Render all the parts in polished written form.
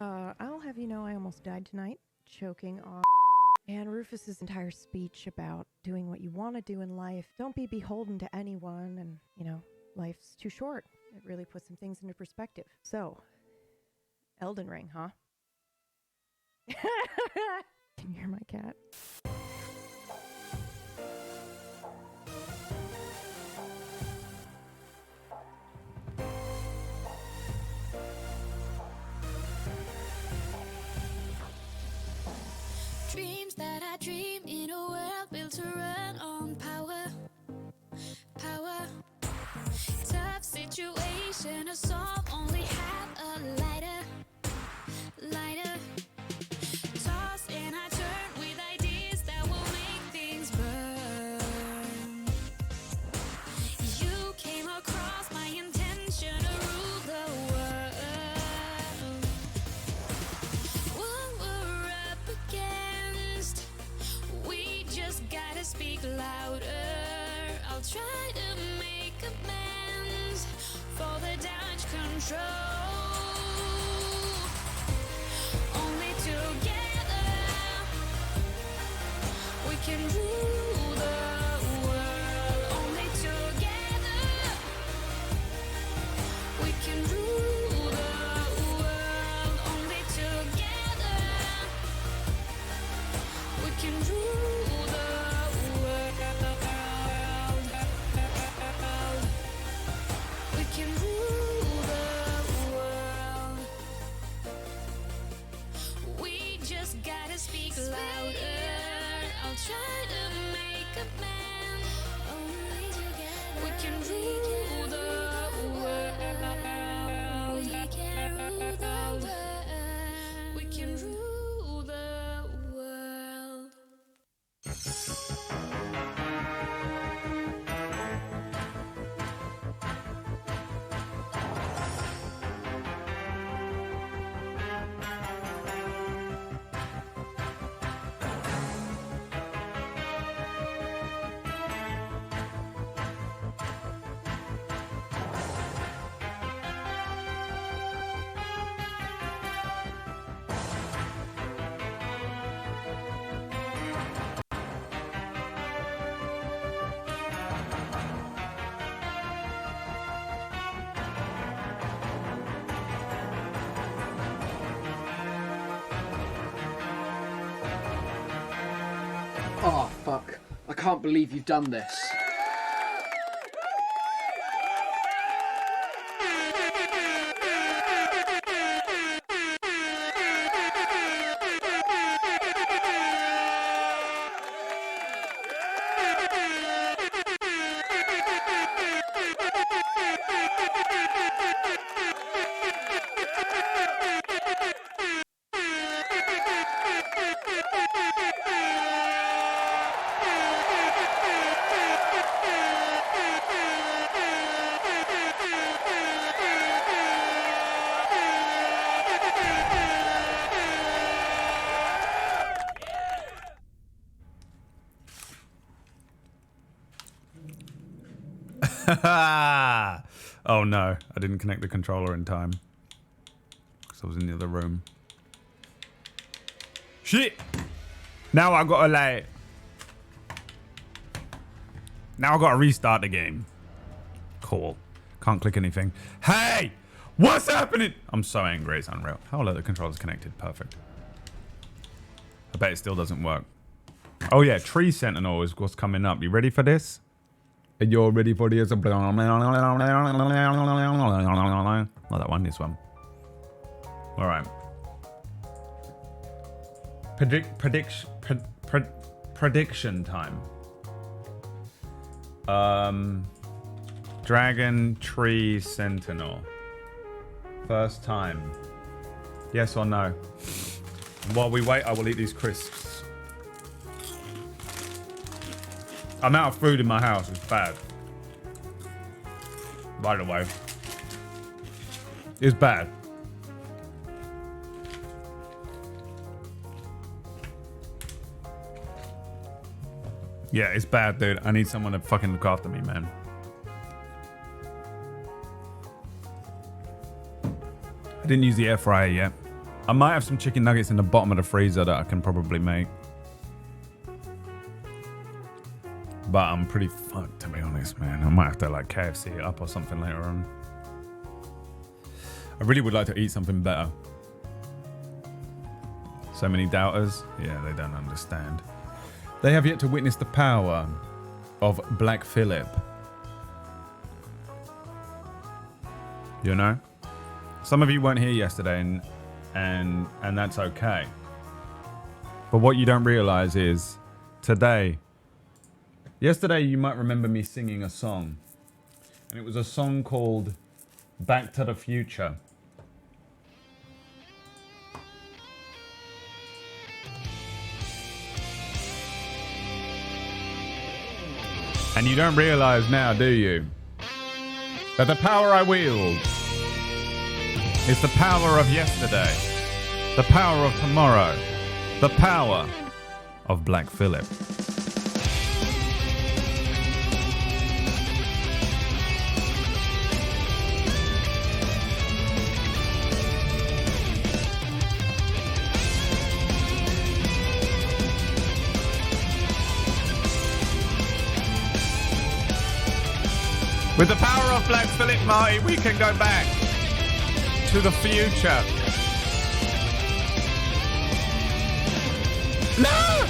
I'll have you know I almost died tonight, choking on. And Rufus's entire speech about doing what you want to do in life, don't be beholden to anyone, and, life's too short. It really puts some things into perspective. So, Elden Ring, huh? Can you hear my cat? Dreams that I dream in a world built to run on power. Tough situation to solve, only have a lighter. Toss and I turn with ideas that will make things burn. You came across my intention to rule the world. What we're up against, we just gotta speak louder. I'll try to make amends for the damage control. Only together we can rule the world. Only together we can rule the world. Only together we can rule the world. We can rule the world. We just gotta speak louder. I'll try to make amends. Only together we can rule the world. We can rule the world. We can rule the world. Oh, fuck. I can't believe you've done this. Oh no, I didn't connect the controller in time. Because I was in the other room. Shit! Now I gotta Now I gotta restart the game. Cool. Can't click anything. Hey! What's happening? I'm so angry, it's unreal. How are the controllers connected? Perfect. I bet it still doesn't work. Oh yeah, Tree Sentinel is what's coming up. You ready for this? You're ready for this? Not that one, this one. Alright. Prediction time. Dragon Tree Sentinel. First time. Yes or no? While we wait, I will eat these crisps. I'm out of food in my house. It's bad. By the way. It's bad. Yeah, it's bad, dude. I need someone to fucking look after me, man. I didn't use the air fryer yet. I might have some chicken nuggets in the bottom of the freezer that I can probably make. But I'm pretty fucked, to be honest, man. I might have to like KFC it up or something later on. I really would like to eat something better. So many doubters. Yeah, they don't understand. They have yet to witness the power of Black Phillip. You know? Some of you weren't here yesterday and that's okay. But what you don't realize is today, yesterday you might remember me singing a song. And it was a song called Back to the Future. And you don't realize now, do you? That the power I wield is the power of yesterday, the power of tomorrow, the power of Black Phillip. With the power of Black Phillip, Marty, we can go back to the future. No!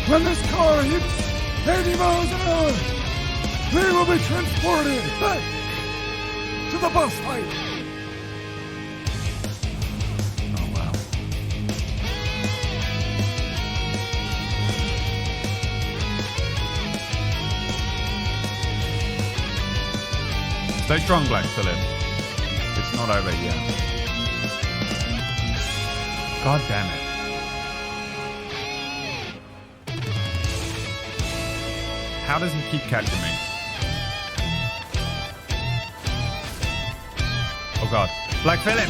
When this car hits 80 miles an hour, they will be transported back to the bus fight. Oh, wow. Stay strong, Black Phillip. It's not over yet. God damn it. How does he keep catching me? Oh God. Black Phillip!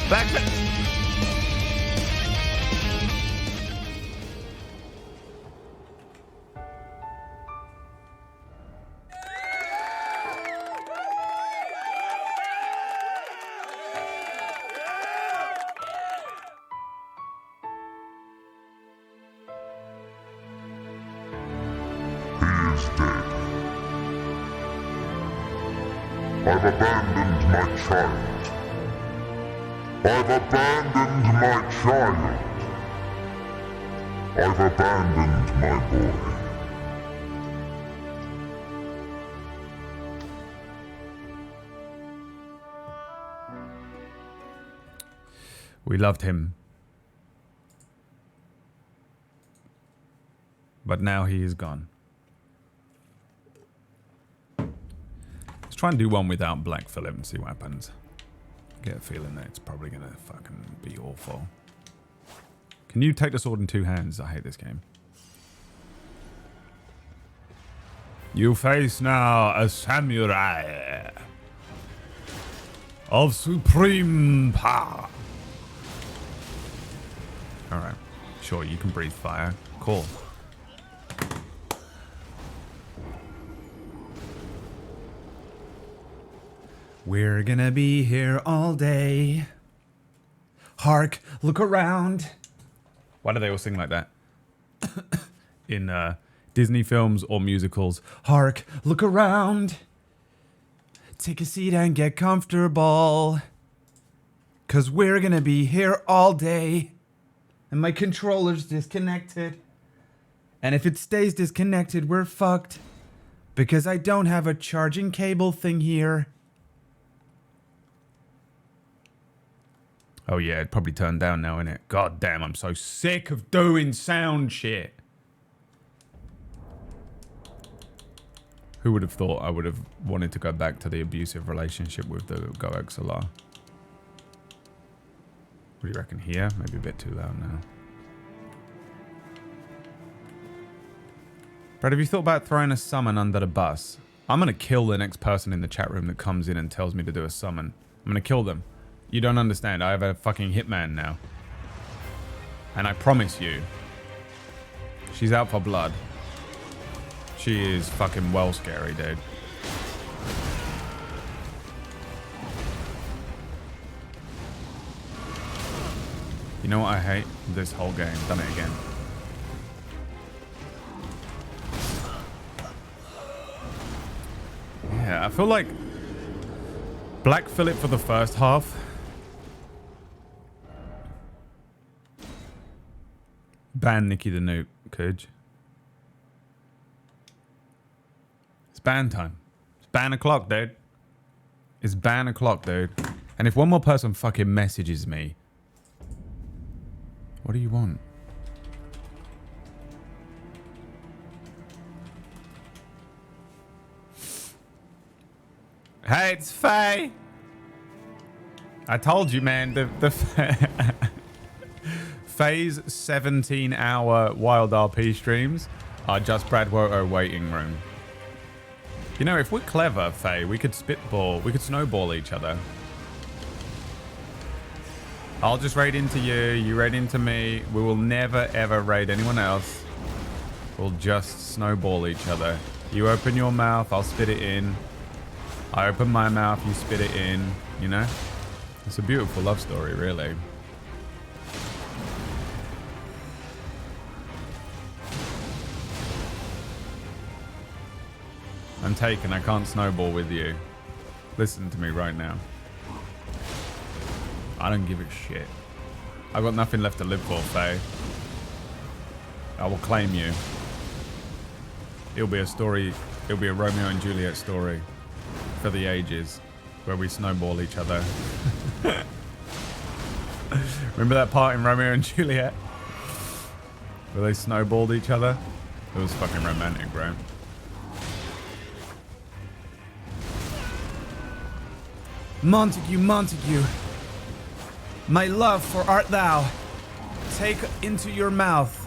Black Phillip! I've abandoned my child. I've abandoned my child. I've abandoned my boy. We loved him. But now he is gone. Let's try and do one without Black Phillip and see what happens. Get a feeling that it's probably gonna fucking be awful. Can you take the sword in two hands? I hate this game. You face now a samurai of supreme power. Alright. Sure, you can breathe fire. Cool. We're gonna be here all day. Hark, look around. Why do they all sing like that? In Disney films or musicals. Hark, look around. Take a seat and get comfortable. 'Cause we're gonna be here all day. And my controller's disconnected. And if it stays disconnected, we're fucked. Because I don't have a charging cable thing here. Oh yeah, it probably turned down now, innit? God damn, I'm so sick of doing sound shit. Who would have thought I would have wanted to go back to the abusive relationship with the GoXLR? What do you reckon here? Maybe a bit too loud now. Brad, have you thought about throwing a summon under the bus? I'm going to kill the next person in the chat room that comes in and tells me to do a summon. I'm going to kill them. You don't understand. I have a fucking hitman now. And I promise you, she's out for blood. She is fucking well scary, dude. You know what I hate? This whole game. Done it again. Yeah, I feel like Black Phillip for the first half. Ban Nikki the Nuke, Could. It's ban time. It's ban o'clock, dude. It's ban o'clock, dude. And if one more person fucking messages me, what do you want? Hey, it's Faye. I told you, man. The Faye's 17-hour Wild RP streams are just Brad Woto waiting room. You know, if we're clever, Faye, we could spitball. We could snowball each other. I'll just raid into you. You raid into me. We will never, ever raid anyone else. We'll just snowball each other. You open your mouth, I'll spit it in. I open my mouth, you spit it in. You know? It's a beautiful love story, really. I'm taken. I can't snowball with you. Listen to me right now. I don't give a shit. I've got nothing left to live for, Faye. I will claim you. It'll be a story. It'll be a Romeo and Juliet story for the ages, where we snowball each other. Remember that part in Romeo and Juliet where they snowballed each other? It was fucking romantic, bro. Montague, Montague, my love for art thou take into your mouth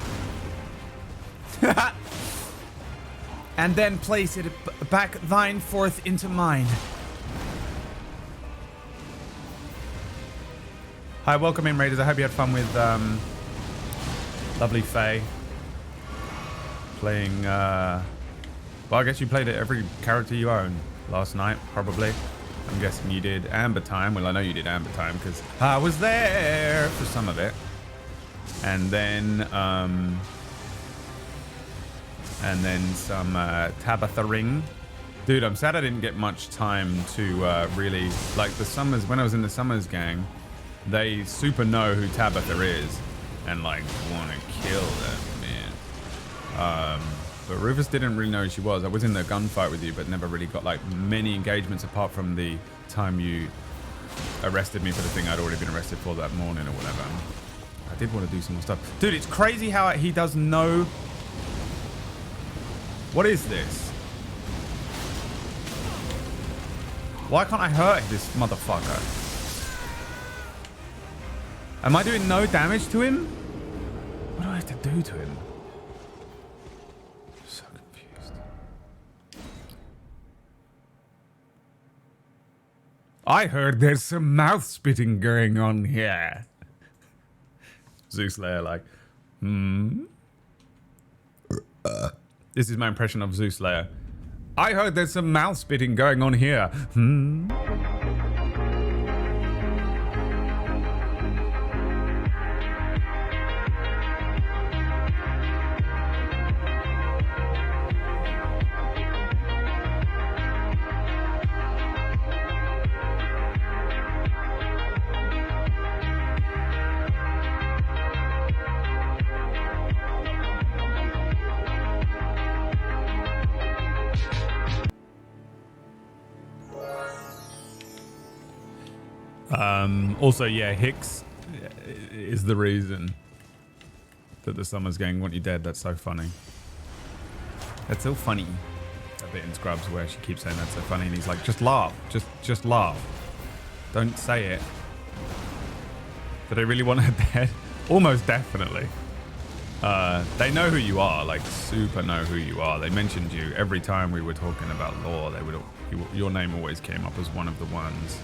and then place it back thine forth into mine. Hi, welcome in, Raiders. I hope you had fun with lovely Faye playing well, I guess you played it every character you own last night, probably. I'm guessing you did Amber Time. Well, I know you did Amber Time because I was there for some of it. And then some Tabitha Ring. Dude, I'm sad I didn't get much time to really, like the Summers, when I was in the Summers gang, they super know who Tabitha is and like want to kill them, man. But Rufus didn't really know who she was. I was in the gunfight with you, but never really got like many engagements apart from the time you arrested me for the thing I'd already been arrested for that morning or whatever. I did want to do some more stuff. Dude, it's crazy how he does no... What is this? Why can't I hurt this motherfucker? Am I doing no damage to him? What do I have to do to him? So confused. I heard there's some mouth spitting going on here. Zeus Slayer like, This is my impression of Zeus Slayer. I heard there's some mouth spitting going on here. Also, yeah, Hicks is the reason that the Summers gang want you dead. That's so funny. That's so funny. That bit in Scrubs where she keeps saying that's so funny, and he's like, just laugh, just laugh. Don't say it. Do they really want her dead? Almost definitely. They know who you are, like super know who you are. They mentioned you every time we were talking about lore. They would, your name always came up as one of the ones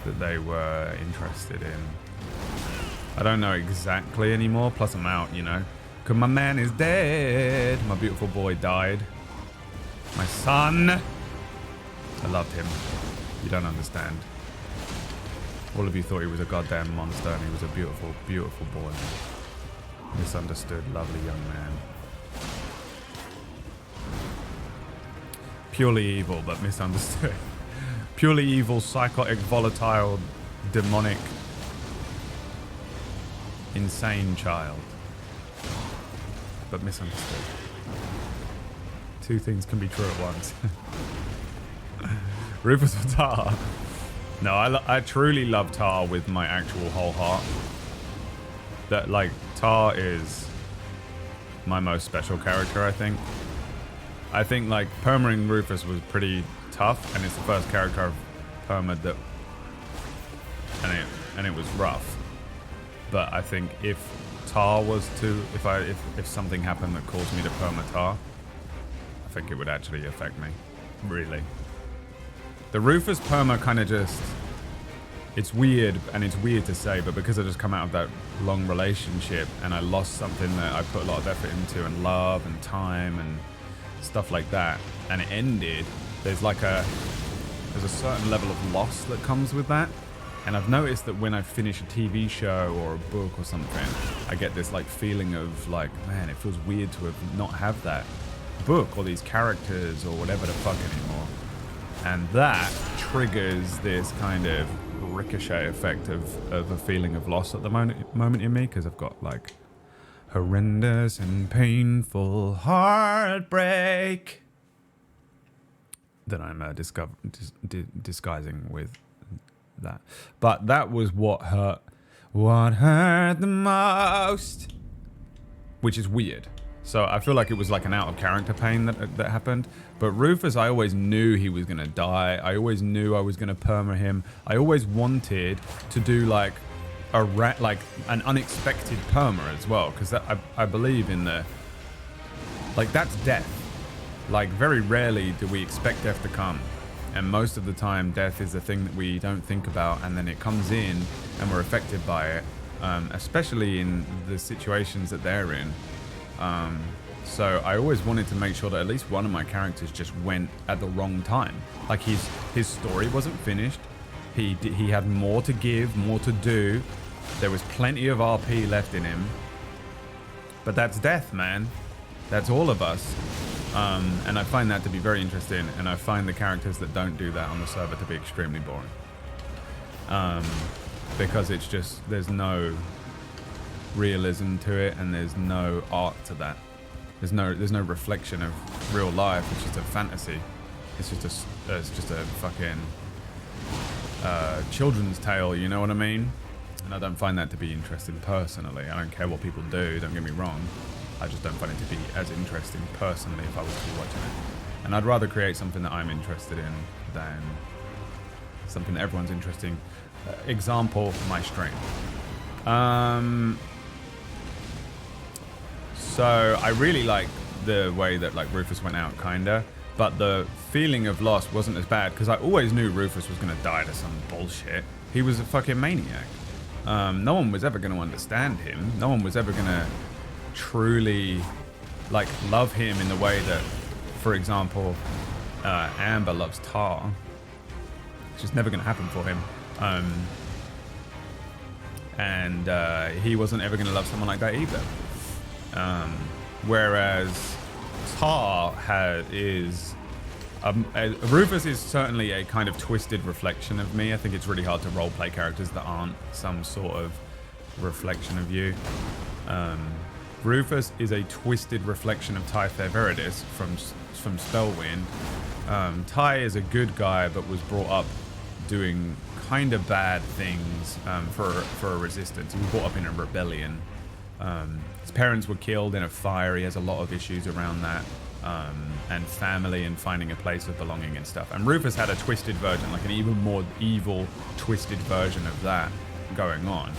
that they were interested in. I don't know exactly anymore. Plus, I'm out, you know. Because my man is dead. My beautiful boy died. My son. I loved him. You don't understand. All of you thought he was a goddamn monster, and he was a beautiful, beautiful boy. Misunderstood, lovely young man. Purely evil, but misunderstood. Purely evil, psychotic, volatile, demonic, insane child. But misunderstood. Two things can be true at once. Rufus or Tar? No, I truly love Tar with my actual whole heart. That, like, Tar is my most special character, I think. I think, like, permaing Rufus was pretty tough, and it's the first character I've permaed that... And it was rough. But I think if Tar was to... If something happened that caused me to perma Tar, I think it would actually affect me. Really. The Rufus perma kind of just... It's weird, and it's weird to say, but because I just come out of that long relationship, and I lost something that I put a lot of effort into, and love, and time, and stuff like that, and it ended, there's a certain level of loss that comes with that. And I've noticed that when I finish a TV show or a book or something, I get this like feeling of like, man, it feels weird to not have that book or these characters or whatever the fuck anymore. And that triggers this kind of ricochet effect of a feeling of loss at the moment in me, because I've got like horrendous and painful heartbreak that I'm disguising with that. But that was what hurt the most, which is weird. So I feel like it was like an out of character pain that happened. But Rufus, I always knew he was gonna die. I always knew I was gonna perma him. I always wanted to do like an unexpected perma as well, because I believe in the, like, that's death. Like, very rarely do we expect death to come, and most of the time death is a thing that we don't think about, and then it comes in and we're affected by it, especially in the situations that they're in. So I always wanted to make sure that at least one of my characters just went at the wrong time. Like, his story wasn't finished. He had more to give, more to do. There was plenty of RP left in him. But that's death, man. That's all of us. And I find that to be very interesting, and I find the characters that don't do that on the server to be extremely boring. Because it's just, there's no realism to it, and there's no art to that. There's no reflection of real life. It's just a fantasy. It's just a fucking children's tale, you know what I mean? And I don't find that to be interesting personally. I don't care what people do, don't get me wrong. I just don't find it to be as interesting personally if I was to be watching it. And I'd rather create something that I'm interested in than something that everyone's interested in. Example, my stream. So I really like the way that like Rufus went out, kinda, but the feeling of loss wasn't as bad because I always knew Rufus was gonna die to some bullshit. He was a fucking maniac. No one was ever gonna understand him. No one was ever gonna truly like love him in the way that, for example, Amber loves Tar. It's just never gonna happen for him. And he wasn't ever gonna love someone like that either. Whereas Tar is Rufus is certainly a kind of twisted reflection of me. I think it's really hard to roleplay characters that aren't some sort of reflection of you. Rufus is a twisted reflection of Ty Fairveridis from Spellwind. Ty is a good guy, but was brought up doing kind of bad things for a resistance. He was brought up in a rebellion. His parents were killed in a fire. He has a lot of issues around that, and family and finding a place of belonging and stuff. And Rufus had a twisted version, like an even more evil, twisted version of that going on.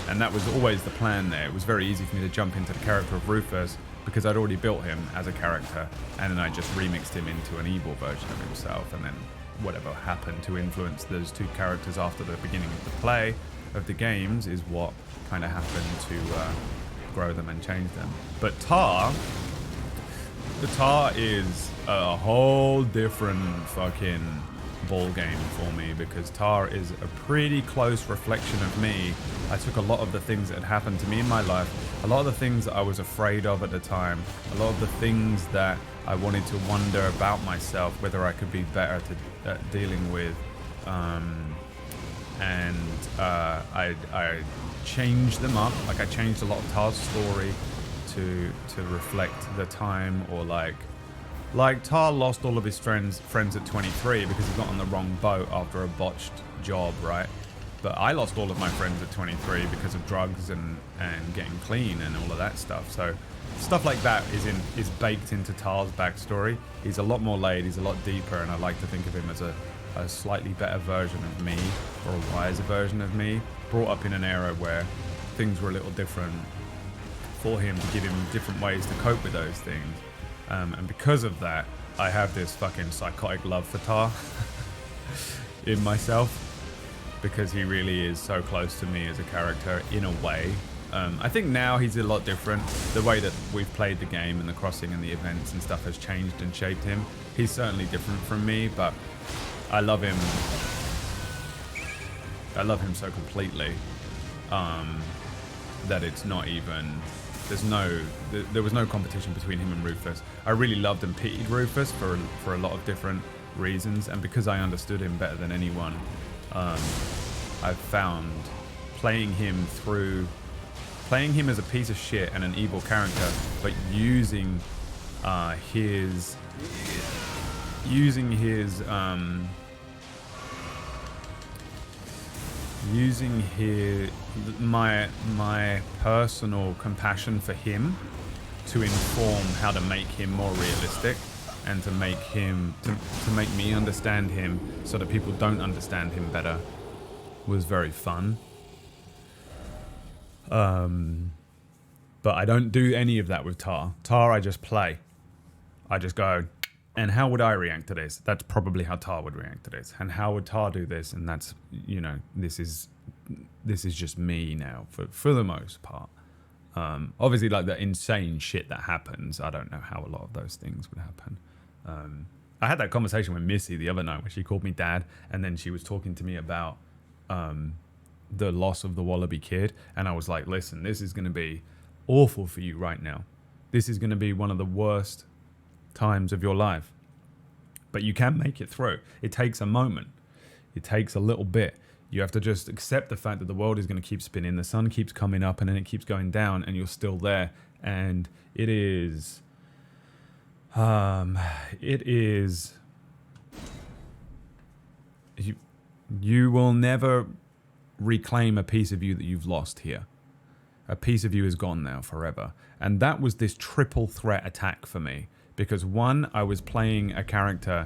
And that was always the plan there. It was very easy for me to jump into the character of Rufus because I'd already built him as a character, and then I just remixed him into an evil version of himself, and then whatever happened to influence those two characters after the beginning of the play of the games is what kind of happened to grow them and change them. But Tar is a whole different fucking ball game for me, because Tar is a pretty close reflection of me. I took a lot of the things that had happened to me in my life, a lot of the things that I was afraid of at the time, a lot of the things that I wanted to wonder about myself, whether I could be better at dealing with, I changed them up. Like, I changed a lot of Tar's story to reflect the time, or like Tar lost all of his friends at 23 because he got on the wrong boat after a botched job, right? But I lost all of my friends at 23 because of drugs and getting clean and all of that stuff. So stuff like that is baked into Tar's backstory. He's a lot more laid, he's a lot deeper, and I like to think of him as a slightly better version of me, or a wiser version of me, brought up in an era where things were a little different for him, to give him different ways to cope with those things. And because of that, I have this fucking psychotic love for Tar in myself, because he really is so close to me as a character in a way. I think now he's a lot different. The way that we've played the game and the crossing and the events and stuff has changed and shaped him. He's certainly different from me, but I love him. I love him so completely that it's not even... There was no competition between him and Rufus. I really loved and pitied Rufus for a lot of different reasons, and because I understood him better than anyone, I've found playing him as a piece of shit and an evil character, but using his my personal compassion for him to inform how to make him more realistic, and to make him to make me understand him so that people don't understand him better, was very fun. But I don't do any of that with Tar. I just play. I just go, and how would I react to this? That's probably how Tar would react to this. And how would Tar do this? And that's, you know, this is just me now for the most part. Obviously, like, the insane shit that happens, I don't know how a lot of those things would happen. I had that conversation with Missy the other night where she called me dad, and then she was talking to me about the loss of the Wallaby kid, and I was like, listen, this is going to be awful for you right now. This is going to be one of the worst times of your life, but you can make it through. It takes a moment. It takes a little bit. You have to just accept the fact that the world is going to keep spinning. The sun keeps coming up and then it keeps going down, and you're still there. And it is you will never reclaim a piece of you that you've lost here. A piece of you is gone now forever. And that was this triple threat attack for me. Because one, I was playing a character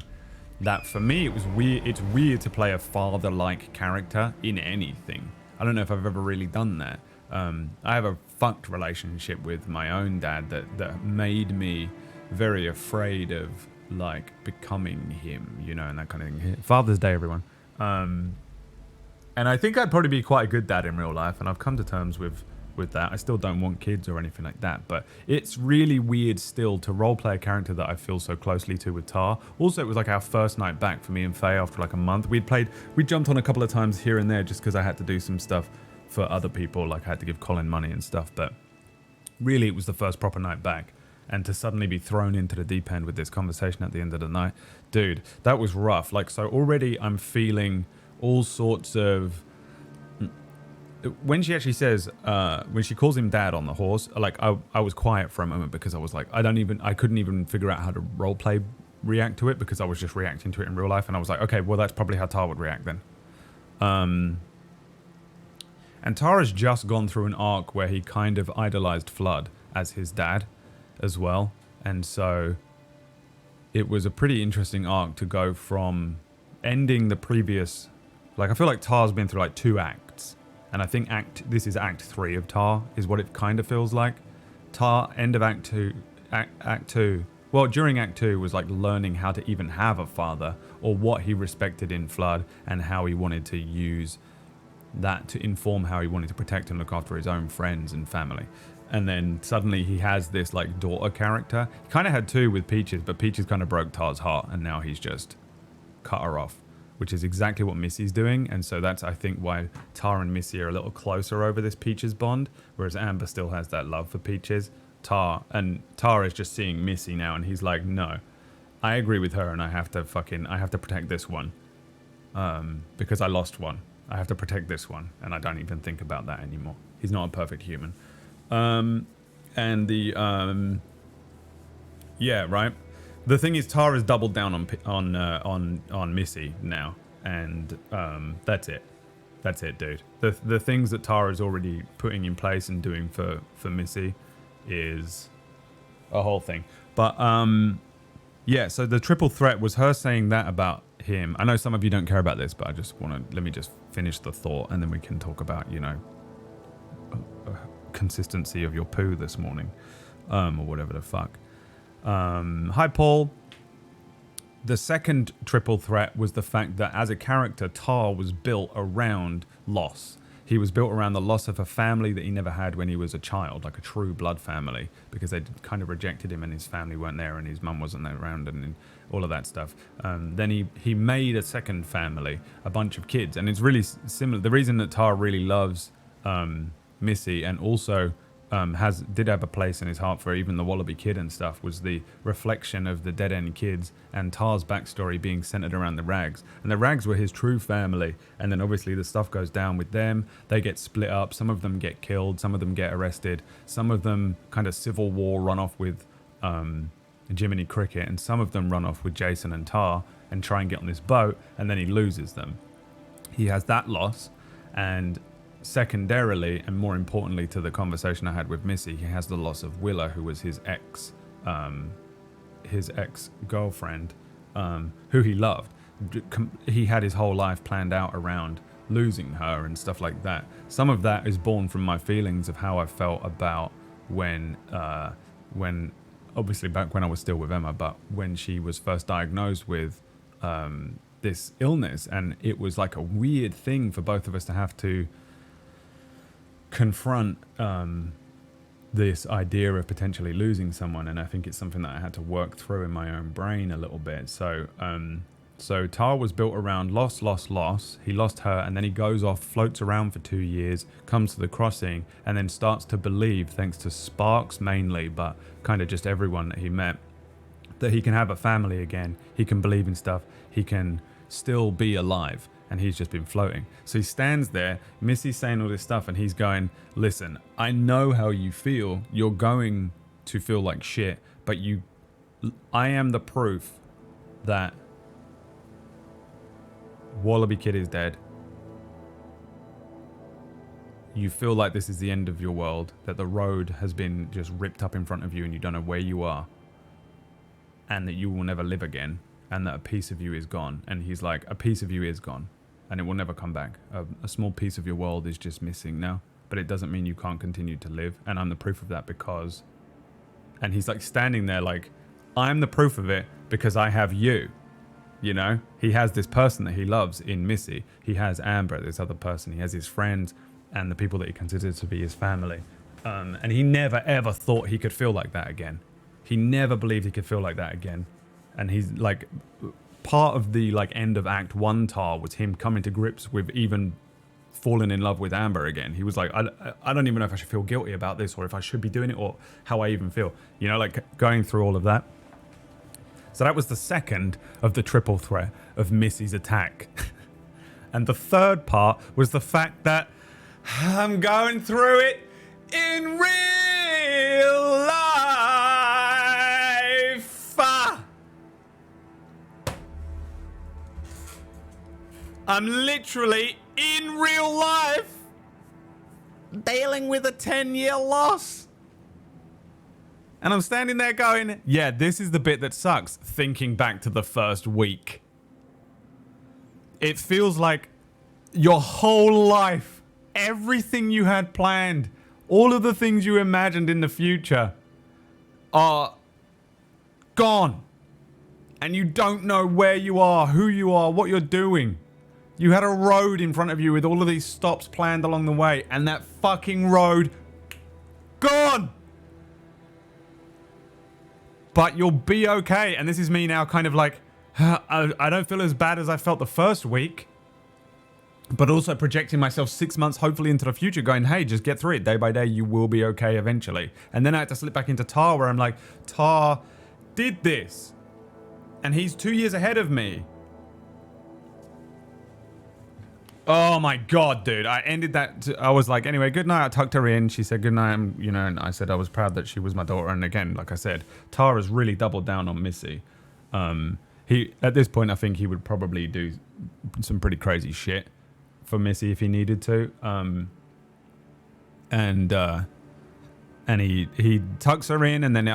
that, for me, it was weird. It's weird to play a father-like character in anything. I don't know if I've ever really done that. I have a fucked relationship with my own dad that made me very afraid of, like, becoming him, you know, and that kind of thing. Father's Day, everyone. And I think I'd probably be quite a good dad in real life, and I've come to terms with that. I still don't want kids or anything like that, but it's really weird still to roleplay a character that I feel so closely to with Tar. Also, it was like our first night back for me and Faye after like a month. We jumped on a couple of times here and there just because I had to do some stuff for other people, like I had to give Colin money and stuff, but really it was the first proper night back. And to suddenly be thrown into the deep end with this conversation at the end of the night, dude, that was rough. Like, so already I'm feeling all sorts of... When she actually says, when she calls him dad on the horse, like, I was quiet for a moment because I was like, I couldn't even figure out how to roleplay react to it, because I was just reacting to it in real life. And I was like, okay, well, that's probably how Tar would react then. And Tara's just gone through an arc where he kind of idolized Flood as his dad as well. And so it was a pretty interesting arc to go from ending the previous... Like, I feel like Tar's been through like 2 acts. And I think this is Act 3 of Tar, is what it kind of feels like. Tar, end of Act 2. Act 2. Well, during Act 2 was like learning how to even have a father, or what he respected in Flood, and how he wanted to use that to inform how he wanted to protect and look after his own friends and family. And then suddenly he has this like daughter character. He kind of had two with Peaches, but Peaches kind of broke Tar's heart, and now he's just cut her off, which is exactly what Missy's doing. And so that's, I think, why Tar and Missy are a little closer over this Peaches bond, whereas Amber still has that love for Peaches. Tar is just seeing Missy now, and he's like, no, I agree with her, and I have to protect this one, because I lost one. I have to protect this one, and I don't even think about that anymore. He's not a perfect human. Yeah, right. The thing is, Tara's doubled down on Missy now, and that's it. That's it, dude. The things that Tara's already putting in place and doing for Missy is a whole thing. But yeah. So the triple threat was her saying that about him. I know some of you don't care about this, but I just want to let me just finish the thought, and then we can talk about consistency of your poo this morning, or whatever the fuck. Hi, Paul. The second triple threat was the fact that as a character, Tar was built around loss. He was built around the loss of a family that he never had when he was a child, like a true blood family, because they kind of rejected him and his family weren't there and his mum wasn't there around and all of that stuff. Then he made a second family, a bunch of kids, and it's really similar. The reason that Tar really loves Missy and also did have a place in his heart for even the Wallaby kid and stuff was the reflection of the Dead End kids and Tar's backstory being centered around the Rags. And the Rags were his true family, and then obviously the stuff goes down with them. They get split up, some of them get killed, some of them get arrested, some of them kind of civil war run off with Jiminy Cricket, and some of them run off with Jason and Tar and try and get on this boat, and then he loses them. He has that loss, and secondarily, and more importantly to the conversation I had with Missy, he has the loss of Willa, who was his ex-girlfriend, who he loved. He had his whole life planned out around losing her and stuff like that. Some of that is born from my feelings of how I felt about when obviously back when I was still with Emma, but when she was first diagnosed with this illness, and it was like a weird thing for both of us to have to confront this idea of potentially losing someone, and I think it's something that I had to work through in my own brain a little bit. So Tar was built around loss. He lost her, and then he goes off, floats around for 2 years, comes to the crossing, and then starts to believe, thanks to Sparks mainly, but kind of just everyone that he met, that he can have a family again. He can believe in stuff. He can still be alive. And he's just been floating. So he stands there, Missy's saying all this stuff, and he's going, listen, I know how you feel. You're going to feel like shit, but I am the proof that Wallaby Kid is dead. You feel like this is the end of your world, that the road has been just ripped up in front of you and you don't know where you are, and that you will never live again, and that a piece of you is gone. And he's like, a piece of you is gone, and it will never come back. A small piece of your world is just missing now, but it doesn't mean you can't continue to live. And I'm the proof of that because... And he's like standing there like, I'm the proof of it because I have you. You know? He has this person that he loves in Missy. He has Amber, this other person. He has his friends and the people that he considers to be his family. And he never ever thought he could feel like that again. He never believed he could feel like that again. And he's like... Part of the like end of Act 1 Tar was him coming to grips with even falling in love with Amber again. He was like, I don't even know if I should feel guilty about this, or if I should be doing it, or how I even feel. You know, like going through all of that. So that was the second of the triple threat of Missy's attack. And the third part was the fact that I'm going through it in real life. I'm literally in real life dealing with a 10-year loss. And I'm standing there going, yeah, this is the bit that sucks, thinking back to the first week. It feels like your whole life, everything you had planned, all of the things you imagined in the future are gone. And you don't know where you are, who you are, what you're doing. You had a road in front of you with all of these stops planned along the way, and that fucking road gone. But you'll be okay. And this is me now kind of like, I don't feel as bad as I felt the first week, but also projecting myself 6 months, hopefully into the future, going, hey, just get through it day by day. You will be okay eventually. And then I had to slip back into Tar, where I'm like, Tar did this, and he's 2 years ahead of me. Oh my God, dude. I ended that. I was like, anyway, good night. I tucked her in. She said good night. And I said I was proud that she was my daughter. And again, like I said, Tara's really doubled down on Missy. He, at this point, I think he would probably do some pretty crazy shit for Missy if he needed to. And he tucks her in, and then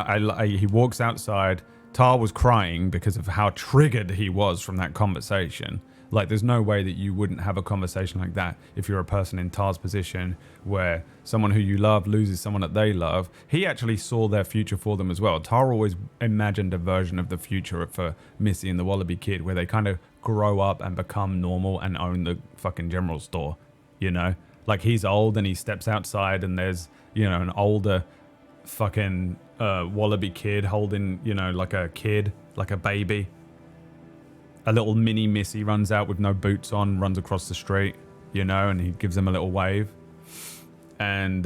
he walks outside. Tar was crying because of how triggered he was from that conversation. Like, there's no way that you wouldn't have a conversation like that if you're a person in Tar's position, where someone who you love loses someone that they love. He actually saw their future for them as well. Tar always imagined a version of the future for Missy and the Wallaby Kid, where they kind of grow up and become normal and own the fucking general store, you know? Like, he's old and he steps outside and there's, an older fucking Wallaby Kid holding, like a kid, like a baby. A little mini Missy runs out with no boots on, runs across the street, and he gives him a little wave. And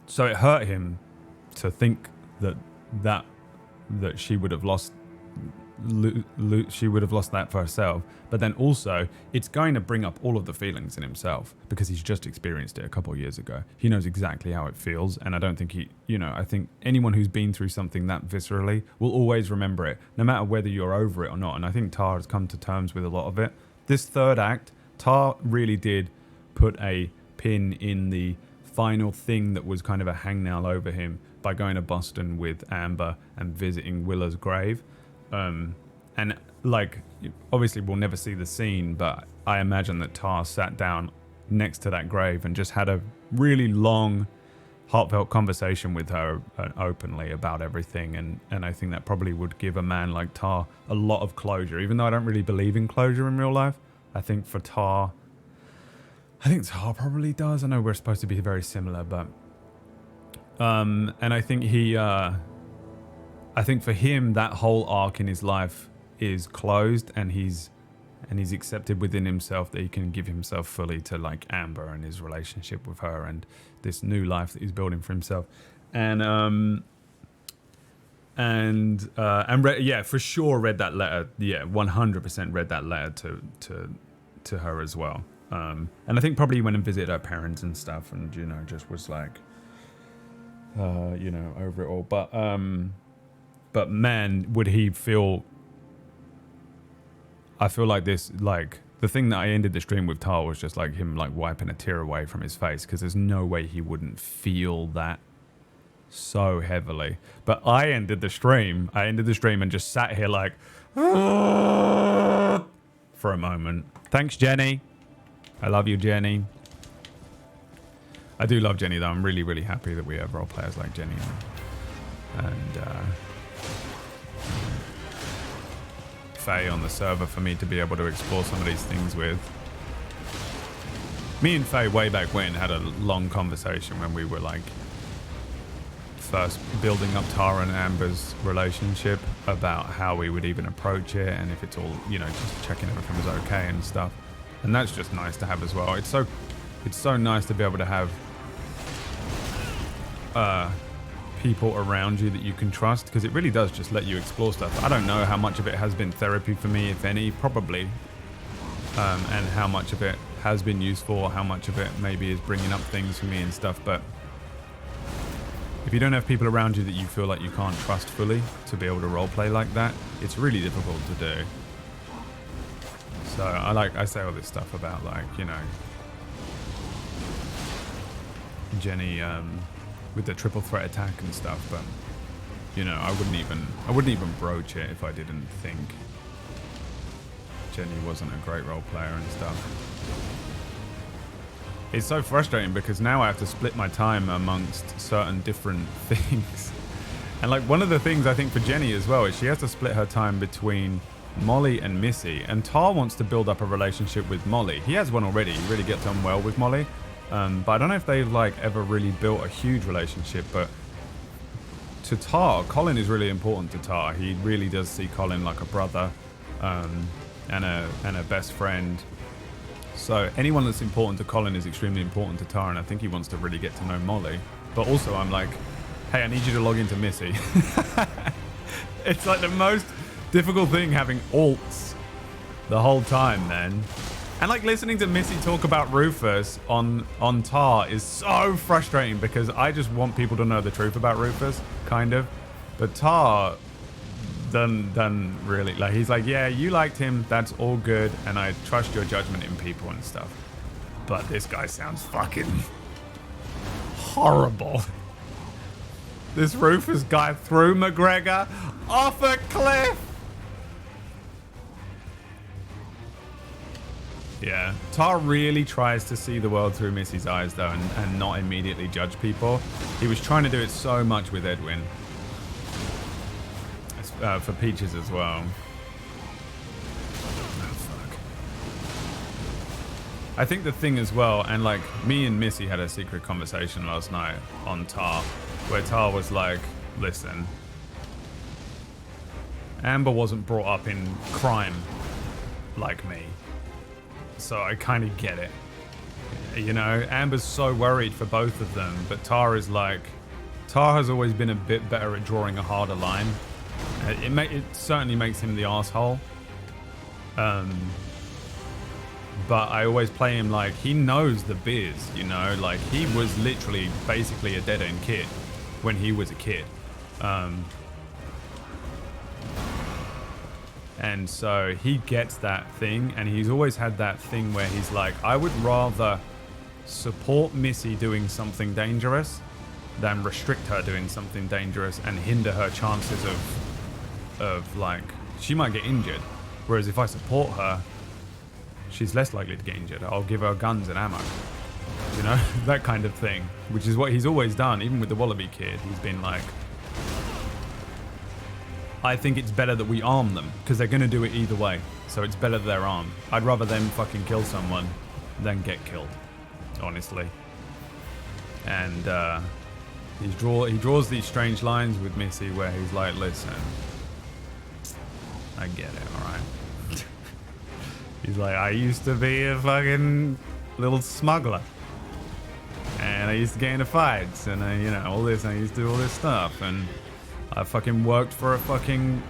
so it hurt him to think that she would have lost that for herself. But then also, it's going to bring up all of the feelings in himself, because he's just experienced it a couple of years ago. He knows exactly how it feels, and I don't think I think anyone who's been through something that viscerally will always remember it, no matter whether you're over it or not. And I think Tar has come to terms with a lot of it. This third act, Tar really did put a pin in the final thing that was kind of a hangnail over him by going to Boston with Amber and visiting Willa's grave. And like, obviously we'll never see the scene, but I imagine that Tar sat down next to that grave and just had a really long, heartfelt conversation with her openly about everything. And I think that probably would give a man like Tar a lot of closure, even though I don't really believe in closure in real life. I think Tar probably does. I know we're supposed to be very similar, but and I think I think for him, that whole arc in his life is closed, and he's accepted within himself that he can give himself fully to like Amber and his relationship with her and this new life that he's building for himself. And for sure read that letter. Yeah, 100% read that letter to her as well. And I think probably went and visited her parents and stuff, and just was like, over it all. But man, would he feel... I feel like this, like, the thing that I ended the stream with Tar was just like him like wiping a tear away from his face, because there's no way he wouldn't feel that so heavily. But I ended the stream and just sat here like, for a moment. Thanks, Jenny. I love you, Jenny. I do love Jenny, though. I'm really, really happy that we have role players like Jenny. And Faye on the server for me to be able to explore some of these things with. Me and Faye way back when had a long conversation when we were like first building up Tara and Amber's relationship about how we would even approach it, and if it's all, just checking everything was okay and stuff. And that's just nice to have as well. It's so nice to be able to have people around you that you can trust, because it really does just let you explore stuff. I don't know how much of it has been therapy for me, if any, probably, and how much of it has been useful, how much of it maybe is bringing up things for me and stuff. But if you don't have people around you that you feel like you can't trust fully to be able to roleplay like that, it's really difficult to do. So I say all this stuff about like, Jenny with the triple threat attack and stuff, but I wouldn't even broach it if I didn't think Jenny wasn't a great role player and stuff. It's so frustrating because now I have to split my time amongst certain different things. And like one of the things I think for Jenny as well is she has to split her time between Molly and Missy, and Tar wants to build up a relationship with Molly. He has one already. He really gets on well with Molly, but I don't know if they've like ever really built a huge relationship. But to Tar, Colin is really important to Tar. He really does see Colin like a brother, and a best friend. So anyone that's important to Colin is extremely important to Tar, and I think he wants to really get to know Molly. But also I'm like, hey, I need you to log into Missy. It's like the most difficult thing having alts the whole time, man. And like listening to Missy talk about Rufus on Tar is so frustrating because I just want people to know the truth about Rufus, kind of. But Tar done really, like, he's like, yeah, you liked him, that's all good, and I trust your judgment in people and stuff. But this guy sounds fucking horrible. This Rufus guy threw McGregor off a cliff. Yeah, Tar really tries to see the world through Missy's eyes though, and not immediately judge people. He was trying to do it so much with Edwin. For Peaches as well. Oh, fuck. I think the thing as well, and like me and Missy had a secret conversation last night on Tar, where Tar was like, listen, Amber wasn't brought up in crime like me, so I kind of get it. You know, Amber's so worried for both of them, but Tar is like, Tar has always been a bit better at drawing a harder line. It certainly makes him the asshole. But I always play him like he knows the biz, you know, like he was literally basically a dead-end kid when he was a kid. And so he gets that thing, and he's always had that thing where he's like, I would rather support Missy doing something dangerous than restrict her doing something dangerous and hinder her chances of like, she might get injured. Whereas if I support her, she's less likely to get injured. I'll give her guns and ammo. You know, that kind of thing. Which is what he's always done, even with the Wallaby kid. He's been like, I think it's better that we arm them, because they're going to do it either way. So it's better that they're armed. I'd rather them fucking kill someone than get killed, honestly. And he draws these strange lines with Missy where he's like, listen, I get it, alright? He's like, I used to be a fucking little smuggler. And I used to get into fights, and I, you know, all this, I used to do all this stuff, and I fucking worked for a fucking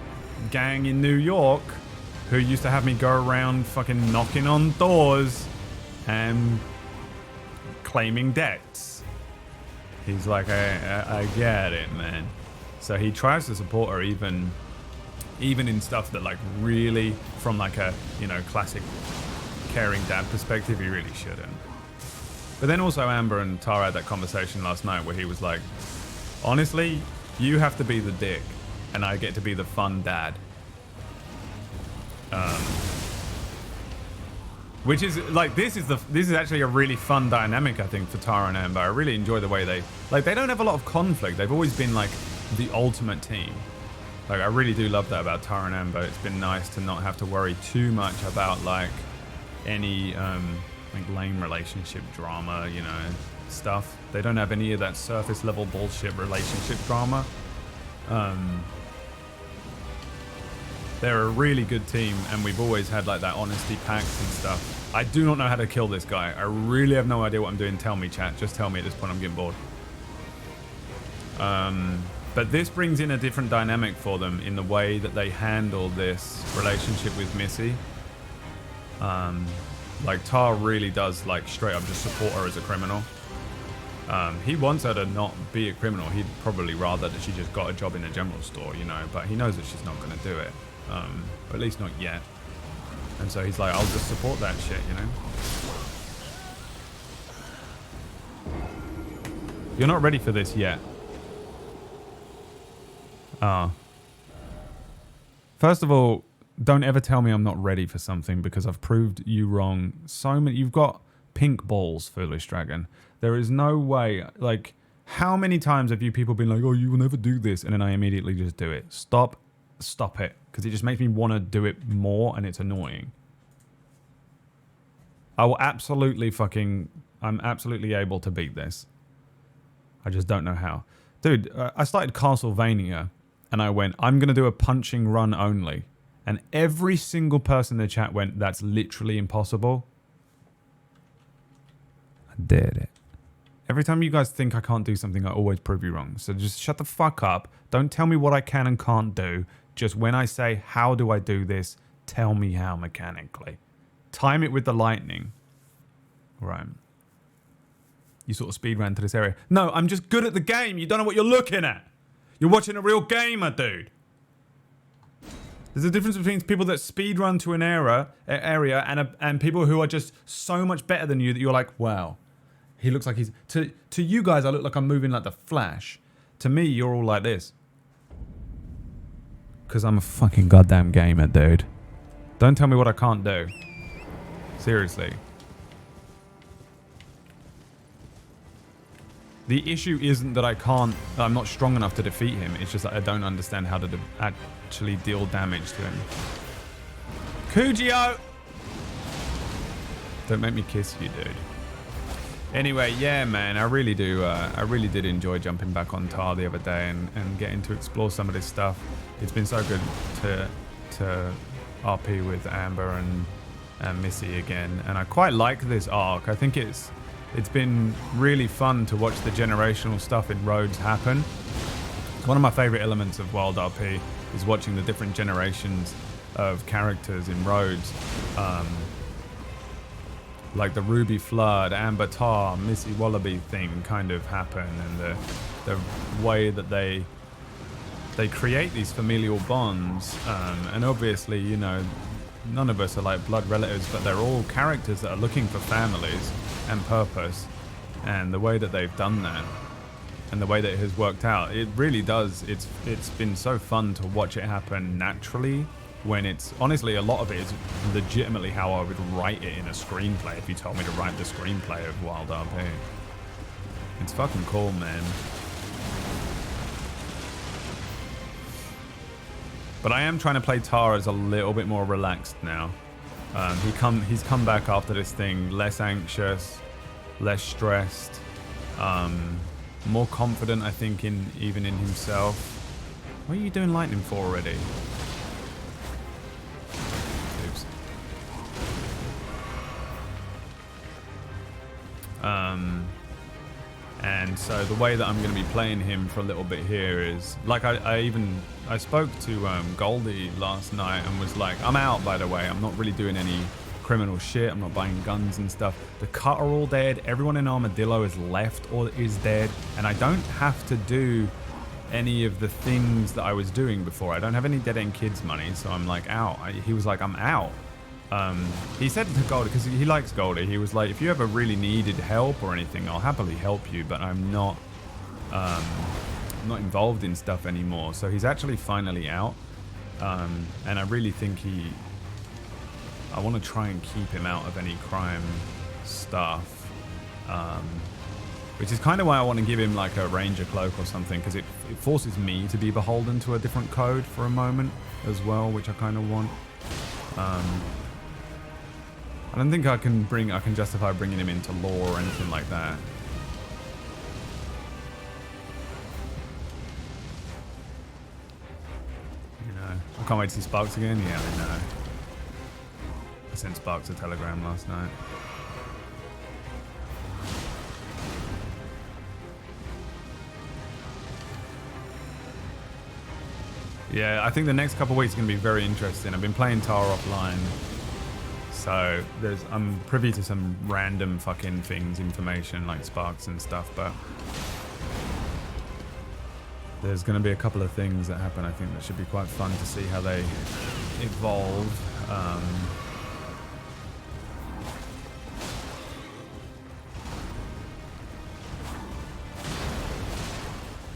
gang in New York who used to have me go around fucking knocking on doors and claiming debts. He's like, I get it, man. So he tries to support her even in stuff that like really, from like a, you know, classic caring dad perspective, he really shouldn't. But then also Amber and Tara had that conversation last night where he was like, honestly, you have to be the dick and I get to be the fun dad. Which is like, this is actually a really fun dynamic, I think, for Tara and Amber. I really enjoy the way they don't have a lot of conflict. They've always been like the ultimate team. Like, I really do love that about Tara and Amber. It's been nice to not have to worry too much about like any like lame relationship drama, you know, stuff. They don't have any of that surface level bullshit relationship drama. They're a really good team, and we've always had like that honesty pact and stuff. I do not know how to kill this guy. I really have no idea what I'm doing. Tell me, chat. Just tell me at this point. I'm getting bored. But this brings in a different dynamic for them in the way that they handle this relationship with Missy. Like, Tar really does like straight up just support her as a criminal. He wants her to not be a criminal. He'd probably rather that she just got a job in a general store, you know, but he knows that she's not going to do it. At least not yet. And so he's like, I'll just support that shit, you know? You're not ready for this yet. First of all, don't ever tell me I'm not ready for something, because I've proved you wrong so many. You've got pink balls, Foolish Dragon. There is no way. Like, how many times have you people been like, oh, you will never do this, and then I immediately just do it? Stop stop it, because it just makes me want to do it more, and it's annoying. I will absolutely I'm absolutely able to beat this. I just don't know how. Dude, I started Castlevania, and I went, I'm going to do a punching run only. And every single person in the chat went, that's literally impossible. I did it. Every time you guys think I can't do something, I always prove you wrong. So just shut the fuck up. Don't tell me what I can and can't do. Just when I say, how do I do this, tell me how mechanically. Time it with the lightning. Right. You sort of speed ran to this area. No, I'm just good at the game. You don't know what you're looking at. You're watching a real gamer, dude. There's a difference between people that speed run to an area and people who are just so much better than you that you're like, wow, he looks like he's... To you guys, I look like I'm moving like the Flash. To me, you're all like this. Because I'm a fucking goddamn gamer, dude. Don't tell me what I can't do. Seriously. The issue isn't that I'm not strong enough to defeat him. It's just that I don't understand how to actually deal damage to him. Kujio! Don't make me kiss you, dude. Anyway, yeah, man, I really did enjoy jumping back on Tar the other day and getting to explore some of this stuff. It's been so good to RP with Amber and Missy again. And I quite like this arc. I think it's been really fun to watch the generational stuff in Rhodes happen. One of my favorite elements of Wild RP is watching the different generations of characters in Rhodes. Like the Ruby Flood, Amber Tar, Missy Wallaby thing kind of happen, and the way that they create these familial bonds. And obviously, you know, none of us are like blood relatives, but they're all characters that are looking for families and purpose, and the way that they've done that and the way that it has worked out, it really does. It's been so fun to watch it happen naturally, when it's honestly, a lot of it is legitimately how I would write it in a screenplay if you told me to write the screenplay of Wild RP. It's fucking cool, man. But I am trying to play Tar as a little bit more relaxed now. He's come back after this thing, less anxious, less stressed, more confident, I think, even in himself. What are you doing lightning for already? Oops. And so the way that I'm going to be playing him for a little bit here is, like, I spoke to Goldie last night and was like, I'm out, by the way. I'm not really doing any criminal shit. I'm not buying guns and stuff. The cut are all dead. Everyone in Armadillo is left or is dead. And I don't have to do any of the things that I was doing before. I don't have any dead end kids money, so I'm like out. He was like, I'm out. He said to Goldie, because he likes Goldie, he was like, if you ever really needed help or anything, I'll happily help you, but I'm not involved in stuff anymore. So he's actually finally out, and I really think I want to try and keep him out of any crime stuff, which is kind of why I want to give him like a ranger cloak or something, because it forces me to be beholden to a different code for a moment as well, which I kind of want. I don't think I can justify bringing him into law or anything like that. You know, I can't wait to see Sparks again. Yeah, I know. I sent Sparks a telegram last night. Yeah, I think the next couple of weeks are going to be very interesting. I've been playing Tar offline. So I'm privy to some random fucking things, information like Sparks and stuff, but there's going to be a couple of things that happen, I think, that should be quite fun to see how they evolve.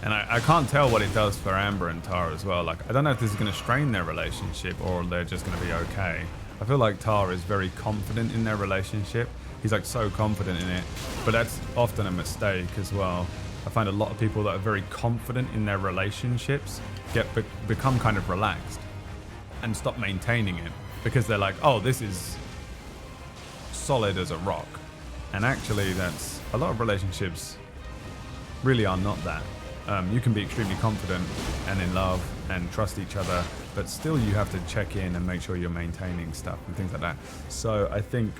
And I can't tell what it does for Amber and Tar as well. Like, I don't know if this is going to strain their relationship or they're just going to be okay. I feel like Tar is very confident in their relationship. He's like so confident in it, but that's often a mistake as well. I find a lot of people that are very confident in their relationships become kind of relaxed and stop maintaining it because they're like, oh, this is solid as a rock. And actually, that's a lot of relationships really are not that. You can be extremely confident and in love and trust each other, but still you have to check in and make sure you're maintaining stuff and things like that. So I think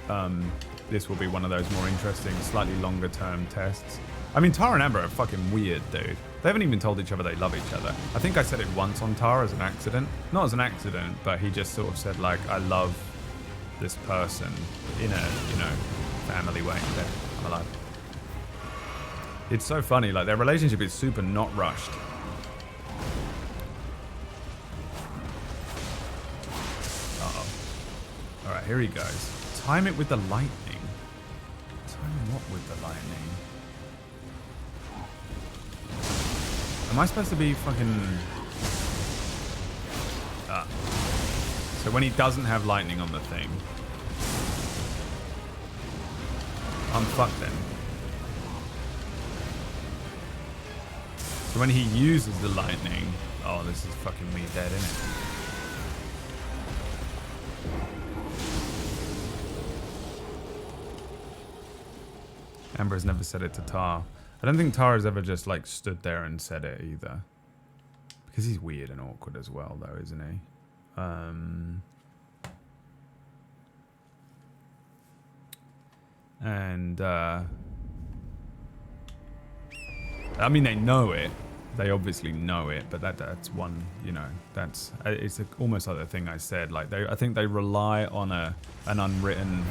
this will be one of those more interesting, slightly longer term tests. I mean, Tara and Amber are fucking weird, dude. They haven't even told each other they love each other. I think I said it once on Tara as an accident. Not as an accident, but he just sort of said, like, I love this person in a, you know, family way. There, I'm alive. It's so funny, like, their relationship is super not rushed. Uh-oh. Alright, here he goes. Time it with the lightning. Time what with the lightning? Am I supposed to be fucking... Ah. So when he doesn't have lightning on the thing... I'm fucked then. So when he uses the lightning... Oh, this is fucking me dead, isn't it? Amber has never said it to Tar. I don't think Tara's ever just like stood there and said it either. Because he's weird and awkward as well though, isn't he? I mean, they know it. They obviously know it, but that's one, you know, that's, it's almost like the thing I said. Like, I think they rely on an unwritten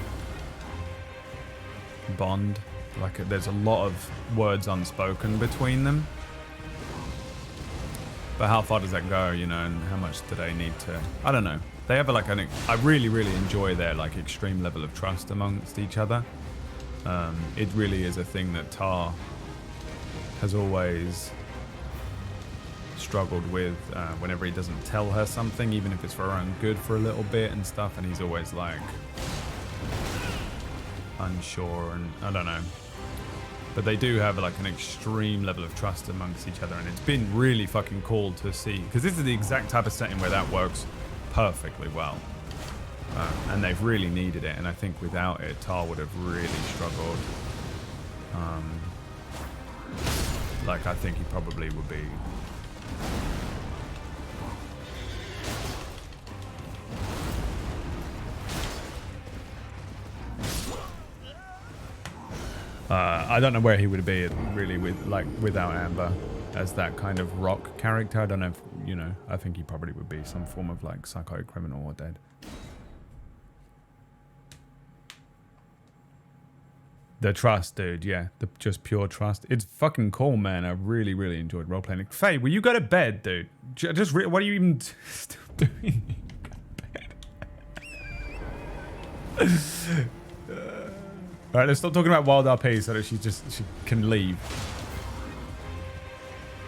bond. Like, there's a lot of words unspoken between them. But how far does that go, you know, and how much do they need to... I don't know. They have, like, I really, really enjoy their, like, extreme level of trust amongst each other. It really is a thing that Tar has always struggled with whenever he doesn't tell her something, even if it's for her own good for a little bit and stuff, and he's always, like, unsure, and I don't know. But they do have like an extreme level of trust amongst each other, and it's been really fucking cool to see, because this is the exact type of setting where that works perfectly well, and they've really needed it. And I think without it, Tar would have really struggled. Like, I think he probably would be. I don't know where he would be really without Amber as that kind of rock character. I don't know if, you know, I think he probably would be some form of like psychotic criminal or dead. The trust, dude, yeah. Just pure trust. It's fucking cool, man. I really, really enjoyed role-playing. Faye, will you go to bed, dude? What are you even still doing? Alright, let's stop talking about Wild RP so that she can leave.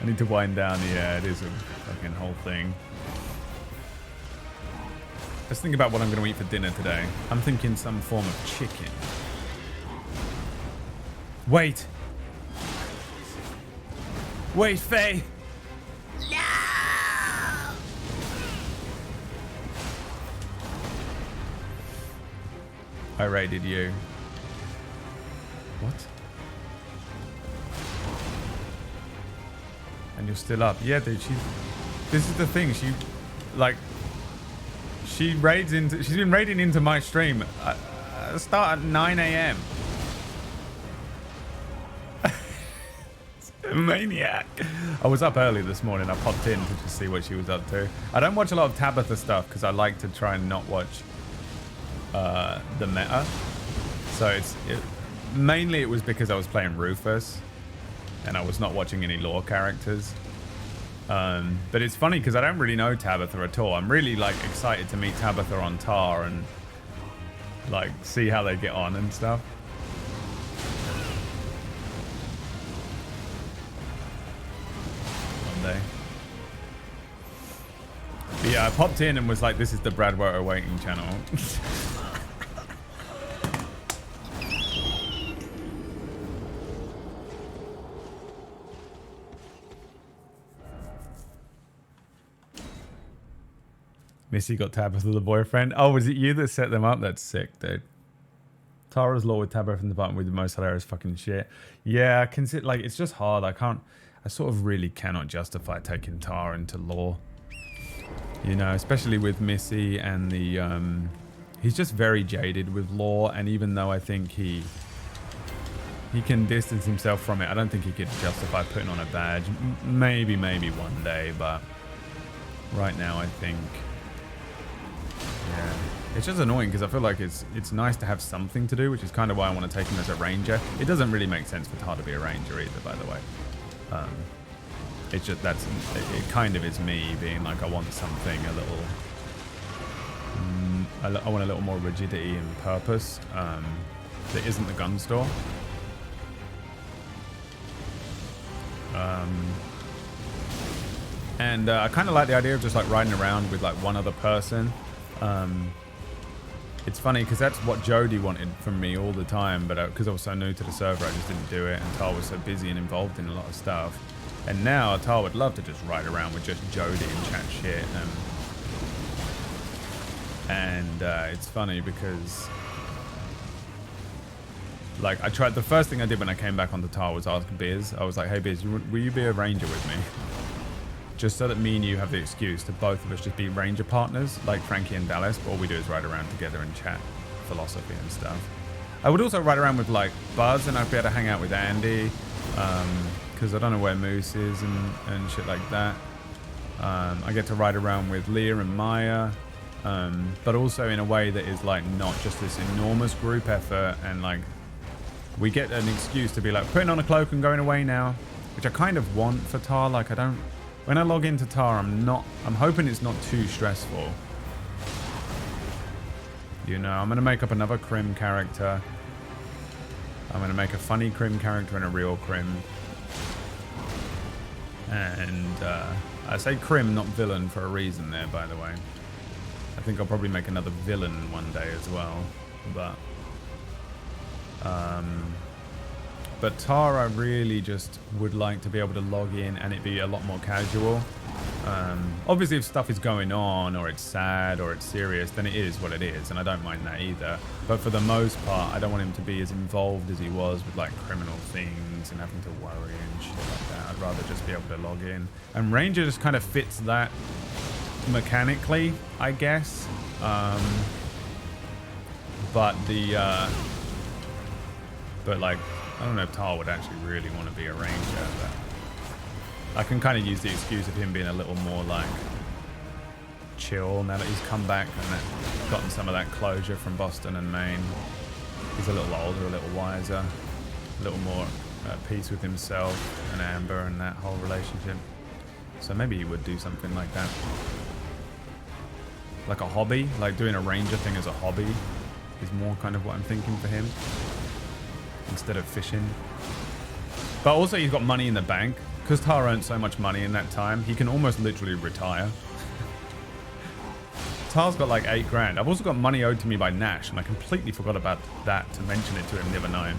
I need to wind down. Yeah, it is a fucking whole thing. Let's think about what I'm going to eat for dinner today. I'm thinking some form of chicken. Wait. Wait, Faye. No! I raided you. What? And you're still up. Yeah, dude, this is the thing, she's been raiding into my stream. I start at 9 a.m. Maniac. I was up early this morning. I popped in to just see what she was up to. I don't watch a lot of Tabitha stuff because I like to try and not watch the meta. So mainly it was because I was playing Rufus and I was not watching any lore characters. But it's funny because I don't really know Tabitha at all. I'm really like excited to meet Tabitha on Tar and like see how they get on and stuff. One day. But yeah, I popped in and was like, this is the Brad Woter waiting channel. Missy got Tabitha the boyfriend. Oh, was it you that set them up? That's sick, dude. Tara's lore with Tabitha in the button with the most hilarious fucking shit. Yeah, I consider, like, it's just hard. I sort of really cannot justify taking Tara into lore. You know, especially with Missy and the, he's just very jaded with lore, and even though I think he can distance himself from it, I don't think he could justify putting on a badge. Maybe one day, but right now I think, yeah. It's just annoying because I feel like it's nice to have something to do, which is kind of why I want to take him as a ranger. It doesn't really make sense for Tar to be a ranger either, by the way. It's just it kind of is me being like, I want something a little, I want a little more rigidity and purpose that isn't the gun store. And I kind of like the idea of just like riding around with like one other person. It's funny because that's what Jody wanted from me all the time, but because I was so new to the server, I just didn't do it, and Tar was so busy and involved in a lot of stuff. And now Tar would love to just ride around with just Jody and chat shit. And it's funny because, like, the first thing I did when I came back onto Tar was ask Biz. I was like, hey Biz, will you be a ranger with me? Just so that me and you have the excuse to both of us just be ranger partners, like Frankie and Dallas, but all we do is ride around together and chat philosophy and stuff. I would also ride around with like Buzz, and I'd be able to hang out with Andy, because I don't know where Moose is and shit like that. I get to ride around with Leah and Maya, but also in a way that is like not just this enormous group effort, and like we get an excuse to be like putting on a cloak and going away now, which I kind of want for Tar. Like when I log into Tar, I'm hoping it's not too stressful. You know, I'm going to make up another Crim character. I'm going to make a funny Crim character and a real Crim. And I say Crim, not villain, for a reason there, by the way. I think I'll probably make another villain one day as well. But Tar, I really just would like to be able to log in and it be a lot more casual. Obviously, if stuff is going on, or it's sad, or it's serious, then it is what it is, and I don't mind that either. But for the most part, I don't want him to be as involved as he was with like criminal things and having to worry and shit like that. I'd rather just be able to log in. And Ranger just kind of fits that mechanically, I guess. But like, I don't know if Tar would actually really want to be a ranger, but I can kind of use the excuse of him being a little more like chill now that he's come back and gotten some of that closure from Boston and Maine. He's a little older, a little wiser, a little more at peace with himself and Amber and that whole relationship. So maybe he would do something like that. Like a hobby, like doing a ranger thing as a hobby is more kind of what I'm thinking for him, instead of fishing. But also he's got money in the bank. Because Tar earned so much money in that time, he can almost literally retire. Tar's got like 8 grand. I've also got money owed to me by Nash, and I completely forgot about that to mention it to him the other night.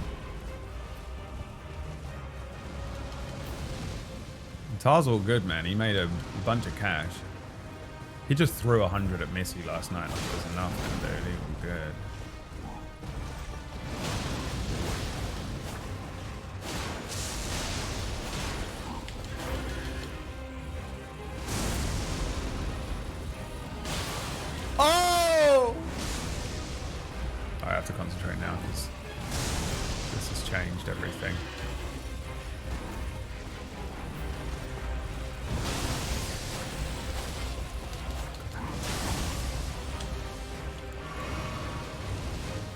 Tar's all good, man. He made a bunch of cash. He just threw 100 at Missy last night like it was nothing, dude. He was good. Oh! I have to concentrate now because this has changed everything.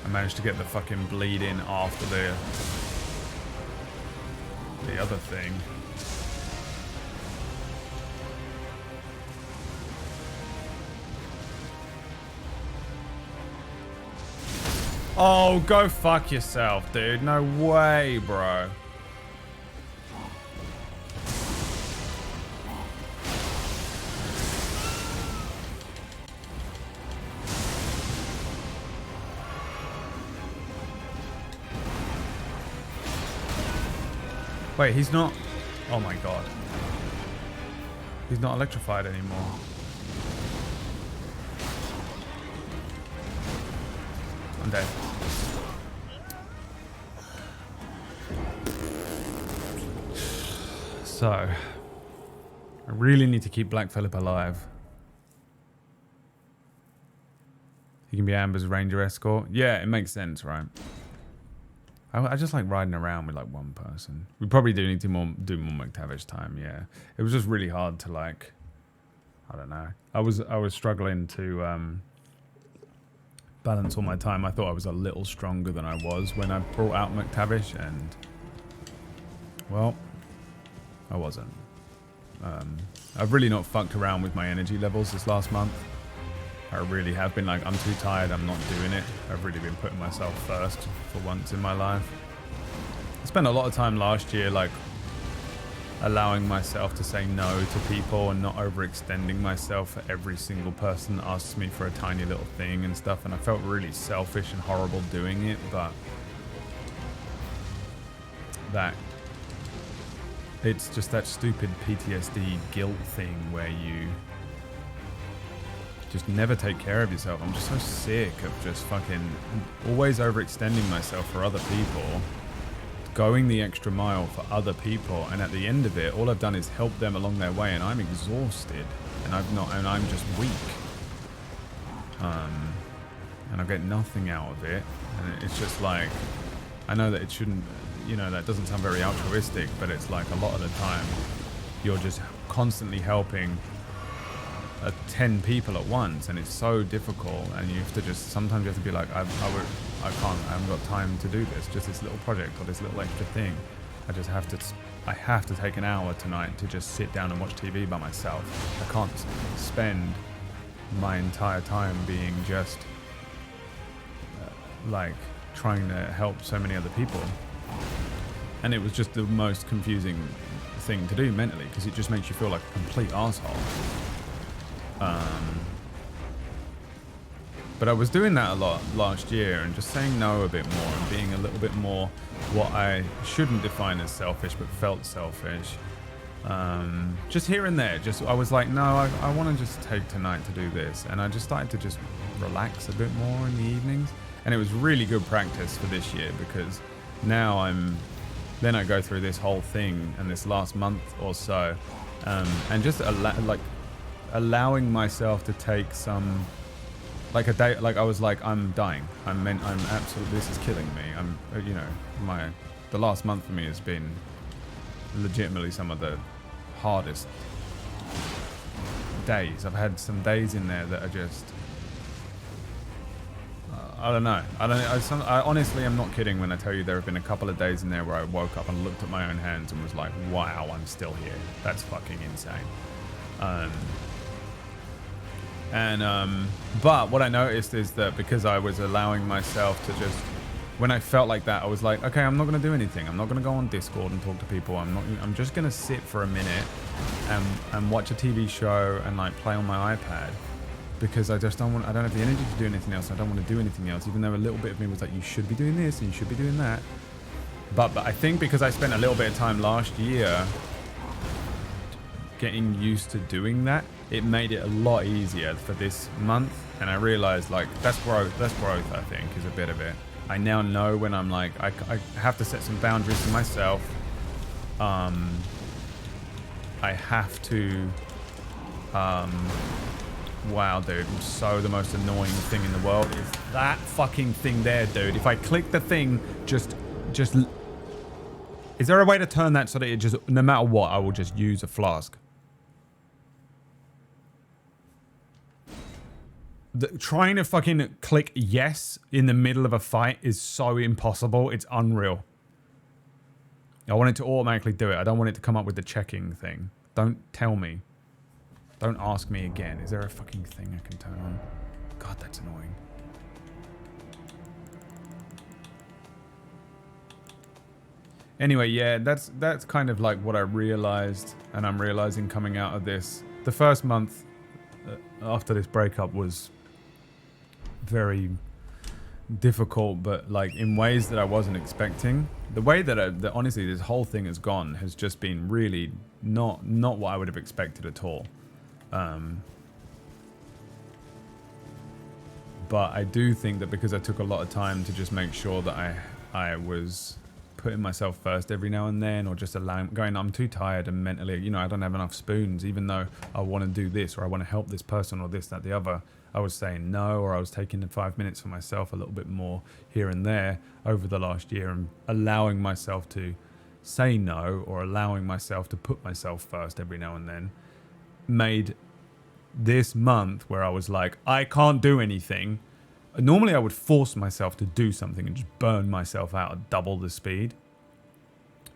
I managed to get the fucking bleed in after the other thing. Oh, go fuck yourself, dude. No way, bro. Wait, he's not... Oh my god. He's not electrified anymore. I'm dead. So, I really need to keep Black Phillip alive. He can be Amber's ranger escort. Yeah, it makes sense, right? I just like riding around with like one person. We probably do need to do more McTavish time. Yeah, it was just really hard to like. I don't know. I was struggling to balance all my time. I thought I was a little stronger than I was when I brought out McTavish, and well, I wasn't. I've really not fucked around with my energy levels this last month. I really have been like, I'm too tired, I'm not doing it. I've really been putting myself first for once in my life. I spent a lot of time last year like allowing myself to say no to people and not overextending myself for every single person that asks me for a tiny little thing and stuff, and I felt really selfish and horrible doing it, but that it's just that stupid PTSD guilt thing where you just never take care of yourself. I'm just so sick of just fucking always overextending myself for other people, going the extra mile for other people, and at the end of it, all I've done is help them along their way, and I'm exhausted, and I'm just weak. And I get nothing out of it, and it's just like, I know that it shouldn't, you know, that doesn't sound very altruistic, but it's like a lot of the time, you're just constantly helping 10 people at once, and it's so difficult, and you have to just, sometimes you have to be like, I haven't got time to do this, just this little project or this little extra thing. I have to take an hour tonight to just sit down and watch TV by myself. I can't spend my entire time being just like trying to help so many other people. And it was just the most confusing thing to do mentally, because it just makes you feel like a complete asshole. But I was doing that a lot last year, and just saying no a bit more and being a little bit more what I shouldn't define as selfish but felt selfish. Just here and there, I was like, no, I want to just take tonight to do this, and I just started to just relax a bit more in the evenings, and it was really good practice for this year, because now then I go through this whole thing and this last month or so, and just allowing myself to take some, like a day, like I was like, I'm dying. I'm absolutely, this is killing me. You know, the last month for me has been legitimately some of the hardest days. I've had some days in there that are just, I don't know. I honestly am not kidding when I tell you there have been a couple of days in there where I woke up and looked at my own hands and was like, wow, I'm still here. That's fucking insane. But what I noticed is that because I was allowing myself to just, when I felt like that, I was like, okay, I'm not going to do anything. I'm not going to go on Discord and talk to people. I'm just going to sit for a minute and watch a TV show and like play on my iPad, because I don't have the energy to do anything else. I don't want to do anything else, even though a little bit of me was like, you should be doing this and you should be doing that. But I think because I spent a little bit of time last year getting used to doing that, it made it a lot easier for this month. And I realized like that's growth, I think, is a bit of it. I now know when I'm like, I have to set some boundaries for myself. I have to, wow, dude, so the most annoying thing in the world is that fucking thing there, dude. If I click the thing, just, is there a way to turn that so that it just, no matter what, I will just use a flask? Trying to fucking click yes in the middle of a fight is so impossible. It's unreal. I want it to automatically do it. I don't want it to come up with the checking thing. Don't tell me. Don't ask me again. Is there a fucking thing I can turn on? God, that's annoying. Anyway, yeah, that's kind of like what I realized, and I'm realizing coming out of this. The first month after this breakup was very difficult, but like in ways that I wasn't expecting. The way that honestly this whole thing has gone has just been really not what I would have expected at all. But I do think that because I took a lot of time to just make sure that I was putting myself first every now and then, or just going, I'm too tired and mentally, you know, I don't have enough spoons, even though I want to do this, or I want to help this person, or this, that, the other. I was saying no, or I was taking the 5 minutes for myself a little bit more here and there over the last year, and allowing myself to say no, or allowing myself to put myself first every now and then, made this month where I was like, I can't do anything. Normally I would force myself to do something and just burn myself out at double the speed.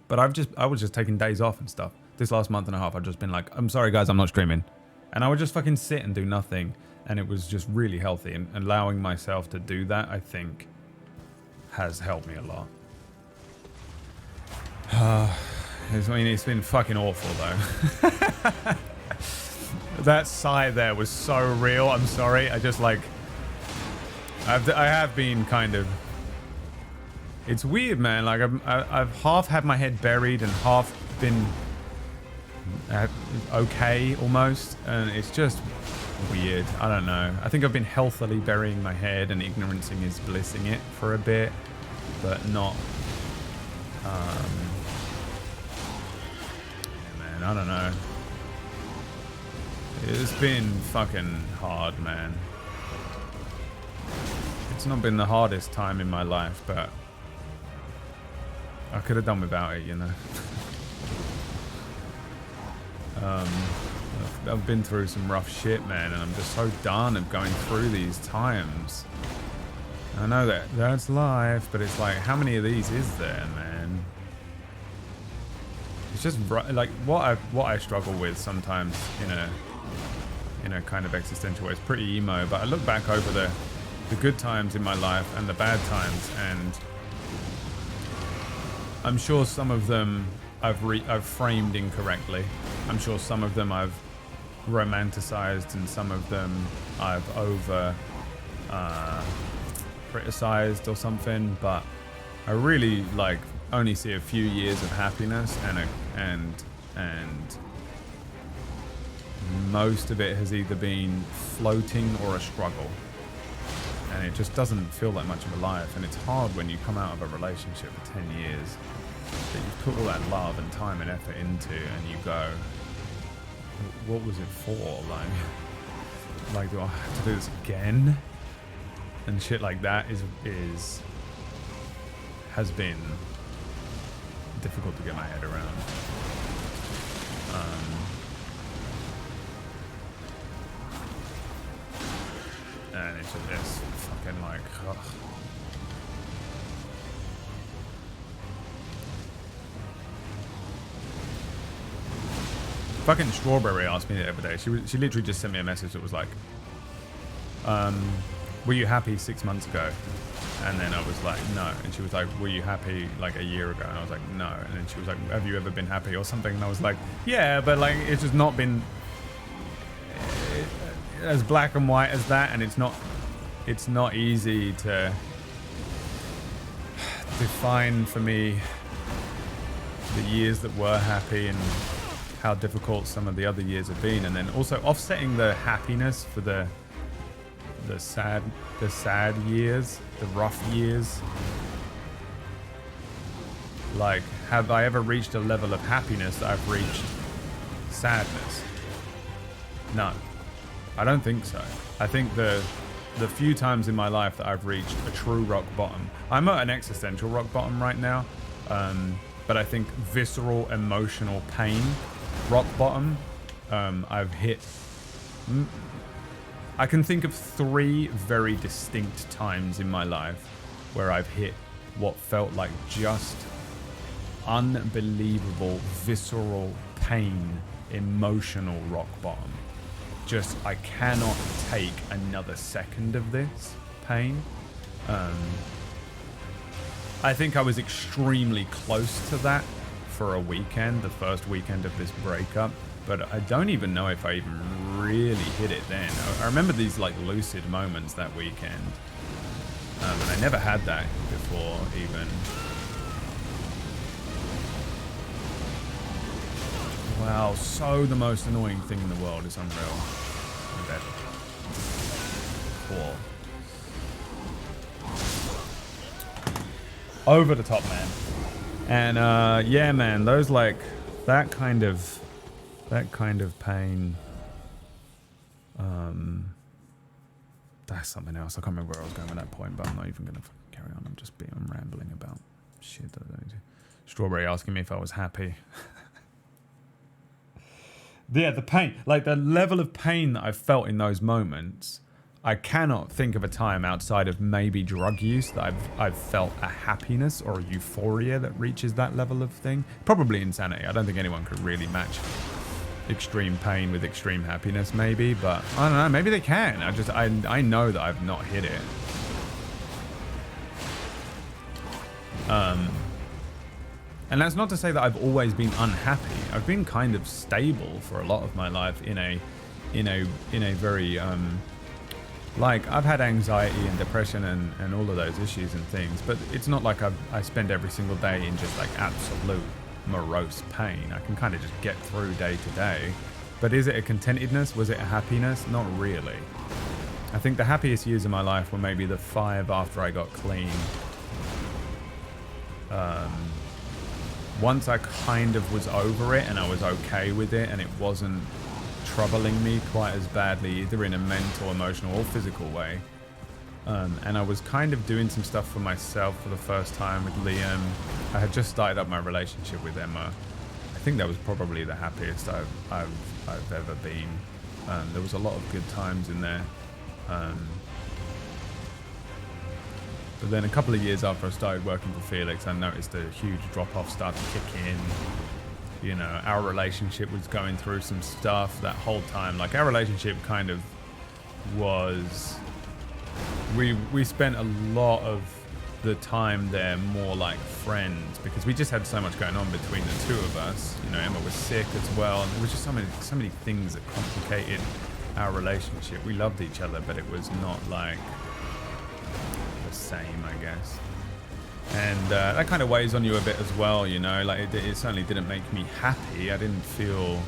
But I was just taking days off and stuff. This last month and a half, I've just been like, I'm sorry guys, I'm not streaming. And I would just fucking sit and do nothing. And it was just really healthy. And allowing myself to do that, I think, has helped me a lot. It's been fucking awful though. That sigh there was so real. I'm sorry. I just like... I have been kind of... It's weird, man. Like, I've half had my head buried and half been okay, almost. And it's just weird. I don't know. I think I've been healthily burying my head, and ignorancing is blissing it for a bit. But not... yeah, man, I don't know. It's been fucking hard, man. It's not been the hardest time in my life, but I could have done without it, you know. I've been through some rough shit, man, and I'm just so done of going through these times. I know that's life, but it's like, how many of these is there, man? It's just like what I struggle with sometimes in a kind of existential way. It's pretty emo, but I look back over the good times in my life and the bad times, and I'm sure some of them I've framed incorrectly. I'm sure some of them I've romanticized, and some of them I've over criticized or something. But I really like only see a few years of happiness, and most of it has either been floating or a struggle, and it just doesn't feel like much of a life. And it's hard when you come out of a relationship for 10 years that you've put all that love and time and effort into, and you go, what was it for? Like do I have to do this again? And shit like that has been difficult to get my head around. And it's fucking like, ugh. Fucking Strawberry asked me the other day. She literally just sent me a message that was like, were you happy 6 months ago? And then I was like, no. And she was like, were you happy like a year ago? And I was like, no. And then she was like, have you ever been happy or something? And I was like, yeah, but like it's just not been as black and white as that. And it's not easy to define for me the years that were happy and how difficult some of the other years have been, and then also offsetting the happiness for the sad years, the rough years. Like, have I ever reached a level of happiness that I've reached sadness? No, I don't think so. I think the few times in my life that I've reached a true rock bottom, I'm at an existential rock bottom right now, but I think visceral emotional pain rock bottom, I've hit. I can think of 3 very distinct times in my life where I've hit what felt like just unbelievable visceral pain, emotional rock bottom. Just, I cannot take another second of this pain. I think I was extremely close to that for a weekend, the first weekend of this breakup, but I don't even know if I even really hit it then. I remember these like lucid moments that weekend, and I never had that before even. Wow, so the most annoying thing in the world is unreal. Okay. Cool. over the top, man. And yeah, man, those like that kind of pain. That's something else. I can't remember where I was going with that point, but I'm not even gonna fucking carry on. I'm rambling about shit that I don't need to. Strawberry asking me if I was happy. Yeah, the pain, like the level of pain that I felt in those moments. I cannot think of a time outside of maybe drug use that I've felt a happiness or a euphoria that reaches that level of thing. Probably insanity. I don't think anyone could really match extreme pain with extreme happiness, maybe, but I don't know. Maybe they can. I know that I've not hit it. And that's not to say that I've always been unhappy. I've been kind of stable for a lot of my life in a very like I've had anxiety and depression and all of those issues and things, but it's not like I spend every single day in just like absolute morose pain. I can kind of just get through day to day. But is it a contentedness? Was it a happiness? Not really. I think the happiest years of my life were maybe the 5 after I got clean. Once I kind of was over it and I was okay with it and it wasn't troubling me quite as badly, either in a mental, emotional, or physical way. And I was kind of doing some stuff for myself for the first time with Liam. I had just started up my relationship with Emma. I think that was probably the happiest I've ever been. There was a lot of good times in there. But then a couple of years after I started working for Felix, I noticed a huge drop-off start to kick in. You know, our relationship was going through some stuff that whole time. Like, our relationship kind of was... We spent a lot of the time there more like friends because we just had so much going on between the two of us. You know, Emma was sick as well, and there was just so many things that complicated our relationship. We loved each other, but it was not like the same, I guess. And that kind of weighs on you a bit as well, you know, like it certainly didn't make me happy. I didn't feel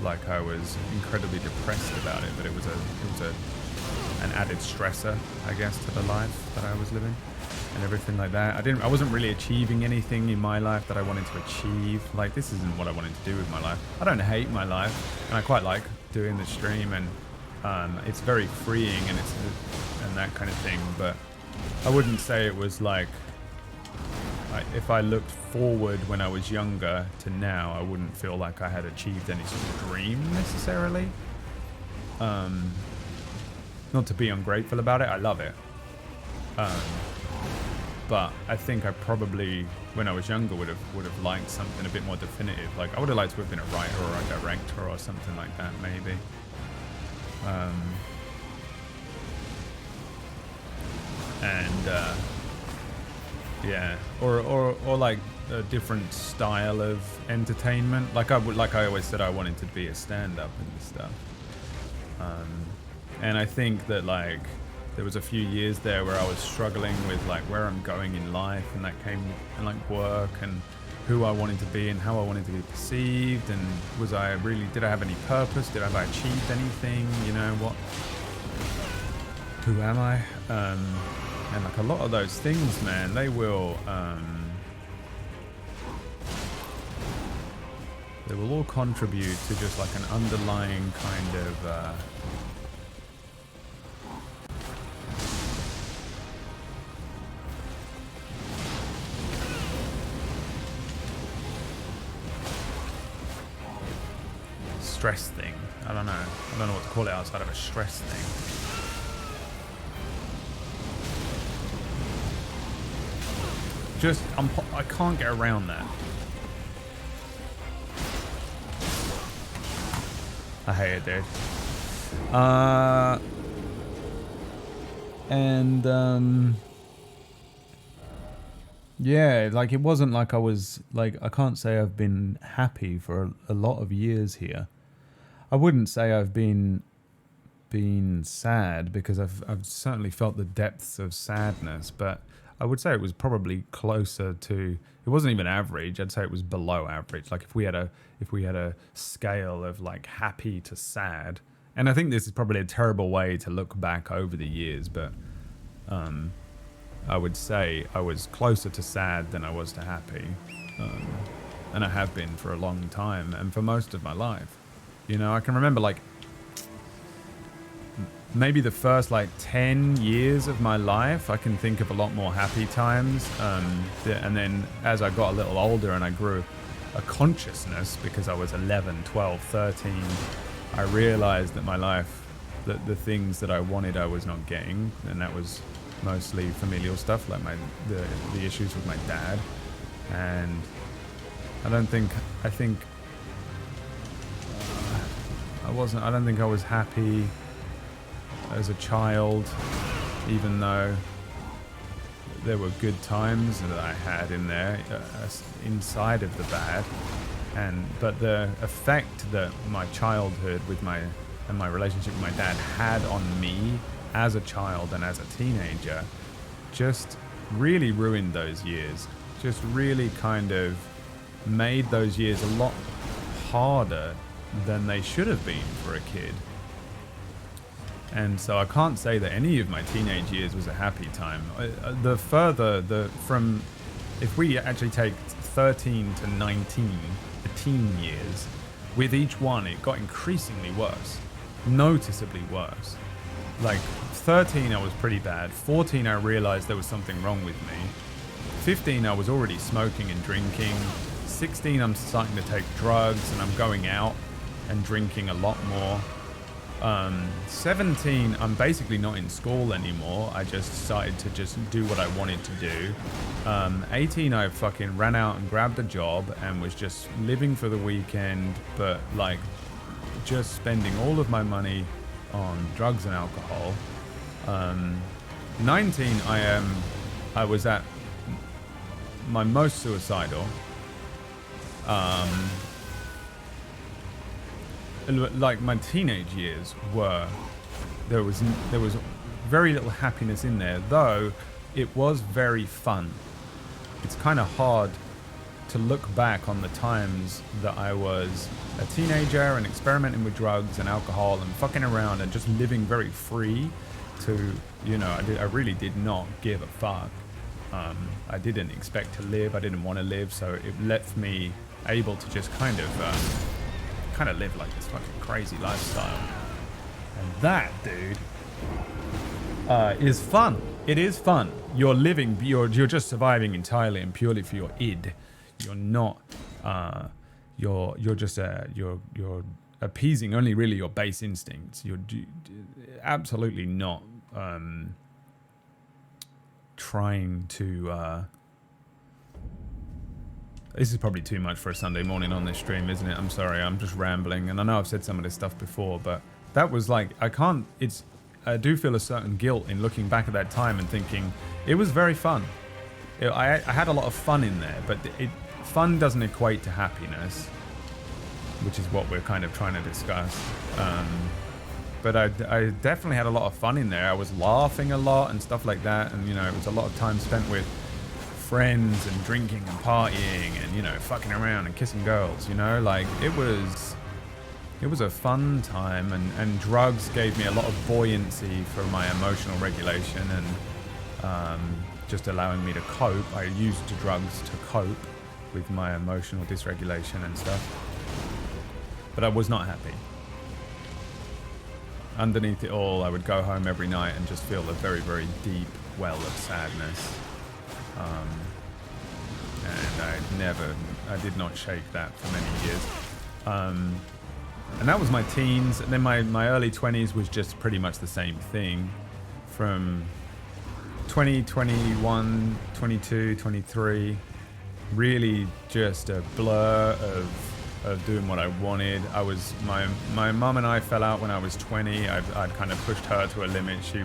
like I was incredibly depressed about it, but it was an added stressor, I guess, to the life that I was living and everything like that. I wasn't really achieving anything in my life that I wanted to achieve. Like, this isn't what I wanted to do with my life. I don't hate my life, and I quite like doing the stream, and it's very freeing and that kind of thing, but I wouldn't say it was like, if I looked forward when I was younger to now, I wouldn't feel like I had achieved any sort of dream necessarily. Not to be ungrateful about it, I love it. But I think I probably, when I was younger, would have liked something a bit more definitive. Like, I would have liked to have been a writer or a director or something like that, maybe. Yeah, or like a different style of entertainment. Like I always said, I wanted to be a stand-up and stuff. And I think that like there was a few years there where I was struggling with like where I'm going in life, and that came and like work and who I wanted to be and how I wanted to be perceived, and did I have any purpose? Have I achieved anything? You know, who am I? And like a lot of those things, man, they will all contribute to just like an underlying kind of stress thing. I don't know what to call it outside of a stress thing. Just, I can't get around that. I hate it, dude. Yeah, like it wasn't like I was, like, I can't say I've been happy for a lot of years here. I wouldn't say I've been sad, because I've certainly felt the depths of sadness, but I would say it was probably closer to, it wasn't even average. I'd say it was below average. Like if we had a scale of like happy to sad, and I think this is probably a terrible way to look back over the years, but I would say I was closer to sad than I was to happy. And I have been for a long time and for most of my life. You know, I can remember like maybe the first like 10 years of my life, I can think of a lot more happy times. And then as I got a little older and I grew a consciousness because I was 11, 12, 13, I realized that my life, that the things that I wanted I was not getting, and that was mostly familial stuff, like the issues with my dad. And I don't think I don't think I was happy as a child, even though there were good times that I had in there, inside of the bad. But the effect that my childhood and my relationship with my dad had on me as a child and as a teenager just really ruined those years. Just really kind of made those years a lot harder than they should have been for a kid. And so I can't say that any of my teenage years was a happy time. If we actually take 13 to 19, the teen years, with each one it got increasingly worse, noticeably worse. Like 13 I was pretty bad, 14 I realized there was something wrong with me, 15 I was already smoking and drinking, 16 I'm starting to take drugs and I'm going out and drinking a lot more. 17, I'm basically not in school anymore. I just started to just do what I wanted to do. 18, I fucking ran out and grabbed a job and was just living for the weekend, but like just spending all of my money on drugs and alcohol. 19, I was at my most suicidal. Like my teenage years were, there was very little happiness in there, though it was very fun. It's kind of hard to look back on the times that I was a teenager and experimenting with drugs and alcohol and fucking around and just living very free to, you know, I really did not give a fuck. I didn't expect to live, I didn't want to live, so it left me able to just kind of live like this fucking crazy lifestyle. And that, dude, is fun. It is fun. You're living, you're just surviving entirely and purely for your id. You're not, you're just, you're appeasing only really your base instincts. You're absolutely not trying to, this is probably too much for a Sunday morning on this stream, isn't it? I'm sorry, I'm just rambling. And I know I've said some of this stuff before, but that was like, I do feel a certain guilt in looking back at that time and thinking, it was very fun. I had a lot of fun in there, but fun doesn't equate to happiness, which is what we're kind of trying to discuss. But I definitely had a lot of fun in there. I was laughing a lot and stuff like that. And, you know, it was a lot of time spent with friends and drinking and partying and, you know, fucking around and kissing girls, you know, like it was a fun time, and drugs gave me a lot of buoyancy for my emotional regulation and just allowing me to cope. I used drugs to cope with my emotional dysregulation and stuff, but I was not happy. Underneath it all, I would go home every night and just feel a very, very deep well of sadness. And I did not shake that for many years. And that was my teens. And then my early 20s was just pretty much the same thing. From 20, 21, 22, 23, really just a blur of doing what I wanted. My mum and I fell out when I was 20. I'd kind of pushed her to a limit. She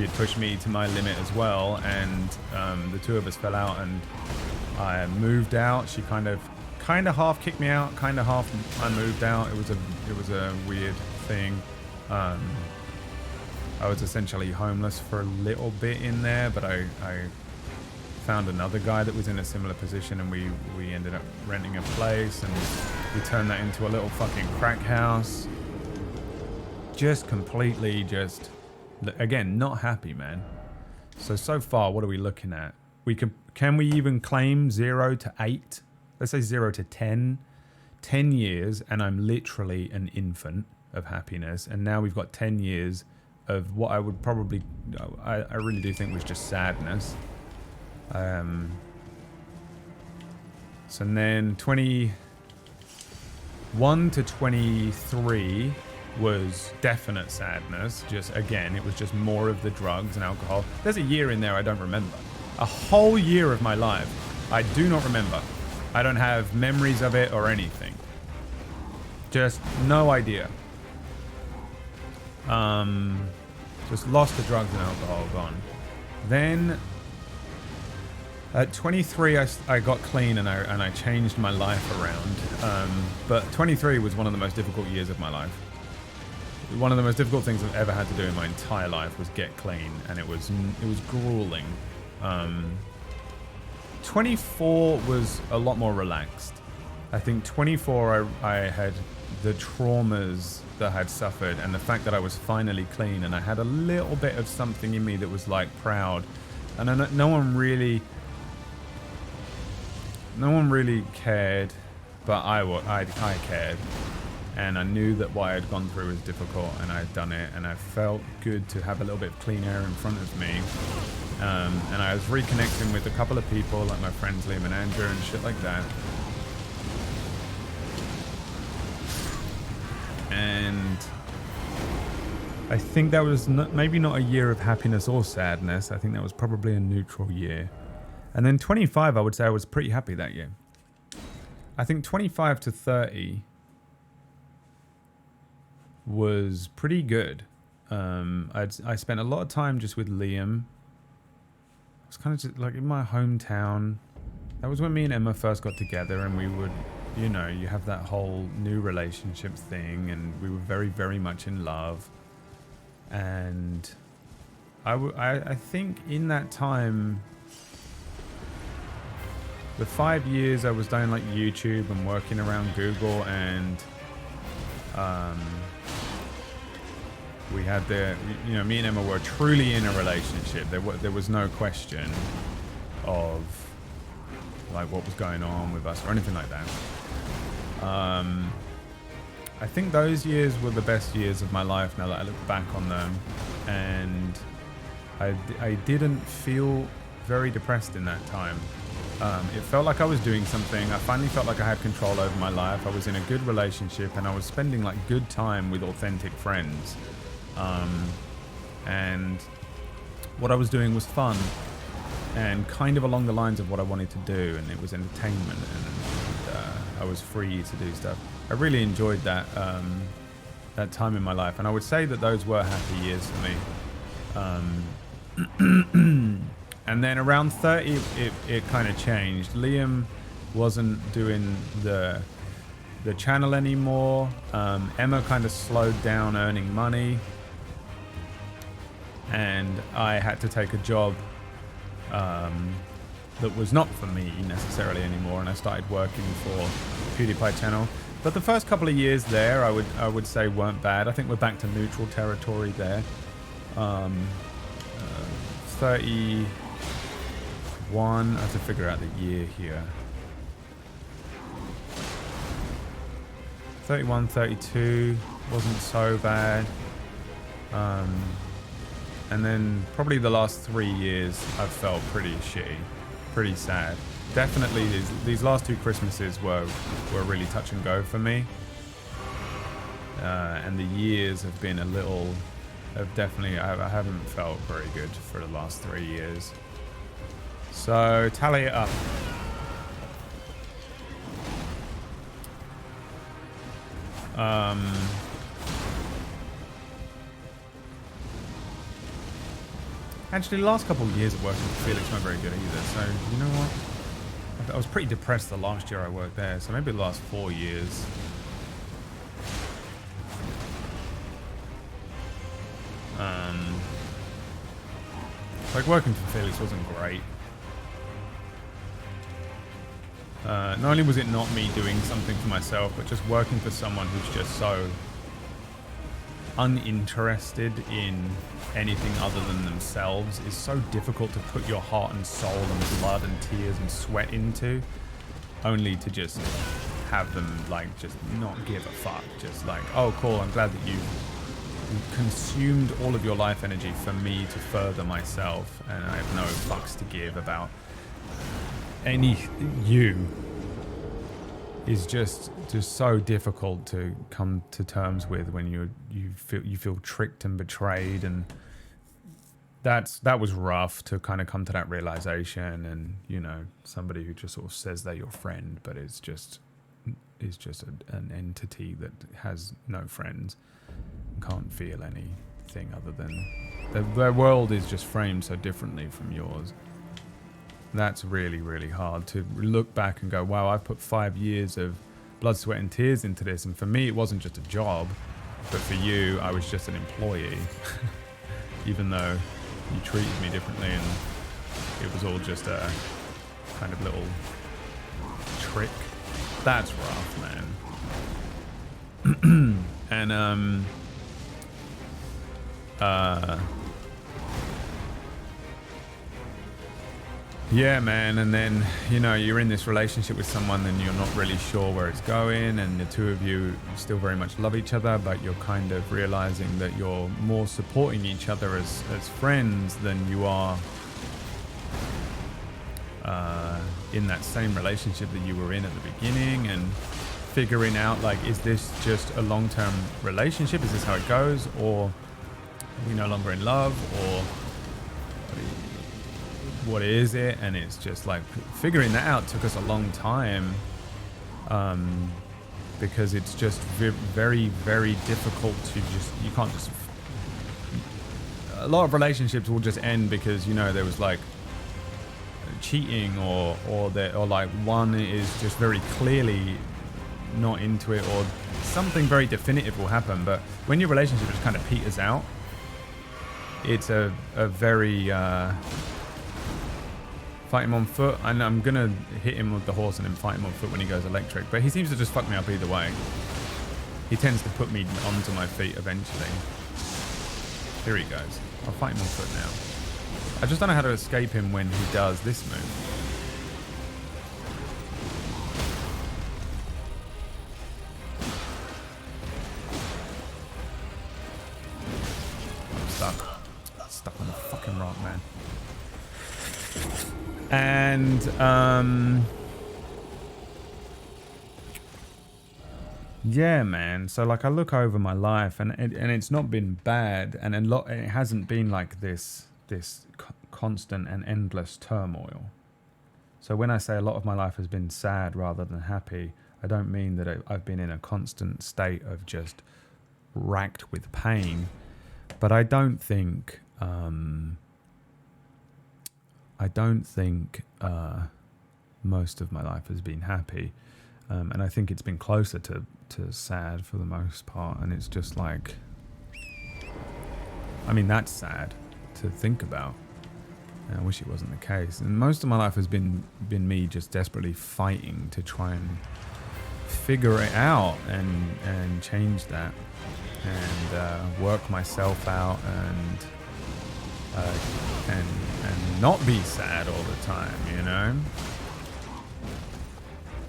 had pushed me to my limit as well, and the two of us fell out, and I moved out. She kind of half kicked me out, kind of half I moved out. It was a weird thing. I was essentially homeless for a little bit in there, but I found another guy that was in a similar position, and we ended up renting a place, and we turned that into a little fucking crack house. Just completely again, not happy, man. So far, what are we looking at? Can we even claim 0 to 8? Let's say 0 to 10. 10 years, and I'm literally an infant of happiness. And now we've got 10 years of what I would probably, I really do think was just sadness. So then 21 to 23 was definite sadness. Just, again, it was just more of the drugs and alcohol. There's a year in there I don't remember. A whole year of my life I do not remember. I don't have memories of it or anything. Just no idea. Just lost the drugs and alcohol, gone. Then at 23, I got clean and I changed my life around. But 23 was one of the most difficult years of my life. One of the most difficult things I've ever had to do in my entire life was get clean, and it was grueling. 24 was a lot more relaxed. I think 24, I had the traumas that I had suffered, and the fact that I was finally clean, and I had a little bit of something in me that was like proud. And no one really cared, but I cared. And I knew that what I had gone through was difficult, and I had done it, and I felt good to have a little bit of clean air in front of me. And I was reconnecting with a couple of people, like my friends Liam and Andrew and shit like that. And I think that was maybe not a year of happiness or sadness. I think that was probably a neutral year. And then 25, I would say I was pretty happy that year. I think 25 to 30 was pretty good. I spent a lot of time just with Liam. It was kind of just like in my hometown. That was when me and Emma first got together, and we would, you know, you have that whole new relationship thing, and we were very, very much in love. And I think in that time, the 5 years I was doing like YouTube and working around Google, and we had me and Emma were truly in a relationship. There was no question of like what was going on with us or anything like that. I think those years were the best years of my life now that I look back on them, and I didn't feel very depressed in that time. It felt like I was doing something. I finally felt like I had control over my life. I was in a good relationship, and I was spending like good time with authentic friends. And what I was doing was fun and kind of along the lines of what I wanted to do, and it was entertainment, and I was free to do stuff. I really enjoyed that that time in my life, and I would say that those were happy years for me. And then around 30, it kind of changed. Liam wasn't doing the channel anymore. Emma kind of slowed down earning money, and I had to take a job that was not for me necessarily anymore, and I started working for PewDiePie channel. But the first couple of years there, I would say weren't bad. I think we're back to neutral territory there. 31, I have to figure out the year here. 31, 32 wasn't so bad. And then probably the last 3 years I've felt pretty shitty, pretty sad. Definitely these last 2 Christmases were really touch and go for me. And the years have been I haven't felt very good for the last 3 years. So tally it up. Actually, the last couple of years of working with Felix weren't very good either. So you know what? I was pretty depressed the last year I worked there. So maybe the last 4 years. Like working for Felix wasn't great. Not only was it not me doing something for myself, but just working for someone who's just so uninterested in anything other than themselves is so difficult to put your heart and soul and blood and tears and sweat into, only to just have them like just not give a fuck. Just like, oh cool, I'm glad that you consumed all of your life energy for me to further myself, and I have no fucks to give about any you. Is just so difficult to come to terms with when you feel tricked and betrayed, and that was rough to kind of come to that realization. And you know, somebody who just sort of says they're your friend but is just an entity that has no friends, can't feel anything other than their world is just framed so differently from yours. That's really, really hard to look back and go, wow, I've put 5 years of blood, sweat and tears into this. And for me, it wasn't just a job, but for you, I was just an employee, even though you treated me differently and it was all just a kind of little trick. That's rough, man. And, yeah, man, and then, you know, you're in this relationship with someone and you're not really sure where it's going, and the two of you still very much love each other, but you're kind of realizing that you're more supporting each other as friends than you are in that same relationship that you were in at the beginning, and figuring out, like, is this just a long-term relationship? Is this how it goes? Or are we no longer in love? Or what is it? And it's just like figuring that out took us a long time, because it's just very, very difficult to just, you can't just, a lot of relationships will just end because, you know, there was like cheating or like one is just very clearly not into it, or something very definitive will happen. But when your relationship just kind of peters out, it's a very fight him on foot, and I'm gonna hit him with the horse and then fight him on foot when he goes electric, but he seems to just fuck me up either way. He tends to put me onto my feet eventually. Here he goes. I'll fight him on foot now. I just don't know how to escape him when he does this move. I'm stuck on the fucking rock, man. And yeah, man, so like I look over my life and it's not been bad, and it hasn't been like this constant and endless turmoil. So when I say a lot of my life has been sad rather than happy, I don't mean that I've been in a constant state of just racked with pain, but I don't think most of my life has been happy, and I think it's been closer to sad for the most part. And it's just like, I mean, that's sad to think about. And I wish it wasn't the case. And most of my life has been me just desperately fighting to try and figure it out and change that, and work myself out, and not be sad all the time, you know?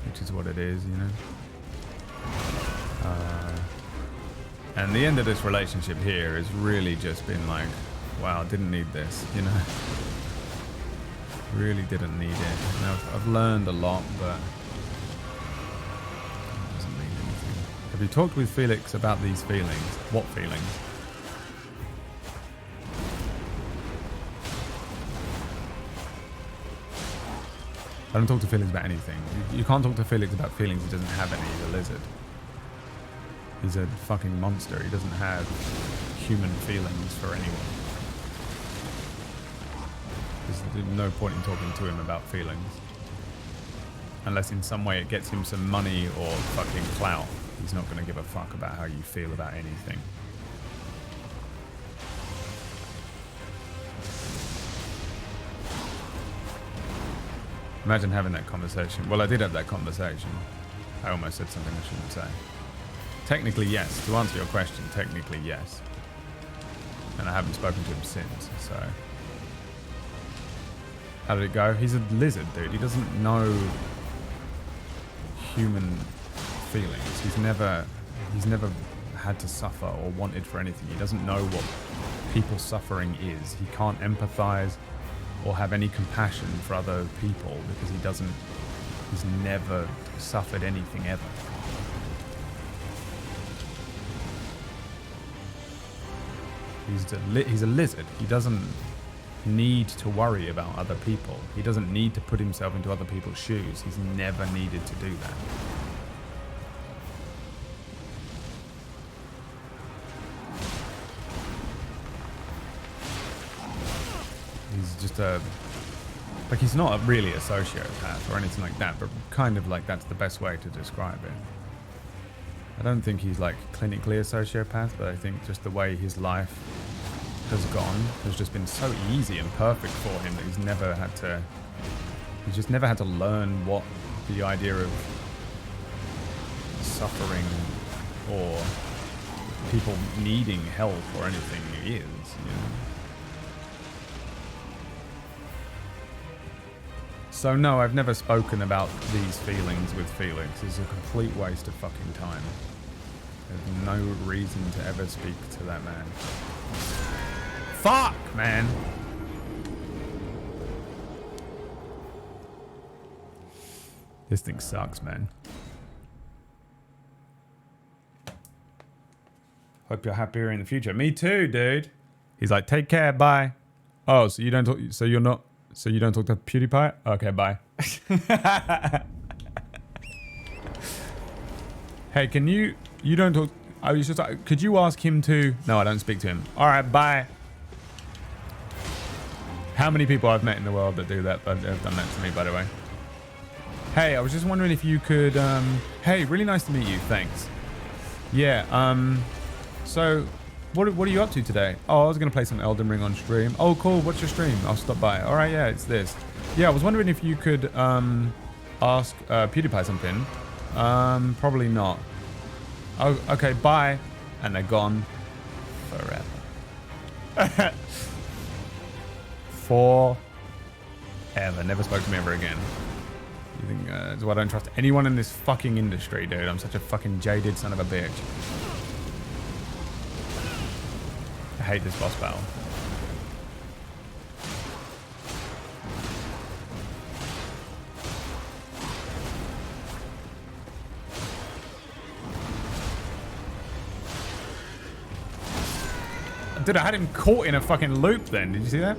Which is what it is, you know? And the end of this relationship here has really just been like, wow, didn't need this, you know? Really didn't need it. And I've learned a lot, but it doesn't mean anything. Have you talked with Felix about these feelings? What feelings? I don't talk to Felix about anything. You can't talk to Felix about feelings he doesn't have any. He's a lizard. He's a fucking monster. He doesn't have human feelings for anyone. There's no point in talking to him about feelings. Unless in some way it gets him some money or fucking clout. He's not going to give a fuck about how you feel about anything. Imagine having that conversation. Well, I did have that conversation. I almost said something I shouldn't say. Technically, yes. To answer your question, technically, yes. And I haven't spoken to him since, so... How did it go? He's a lizard, dude. He doesn't know human feelings. He's never had to suffer or wanted for anything. He doesn't know what people's suffering is. He can't empathize or have any compassion for other people because he's never suffered anything ever. He's a lizard. He doesn't need to worry about other people. He doesn't need to put himself into other people's shoes. He's never needed to do that. He's just like, he's not really a sociopath or anything like that, but kind of like that's the best way to describe it. I don't think he's like clinically a sociopath, but I think just the way his life has gone has just been so easy and perfect for him that he's just never had to learn what the idea of suffering or people needing help or anything is, you know. So no, I've never spoken about these feelings with Felix. It's a complete waste of fucking time. There's no reason to ever speak to that man. Fuck, man. This thing sucks, man. Hope you're happier in the future. Me too, dude. He's like, take care, bye. Oh, so you don't talk, so you don't talk to PewDiePie? Okay, bye. Hey, you don't talk, I was just like, could you ask him to? No, I don't speak to him. All right, bye. How many people I've met in the world that do that, have done that to me, by the way. Hey, I was just wondering if you could, hey, really nice to meet you, thanks. Yeah, so, what are you up to today? Oh, I was going to play some Elden Ring on stream. Oh, cool, what's your stream? I'll stop by. All right, yeah, it's this. Yeah, I was wondering if you could, ask, PewDiePie something. Probably not. Oh, okay, bye. And they're gone forever. Forever. Never spoke to me ever again. You think that's why I don't trust anyone in this fucking industry, dude. I'm such a fucking jaded son of a bitch. I hate this boss battle. Dude, I had him caught in a fucking loop then. Did you see that?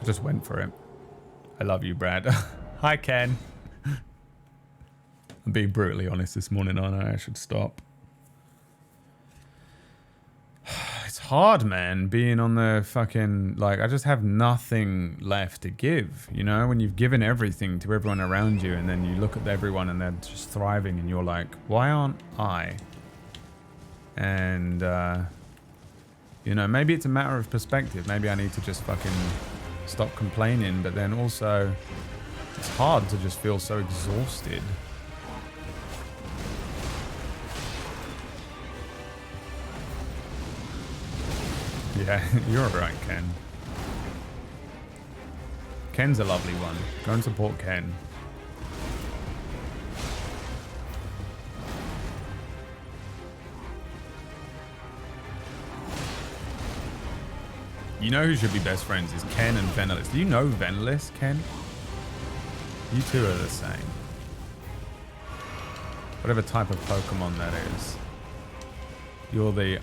I just went for it. I love you, Brad. Hi, Ken. I'm being brutally honest this morning, aren't I? I should stop. It's hard, man, being on the fucking... Like, I just have nothing left to give, you know? When you've given everything to everyone around you and then you look at everyone and they're just thriving and you're like, why aren't I? And, you know, maybe it's a matter of perspective. Maybe I need to just fucking stop complaining, but then also it's hard to just feel so exhausted. Yeah, you're right, Ken. Ken's a lovely one. Go and support Ken. You know who should be best friends is Ken and Venelis. Do you know Venelis, Ken? You two are the same. Whatever type of Pokemon that is. You're the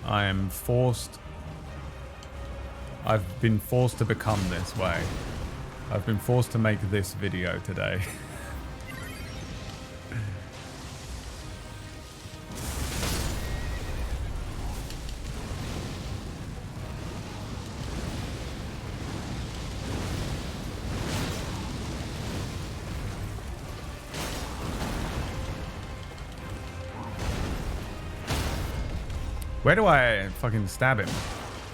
I've been forced to become this way. I've been forced to make this video today. Where do I fucking stab him?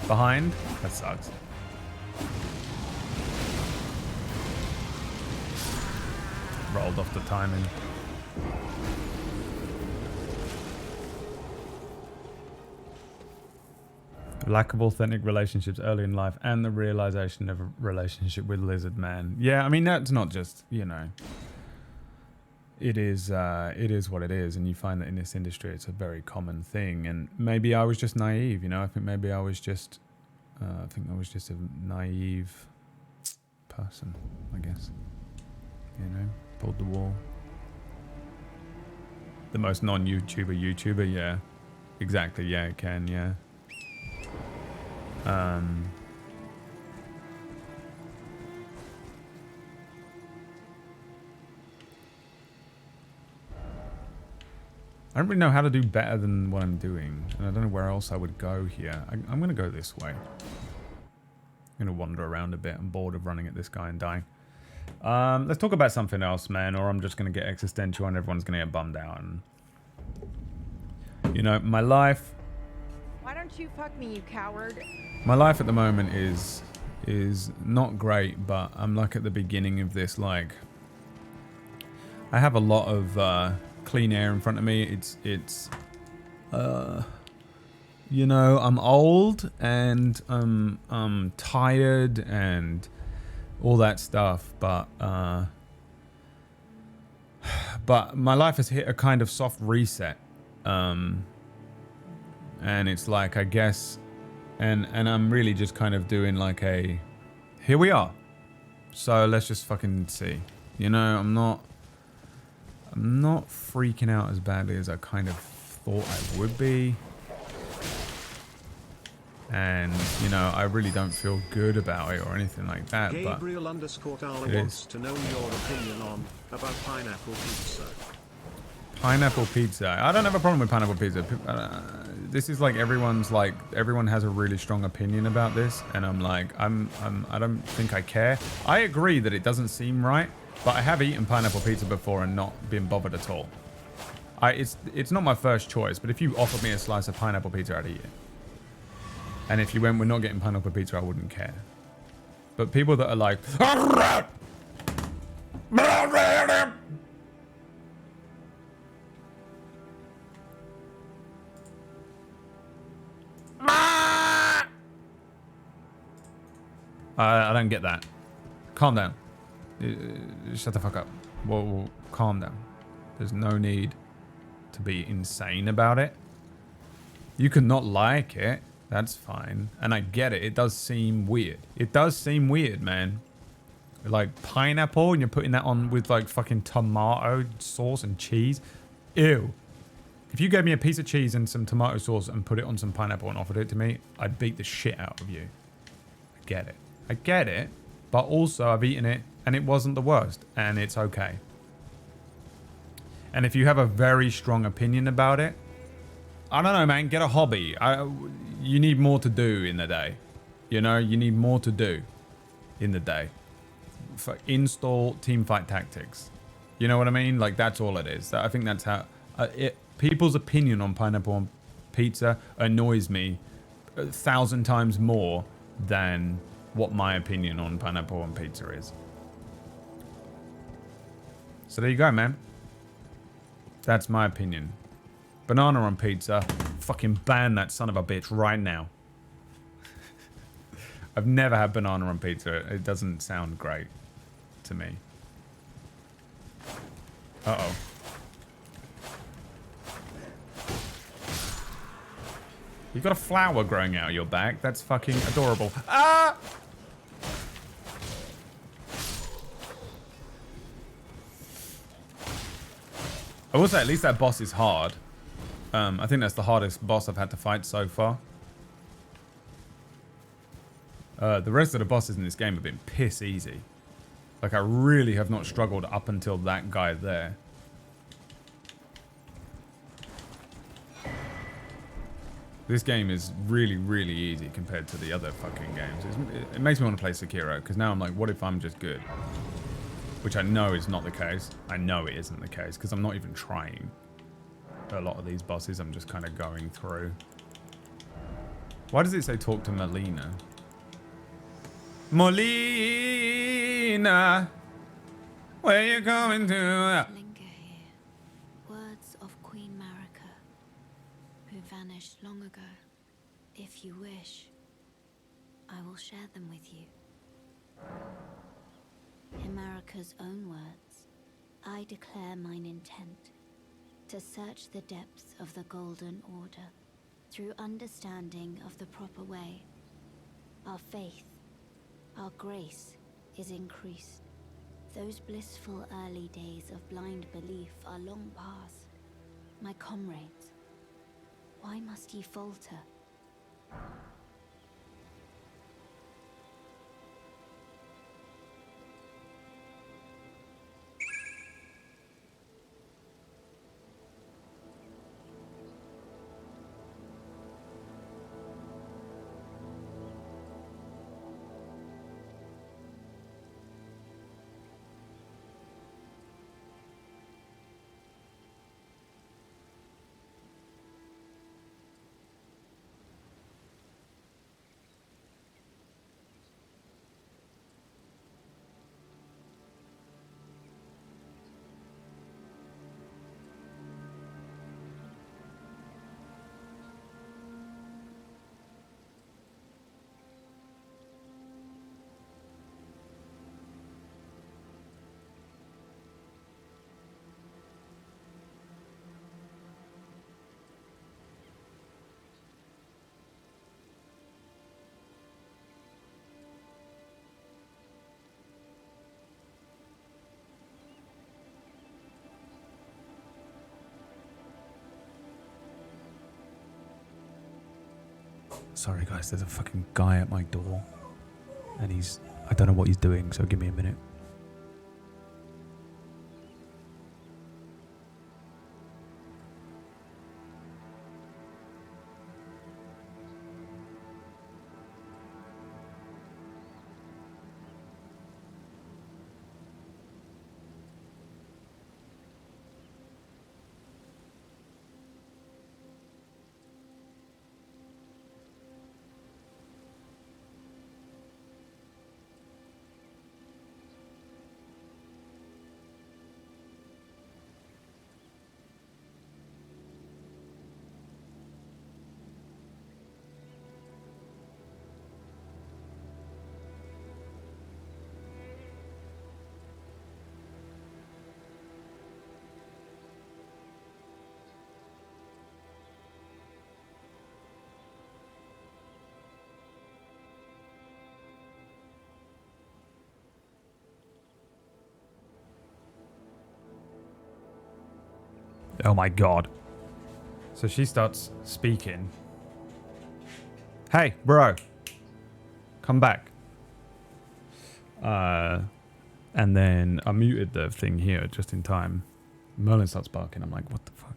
Behind? That sucks. Rolled off the timing. Lack of authentic relationships early in life and the realization of a relationship with Lizard Man. Yeah, I mean, that's not just, you know, it is what it is. And you find that in this industry, it's a very common thing. And maybe I was just naive, you know, I think maybe I was just, a naive person, I guess. You know, pulled the wall. The most non-YouTuber, yeah. Exactly, yeah, it can, yeah. I don't really know how to do better than what I'm doing. And I don't know where else I would go here. I'm going to go this way. I'm going to wander around a bit. I'm bored of running at this guy and dying. Let's talk about something else, man, or I'm just going to get existential and everyone's going to get bummed out. And, you know, my life... Why don't you fuck me, you coward? My life at the moment is not great, but I'm like at the beginning of this, like... I have a lot of clean air in front of me. It's you know, I'm old and I'm tired and all that stuff, but my life has hit a kind of soft reset. And it's like, I guess, and I'm really just kind of doing like a, here we are. So let's just fucking see. You know, I'm not freaking out as badly as I kind of thought I would be. And, you know, I really don't feel good about it or anything like that. Gabriel _Darla wants to know your opinion on about pineapple pizza. Pineapple pizza. I don't have a problem with pineapple pizza. This is like everyone has a really strong opinion about this, and I'm like, I don't think I care. I agree that it doesn't seem right, but I have eaten pineapple pizza before and not been bothered at all. It's not my first choice, but if you offered me a slice of pineapple pizza, I'd eat it. And if you went, we're not getting pineapple pizza, I wouldn't care. But people that are like, I don't get that. Calm down. Shut the fuck up. Whoa, calm down. There's no need to be insane about it. You can not like it. That's fine. And I get it. It does seem weird. It does seem weird, man. Like pineapple and you're putting that on with like fucking tomato sauce and cheese. Ew. If you gave me a piece of cheese and some tomato sauce and put it on some pineapple and offered it to me, I'd beat the shit out of you. I get it. I get it. But also I've eaten it and it wasn't the worst. And it's okay. And if you have a very strong opinion about it, I don't know, man. Get a hobby. You need more to do in the day. You know, you need more to do in the day. Install Teamfight Tactics. You know what I mean? Like, that's all it is. I think that's how... people's opinion on pineapple on pizza annoys me 1,000 times more than what my opinion on pineapple on pizza is. So there you go, man. That's my opinion. Banana on pizza. Fucking ban that son of a bitch right now. I've never had banana on pizza. It doesn't sound great to me. Uh-oh. You've got a flower growing out of your back. That's fucking adorable. Ah! I will say, at least that boss is hard. I think that's the hardest boss I've had to fight so far. The rest of the bosses in this game have been piss easy. Like, I really have not struggled up until that guy there. This game is really, really easy compared to the other fucking games. It makes me want to play Sekiro, because now I'm like, what if I'm just good? Which I know is not the case. I know it isn't the case, because I'm not even trying. A lot of these bosses I'm just kind of going through. Why does it say talk to Melina? Molina, where you going to? Linger here. Words of Queen Marika, who vanished long ago. If you wish, I will share them with you. In Marika's own words, I declare mine intent to search the depths of the Golden Order through understanding of the proper way. Our faith, our grace is increased. Those blissful early days of blind belief are long past. My comrades, why must ye falter? Sorry guys, there's a fucking guy at my door. And I don't know what he's doing, so give me a minute. Oh my god. So she starts speaking. Hey, bro. Come back. And then I muted the thing here just in time. Merlin starts barking. I'm like, what the fuck?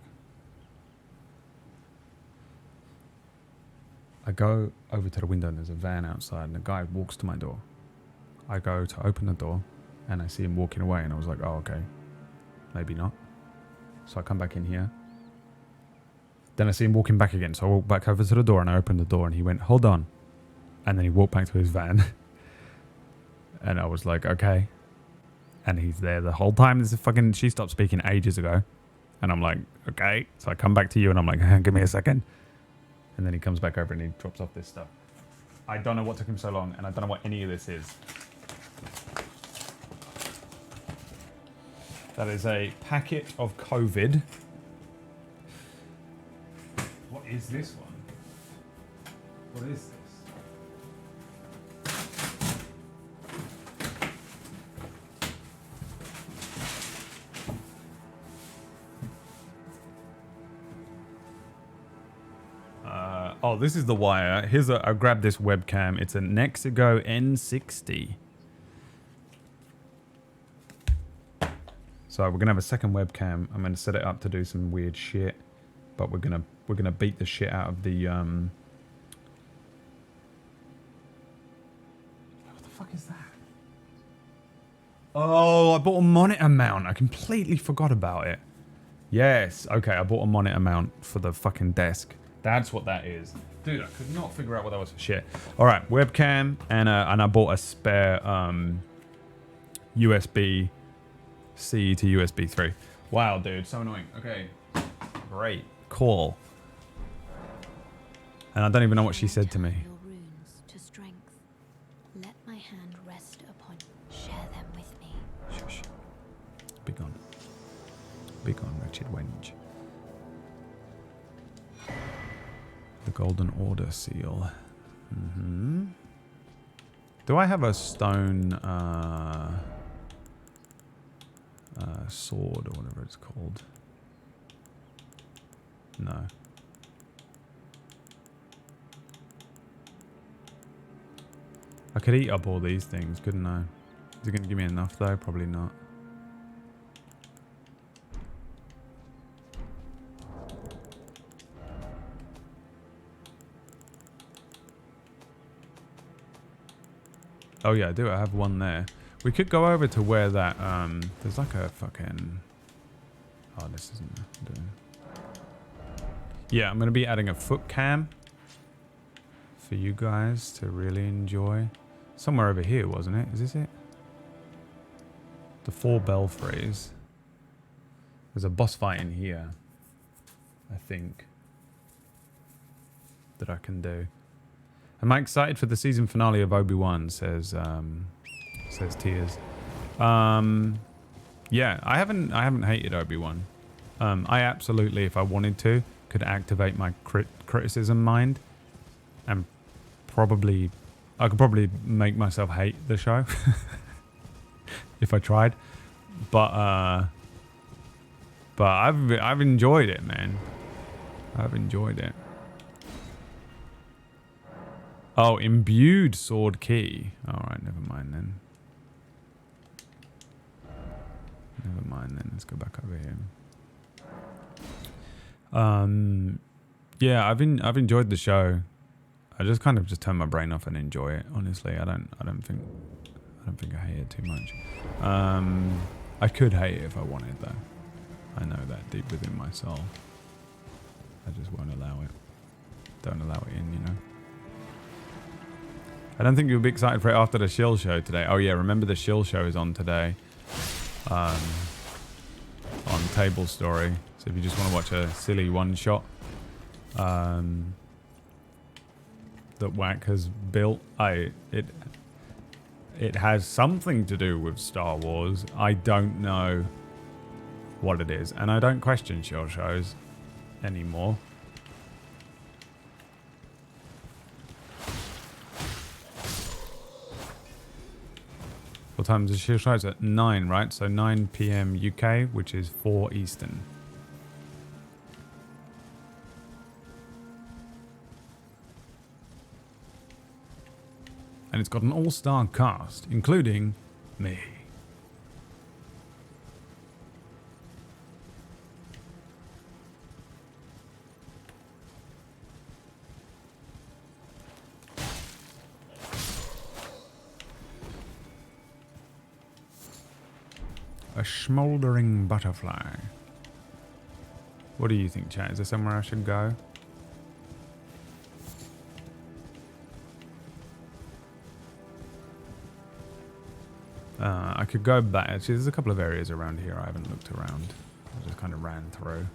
I go over to the window and there's a van outside and the guy walks to my door. I go to open the door and I see him walking away and I was like, oh, okay. Maybe not. So I come back in here. Then I see him walking back again. So I walk back over to the door and I open the door and he went, hold on. And then he walked back to his van. And I was like, okay. And he's there the whole time. She stopped speaking ages ago. And I'm like, okay. So I come back to you and I'm like, give me a second. And then he comes back over and he drops off this stuff. I don't know what took him so long and I don't know what any of this is. That is a packet of COVID. What is this one? What is this? Oh, this is the wire. I grabbed this webcam. It's a Nexigo N60. So we're gonna have a second webcam. I'm gonna set it up to do some weird shit, but we're gonna beat the shit out of the What the fuck is that? Oh, I bought a monitor mount. I completely forgot about it. Yes. Okay, I bought a monitor mount for the fucking desk. That's what that is. Dude, I could not figure out what that was for shit. All right, webcam and I bought a spare USB-C to USB 3. Wow, dude, so annoying. Okay, great, cool. And I don't even know what she said to me. Your runes to strength. Let my hand rest upon you. Share them with me. Shush. Be gone. Be gone, wretched wench. The Golden Order seal. Mm-hmm. Do I have a stone sword or whatever it's called? No. I could eat up all these things, couldn't I? Is it going to give me enough though? Probably not. Oh yeah, I do. I have one there. We could go over to where that, there's like a fucking... Oh, this isn't... Yeah, I'm going to be adding a foot cam for you guys to really enjoy. Somewhere over here, wasn't it? Is this it? The 4 belfries. There's a boss fight in here, I think, that I can do. Am I excited for the season finale of Obi-Wan? Says Tears. Yeah, I haven't hated Obi-Wan. I absolutely, if I wanted to, could activate my criticism mind, and I could probably make myself hate the show if I tried. But I've enjoyed it, man. I've enjoyed it. Oh, imbued sword key. Alright, never mind then. Never mind then. Let's go back over here. Yeah, I've enjoyed the show. I just kind of just turn my brain off and enjoy it. Honestly, I don't think I hate it too much. I could hate it if I wanted though. I know that deep within my soul. I just won't allow it. Don't allow it in, you know. I don't think you'll be excited for it after the Shill show today. Oh yeah, remember the Shill show is on today. On Table Story. So if you just want to watch a silly one-shot that Whack has built, it has something to do with Star Wars. I don't know what it is, and I don't question Shill shows anymore. What time is the Shill show? It's at 9, right? So 9 PM UK, which is 4 Eastern. And it's got an all-star cast, including me. A smouldering butterfly. What do you think, chat? Is there somewhere I should go? I could go back. Actually, there's a couple of areas around here I haven't looked around. I just kind of ran through.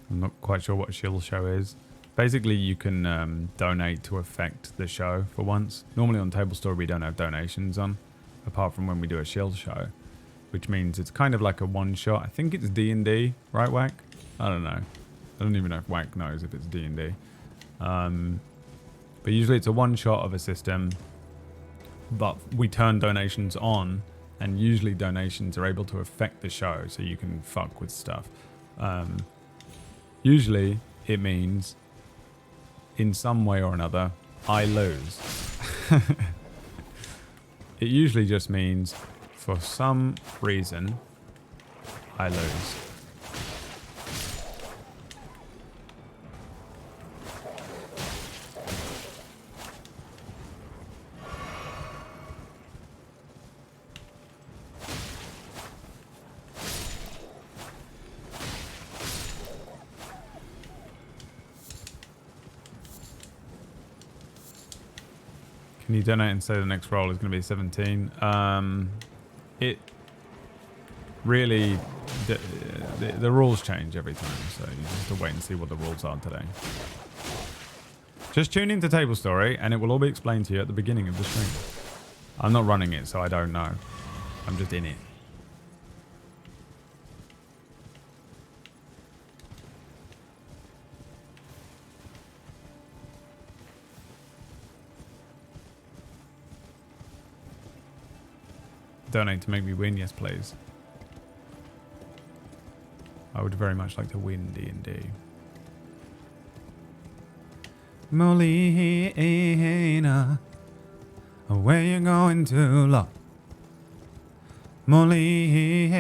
I'm not quite sure what Shill show is. Basically, you can donate to affect the show for once. Normally on Table Story, we don't have donations on, apart from when we do a Shill show, which means it's kind of like a one-shot. I think it's D&D, right, Whack? I don't know. I don't even know if Whack knows if it's D&D. But usually it's a one-shot of a system, but we turn donations on, and usually donations are able to affect the show, so you can fuck with stuff. Usually it means, in some way or another, I lose. It usually just means, for some reason, I lose. Can you donate and say the next roll is going to be 17? It really, the rules change every time, so you just have to wait and see what the rules are today. Just tune into Table Story and it will all be explained to you at the beginning of the stream. I'm not running it, so I don't know. I'm just in it. Donate to make me win, yes please. I would very much like to win D&D. Molina, where you going to, love? Molina.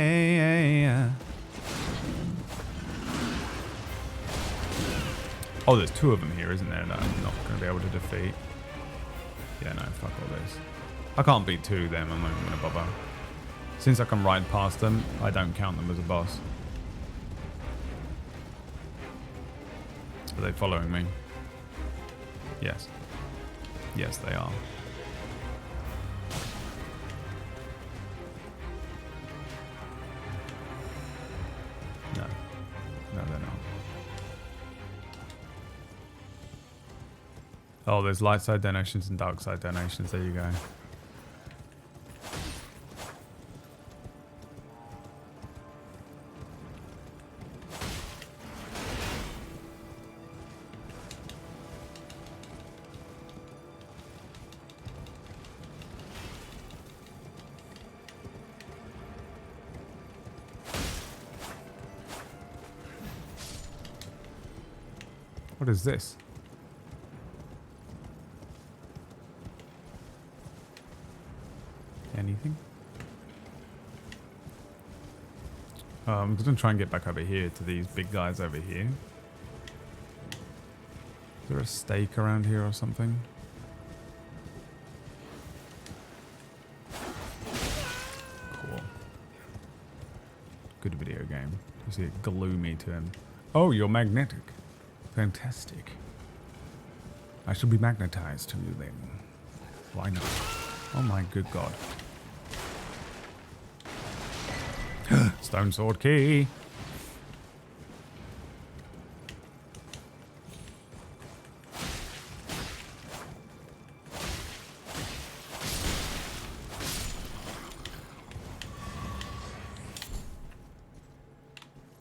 Oh, there's 2 of them here, isn't there, that I'm not going to be able to defeat. Yeah, no, fuck all this. I can't beat 2 of them, I'm not even going to bother. Since I can ride past them, I don't count them as a boss. Are they following me? Yes. Yes, they are. No. No, they're not. Oh, there's light side donations and dark side donations. There you go. What is this? Anything? I'm going to try and get back over here to these big guys over here. Is there a stake around here or something? Cool. Good video game. You see it glue me to him. Oh, you're magnetic. Fantastic. I shall be magnetized to you then. Why not? Oh my good god. Stone sword key.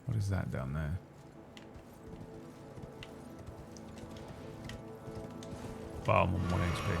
What is that down there? Wow, I'm on 1 HP.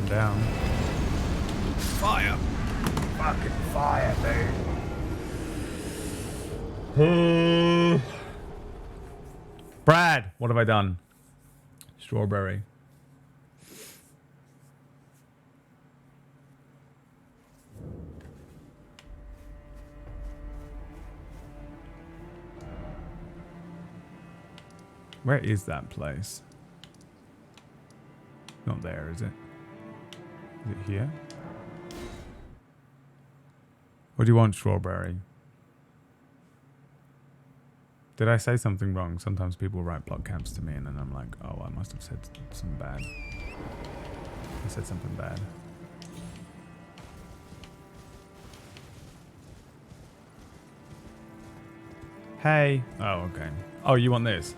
Down. Fire! Fucking fire, dude. Brad, what have I done? Strawberry. Where is that place? Not there, is it? Is it here? What do you want, Strawberry? Did I say something wrong? Sometimes people write block camps to me and then I'm like, oh, I must have said something bad. I said something bad. Hey. Oh, okay. Oh, you want this?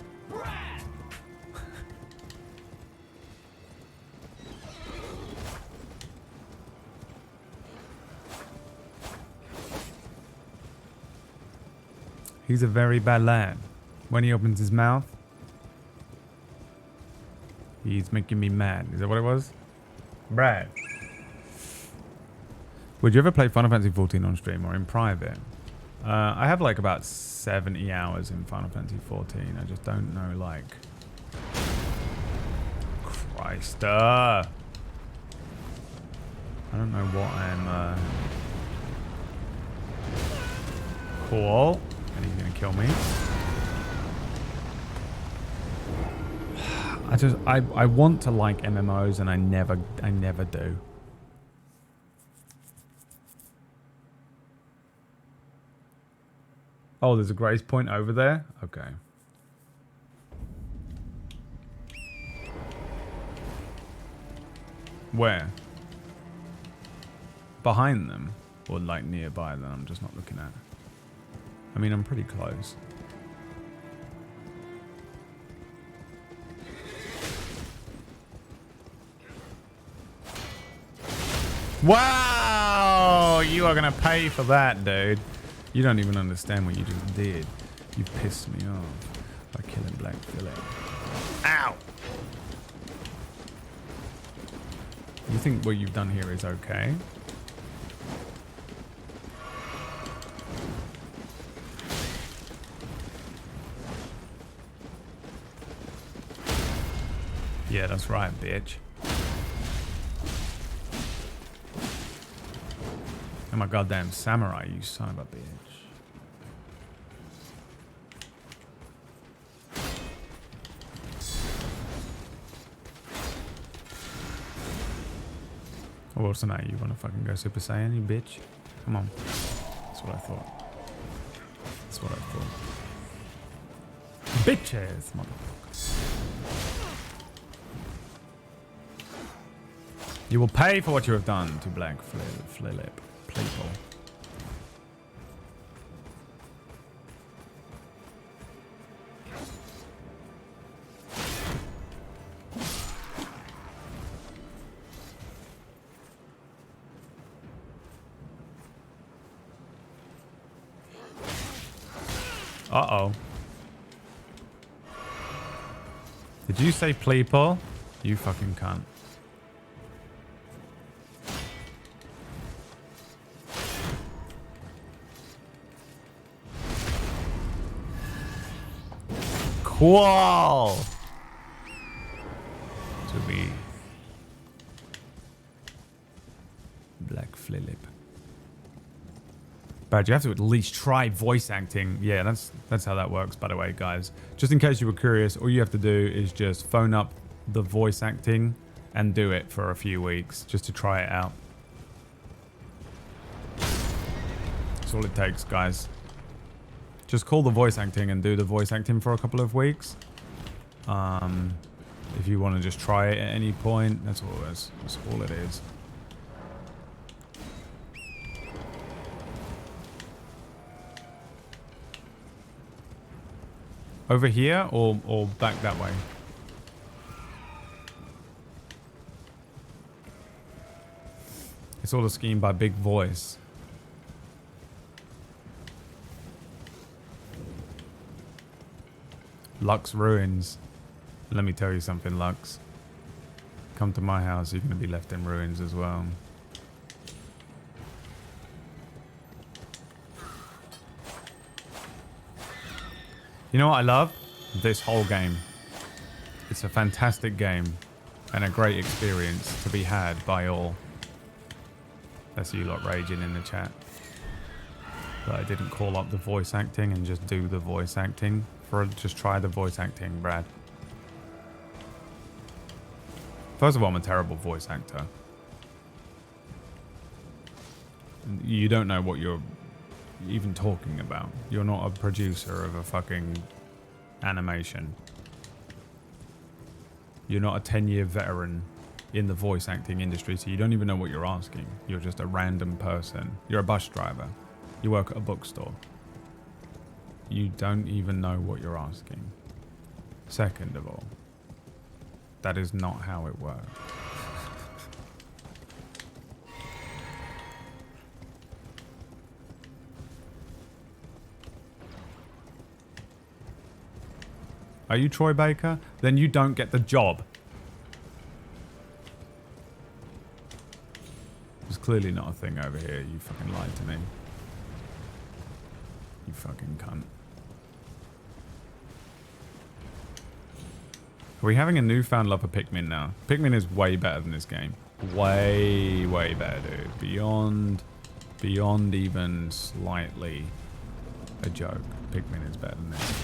He's a very bad lad. When he opens his mouth, He's making me mad. Is that what it was? Brad. Would you ever play Final Fantasy 14 on stream or in private? I have like about 70 hours in Final Fantasy 14. I just don't know, like... Christ. I don't know what I'm... Cool. And he's gonna kill me. I want to like MMOs and I never do. Oh, there's a grace point over there? Okay. Where? Behind them? Or like nearby that I'm just not looking at? I mean, I'm pretty close. Wow! You are gonna pay for that, dude. You don't even understand what you just did. You pissed me off by killing Black Phillip. Ow! You think what you've done here is okay? Yeah, that's right, bitch. I'm a goddamn samurai, you son of a bitch. Oh, what's tonight? You wanna fucking go Super Saiyan, you bitch? Come on. That's what I thought. That's what I thought. Bitches, motherfucker. You will pay for what you have done to Black Phillip people. Uh-oh. Did you say pleeple? You fucking cunt. Cool. To be Black Phillip. But you have to at least try voice acting. Yeah, that's how that works, by the way, guys. Just in case you were curious, all you have to do is just phone up the voice acting and do it for a few weeks just to try it out. That's all it takes, guys. Just call the voice acting and do the voice acting for a couple of weeks. If you want to just try it at any point, that's all it is. Over here or back that way? It's all a scheme by Big Voice. Lux Ruins. Let me tell you something, Lux. Come to my house, you're going to be left in ruins as well. You know what I love? This whole game. It's a fantastic game and a great experience to be had by all. That's you lot raging in the chat. But I didn't call up the voice acting and just do the voice acting. Just try the voice acting, Brad. First of all, I'm a terrible voice actor. You don't know what you're even talking about. You're not a producer of a fucking animation. You're not a 10-year veteran in the voice acting industry, so you don't even know what you're asking. You're just a random person. You're a bus driver. You work at a bookstore. You don't even know what you're asking. Second of all, that is not how it works. Are you Troy Baker? Then you don't get the job. clearly not a thing over here. You fucking lied to me. You fucking cunt. Are we having a newfound love for Pikmin now? Pikmin is way better than this game. Way, way better, dude. Beyond even slightly a joke. Pikmin is better than this.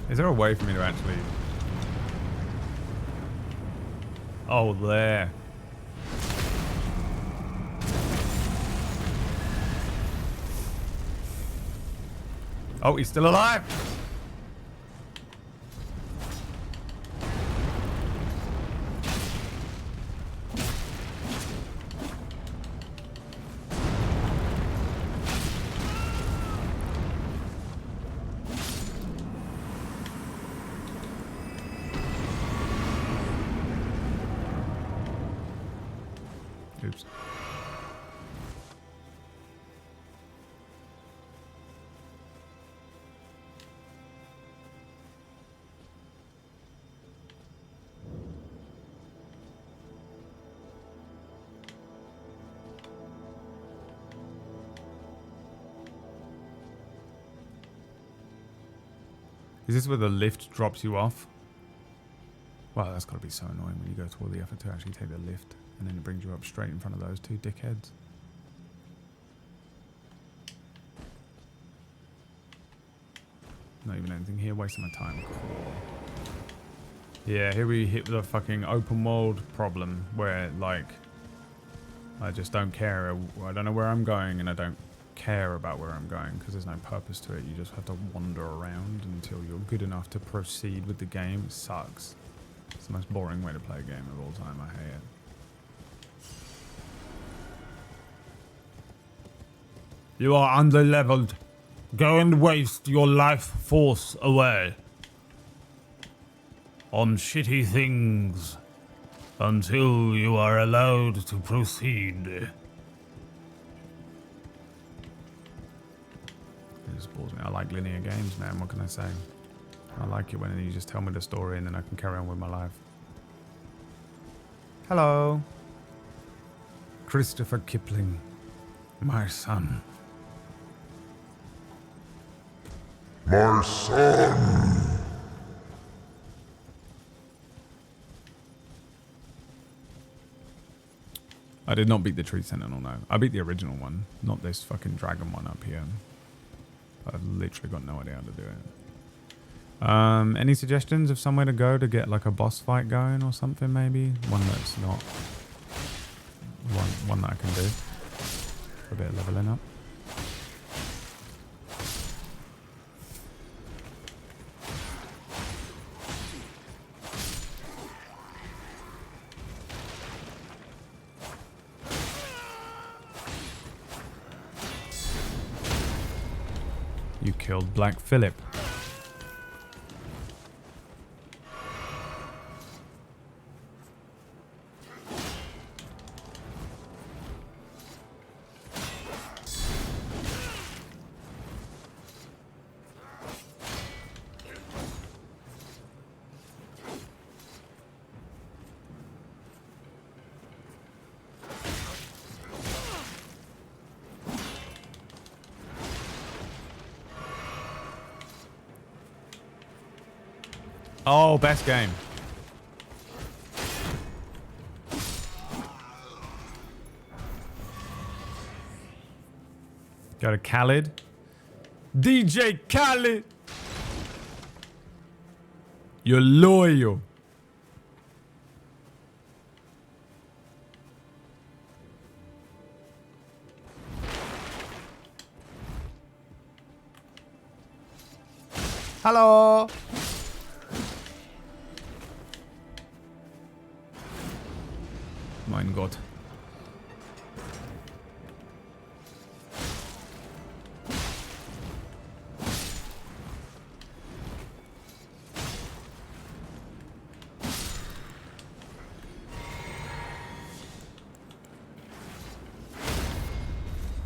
Is there a way for me to actually... Oh, there. Oh, he's still alive! Oops. Is this where the lift drops you off? Wow, that's got to be so annoying when you go to all the effort to actually take the lift and then it brings you up straight in front of those two dickheads. Not even anything here, wasting my time. Cool. Yeah, here we hit the fucking open world problem where, like, I just don't care. I don't know where I'm going and I don't care about where I'm going because there's no purpose to it. You just have to wander around until you're good enough to proceed with the game. It sucks. It's the most boring way to play a game of all time. I hate it. You are underleveled. Go and waste your life force away on shitty things until you are allowed to proceed. It just bores me. I like linear games, man. What can I say? I like it when you just tell me the story and then I can carry on with my life. Hello. Christopher Kipling, my son. My son! I did not beat the Tree Sentinel, no. I beat the original one, not this fucking dragon one up here. I've literally got no idea how to do it. Any suggestions of somewhere to go to get like a boss fight going or something maybe? One that's not... One that I can do. For a bit of leveling up. You killed Black Phillip. Oh, best game. Go to Khaled. DJ Khaled. You're loyal. Hello. Mein Gott.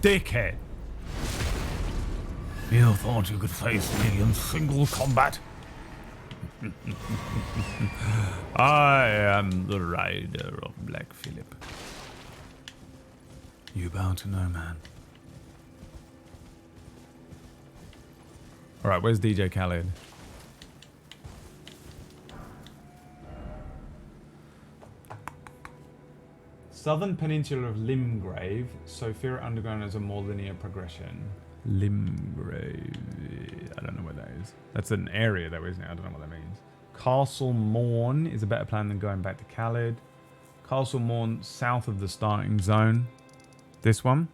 Dickhead. You thought you could face me in single combat? I am the rider of Black Phillip. You bound to know, man. Alright, where's DJ Khaled? Southern Peninsula of Limgrave. Sophia Underground is a more linear progression. Limgrave. I don't know what that is. That's an area though, isn't it? I don't know what that means. Castle Morn is a better plan than going back to Khaled. Castle Morn south of the starting zone. This one.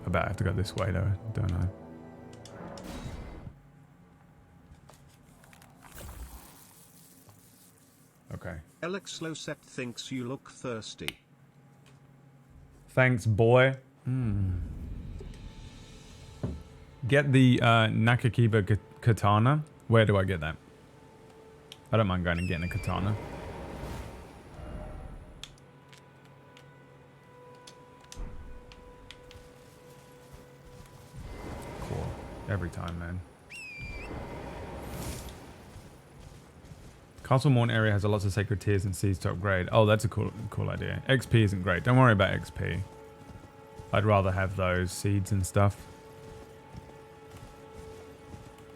I bet I have to go this way though, don't I? Okay. Alex Losette thinks you look thirsty. Thanks, boy. Get the Nakakiba katana. Where do I get that? I don't mind going and getting a katana. Cool. Every time, man. Castle Morn area has a lots of sacred tears and seeds to upgrade. Oh, that's a cool idea. XP isn't great. Don't worry about XP. I'd rather have those seeds and stuff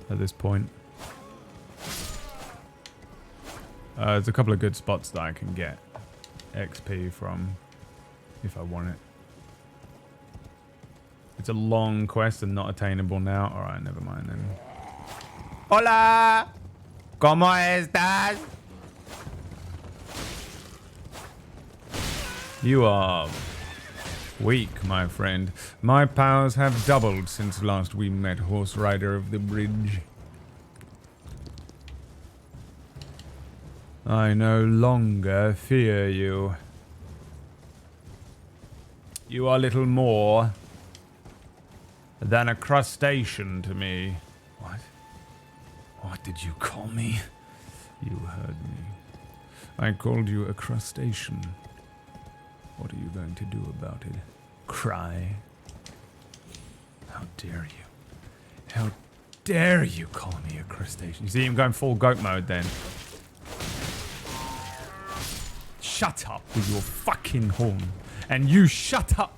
at this point. There's a couple of good spots that I can get XP from if I want it. It's a long quest and not attainable now. Alright, never mind then. Hola! ¿Cómo estás? You are weak, my friend. My powers have doubled since last we met, Horse Rider of the Bridge. I no longer fear you. You are little more than a crustacean to me. What? What did you call me? You heard me. I called you a crustacean. What are you going to do about it? Cry? How dare you? How dare you call me a crustacean? You see him going full goat mode then. Shut up with your fucking horn. And you shut up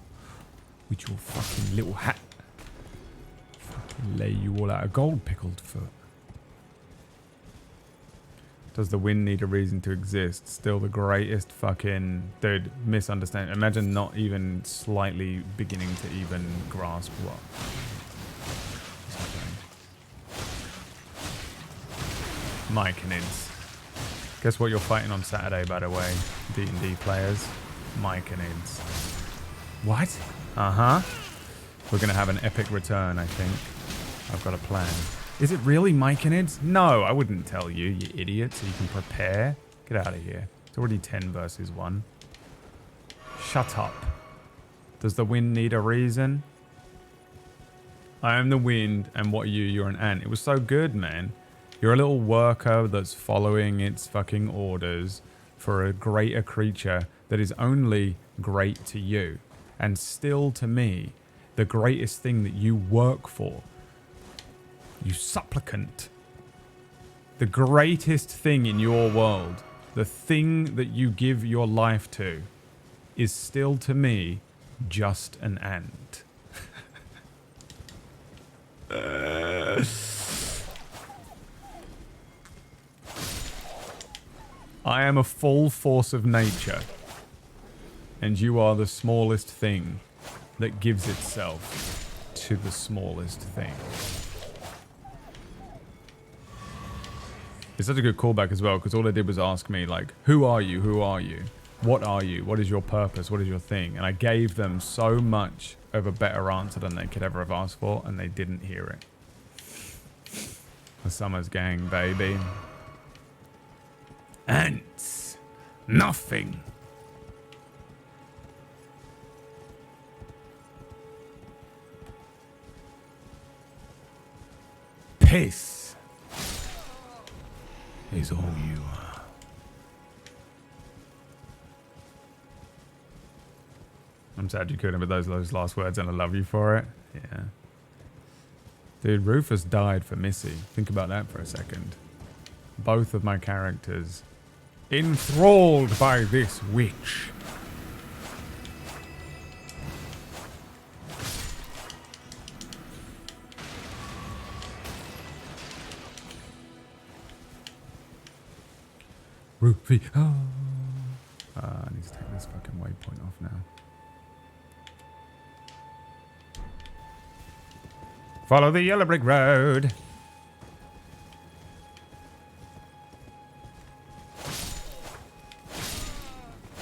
with your fucking little hat. Fucking lay you all out of gold, pickled foot. Does the wind need a reason to exist? Still the greatest fucking... Dude, misunderstand. Imagine not even slightly beginning to even grasp what... Myconids. Guess what you're fighting on Saturday, by the way, D&D players? Myconids. What? Uh-huh. We're going to have an epic return, I think. I've got a plan. Is it really Myconids? No, I wouldn't tell you, you idiot, so you can prepare. Get out of here. It's already 10 versus 1. Shut up. Does the wind need a reason? I am the wind, and what are you? You're an ant. It was so good, man. You're a little worker that's following its fucking orders for a greater creature that is only great to you. And still to me, the greatest thing that you work for. You supplicant. The greatest thing in your world, the thing that you give your life to, is still to me just an ant. I am a full force of nature, and you are the smallest thing that gives itself to the smallest thing. It's such a good callback as well, because all they did was ask me, like, who are you? Who are you? What are you? What is your purpose? What is your thing? And I gave them so much of a better answer than they could ever have asked for, and they didn't hear it. The Summers gang, baby. Ants. Nothing. Piss is all you are. I'm sad you couldn't, but those last words, and I love you for it. Yeah. Dude, Rufus died for Missy. Think about that for a second. Both of my characters enthralled by this witch. Rufy. Oh. I need to take this fucking waypoint off now. Follow the yellow brick road.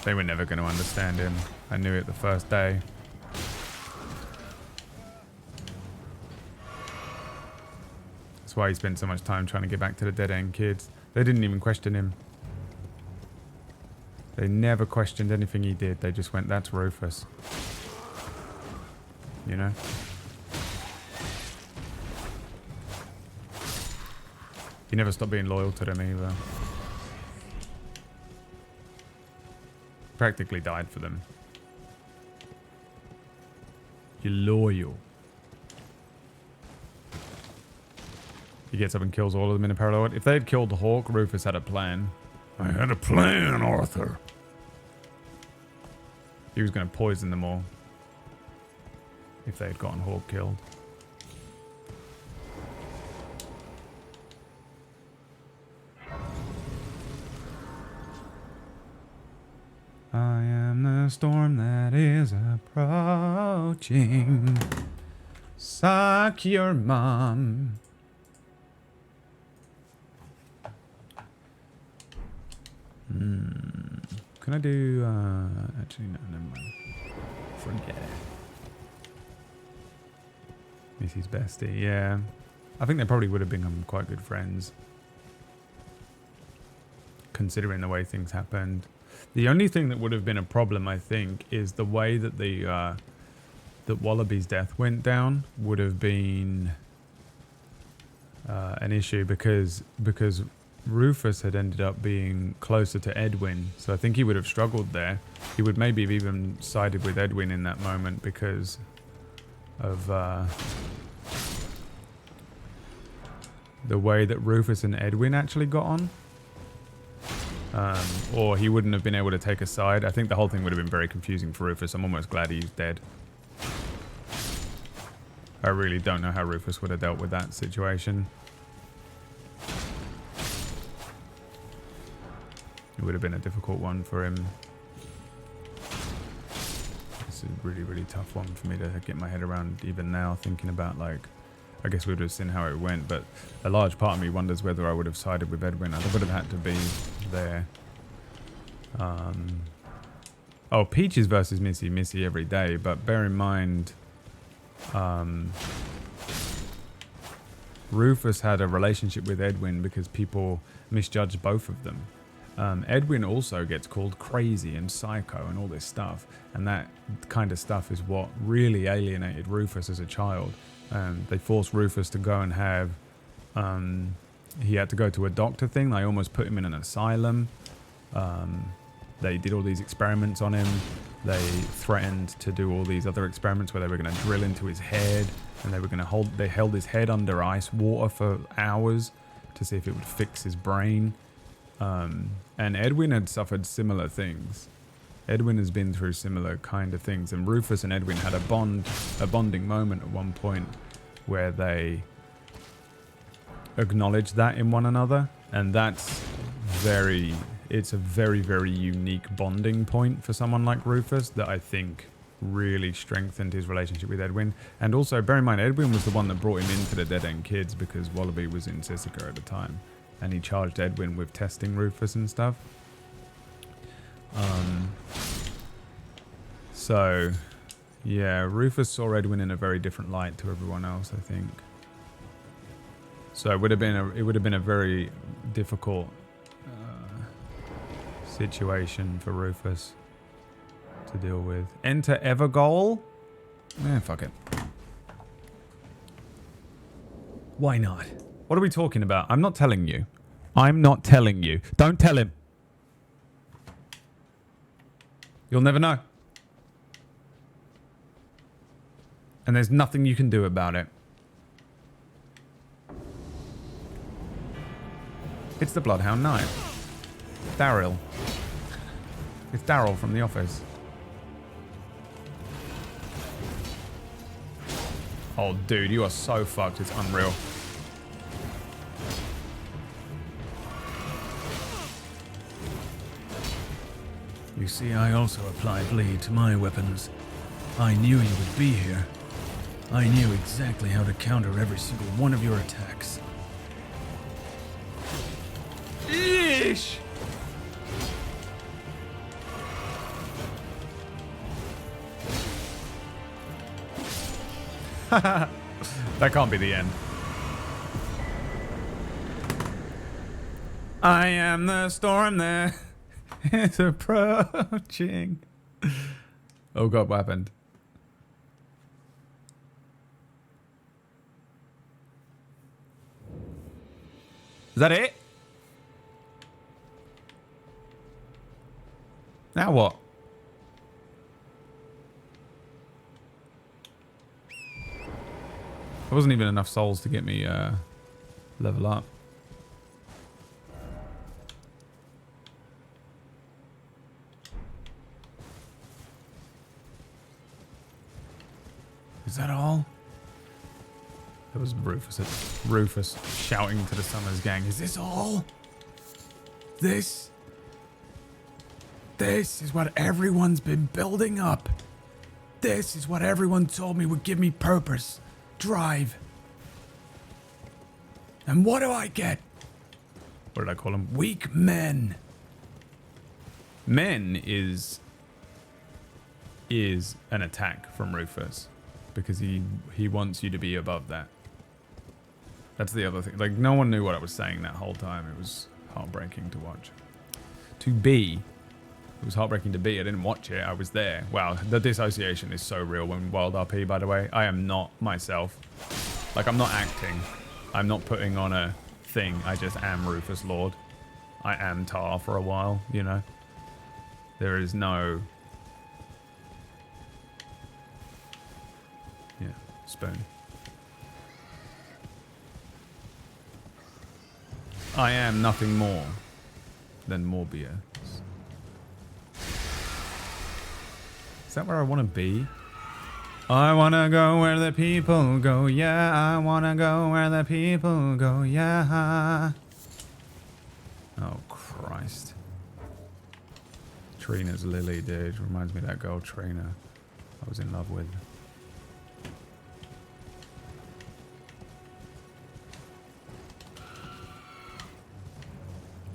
They were never going to understand him. I knew it the first day. That's why he spent so much time trying to get back to the dead end kids. They didn't even question him. They never questioned anything he did. They just went, that's Rufus. You know? He never stopped being loyal to them either. Practically died for them. You're loyal. He gets up and kills all of them in a parallel. If they had killed the Hawk, Rufus had a plan. I had a plan, Arthur. He was going to poison them all. If they had gotten Hawk killed. I am the storm that is approaching. Suck your mom. Can I do, actually, no, never mind. Forget it. Missy's bestie, yeah. I think they probably would have become quite good friends. Considering the way things happened. The only thing that would have been a problem, I think, is the way that that Wallaby's death went down would have been an issue because Rufus had ended up being closer to Edwin, so I think he would have struggled there. He would maybe have even sided with Edwin in that moment because of the way that Rufus and Edwin actually got on. Or he wouldn't have been able to take a side. I think the whole thing would have been very confusing for Rufus. I'm almost glad he's dead. I really don't know how Rufus would have dealt with that situation. It would have been a difficult one for him. This is a really, really tough one for me to get my head around even now, thinking about, like, I guess we would have seen how it went, but a large part of me wonders whether I would have sided with Edwin. I would have had to be there. Oh, Peaches versus Missy every day, but bear in mind, Rufus had a relationship with Edwin because people misjudged both of them. Edwin also gets called crazy and psycho and all this stuff, and that kind of stuff is what really alienated Rufus as a child. They forced Rufus to go and have he had to go to a doctor thing. They almost put him in an asylum. They did all these experiments on him. They threatened to do all these other experiments where they were going to drill into his head, and they held his head under ice water for hours to see if it would fix his brain. And Edwin had suffered similar things. Edwin has been through similar kind of things, and Rufus and Edwin had a bonding moment at one point where they acknowledged that in one another, and it's a very, very unique bonding point for someone like Rufus that I think really strengthened his relationship with Edwin. And also, bear in mind, Edwin was the one that brought him into the Dead End Kids because Wallaby was in Sissika at the time, and he charged Edwin with testing Rufus and stuff. So yeah, Rufus saw Edwin in a very different light to everyone else, I think. So it would have been a very difficult situation for Rufus to deal with. Enter Evergoal? Eh, fuck it. Why not? What are we talking about? I'm not telling you. I'm not telling you. Don't tell him. You'll never know. And there's nothing you can do about it. It's the Bloodhound Knight. Daryl. It's Daryl from The Office. Oh, dude, you are so fucked. It's unreal. You see, I also apply bleed to my weapons. I knew you would be here. I knew exactly how to counter every single one of your attacks. Yeesh! That can't be the end. I am the storm that is approaching. Oh god, what happened? Is that it? Now what? There wasn't even enough souls to get me level up. Is that all? It was Rufus shouting to the Summers gang. Is this all? This is what everyone's been building up. This is what everyone told me would give me purpose, drive. And what do I get? What did I call them? Weak men. Men is an attack from Rufus because he wants you to be above that. That's the other thing. Like, no one knew what I was saying that whole time. It was heartbreaking to watch. It was heartbreaking to be. I didn't watch it. I was there. Wow, the dissociation is so real when Wild RP, by the way. I am not myself. Like, I'm not acting. I'm not putting on a thing. I just am Rufus Lord. I am Tar for a while, you know? There is no... Yeah, spoon. I am nothing more than Morbius. Is that where I want to be? I want to go where the people go, yeah. I want to go where the people go, yeah. Oh, Christ. Trina's Lily, dude. Reminds me of that girl, Trina, I was in love with.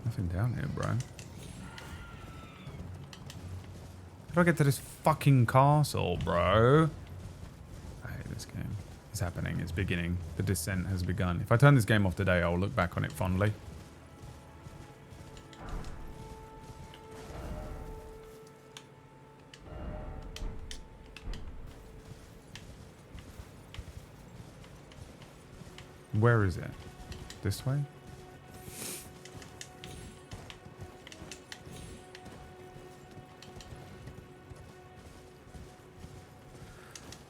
Nothing down here, bro. How do I get to this fucking castle, bro? I hate this game. It's happening. It's beginning. The descent has begun. If I turn this game off today, I'll look back on it fondly. Where is it? This way?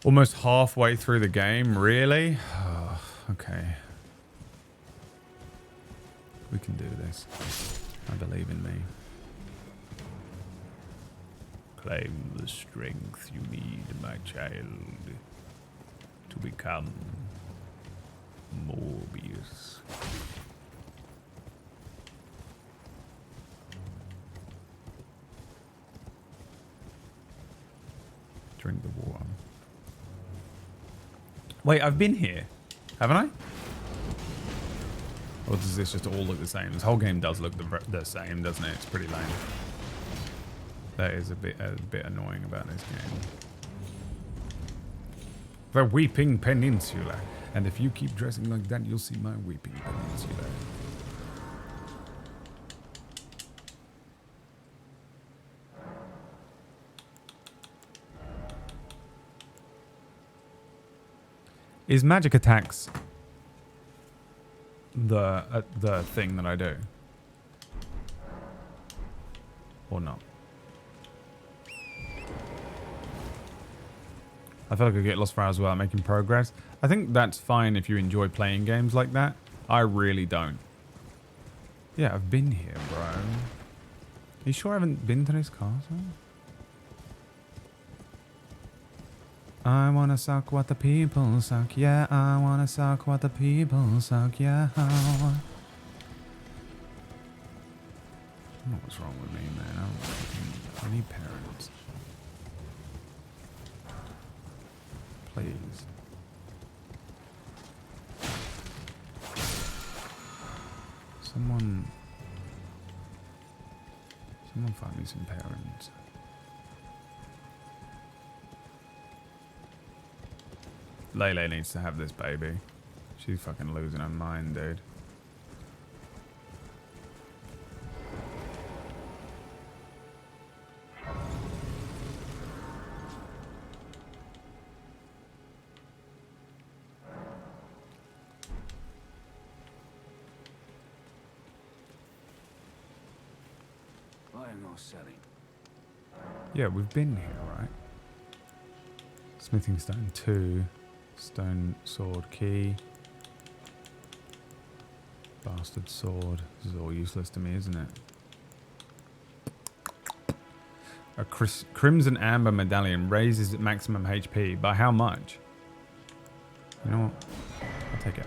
Almost halfway through the game, really? Oh, okay. We can do this. I believe in me. Claim the strength you need, my child, to become Morbius. Drink the water. Wait, I've been here, haven't I? Or does this just all look the same? This whole game does look the same, doesn't it? It's pretty lame. That is a bit annoying about this game. The Weeping Peninsula. And if you keep dressing like that, you'll see my Weeping Peninsula. Is magic attacks the thing that I do? Or not? I feel like I get lost for hours without making progress. I think that's fine if you enjoy playing games like that. I really don't. Yeah, I've been here, bro. You sure I haven't been to this castle? I wanna suck what the people suck, yeah. I wanna suck what the people suck, yeah. I don't know what's wrong with me, man. I need parents. Please. Someone find me some parents. Lele needs to have this baby. She's fucking losing her mind, dude. Buying or selling? Yeah, we've been here, right? Smithing stone 2. Stone sword key. Bastard sword. This is all useless to me, isn't it? A crimson amber medallion raises maximum HP. By how much? You know what? I'll take it.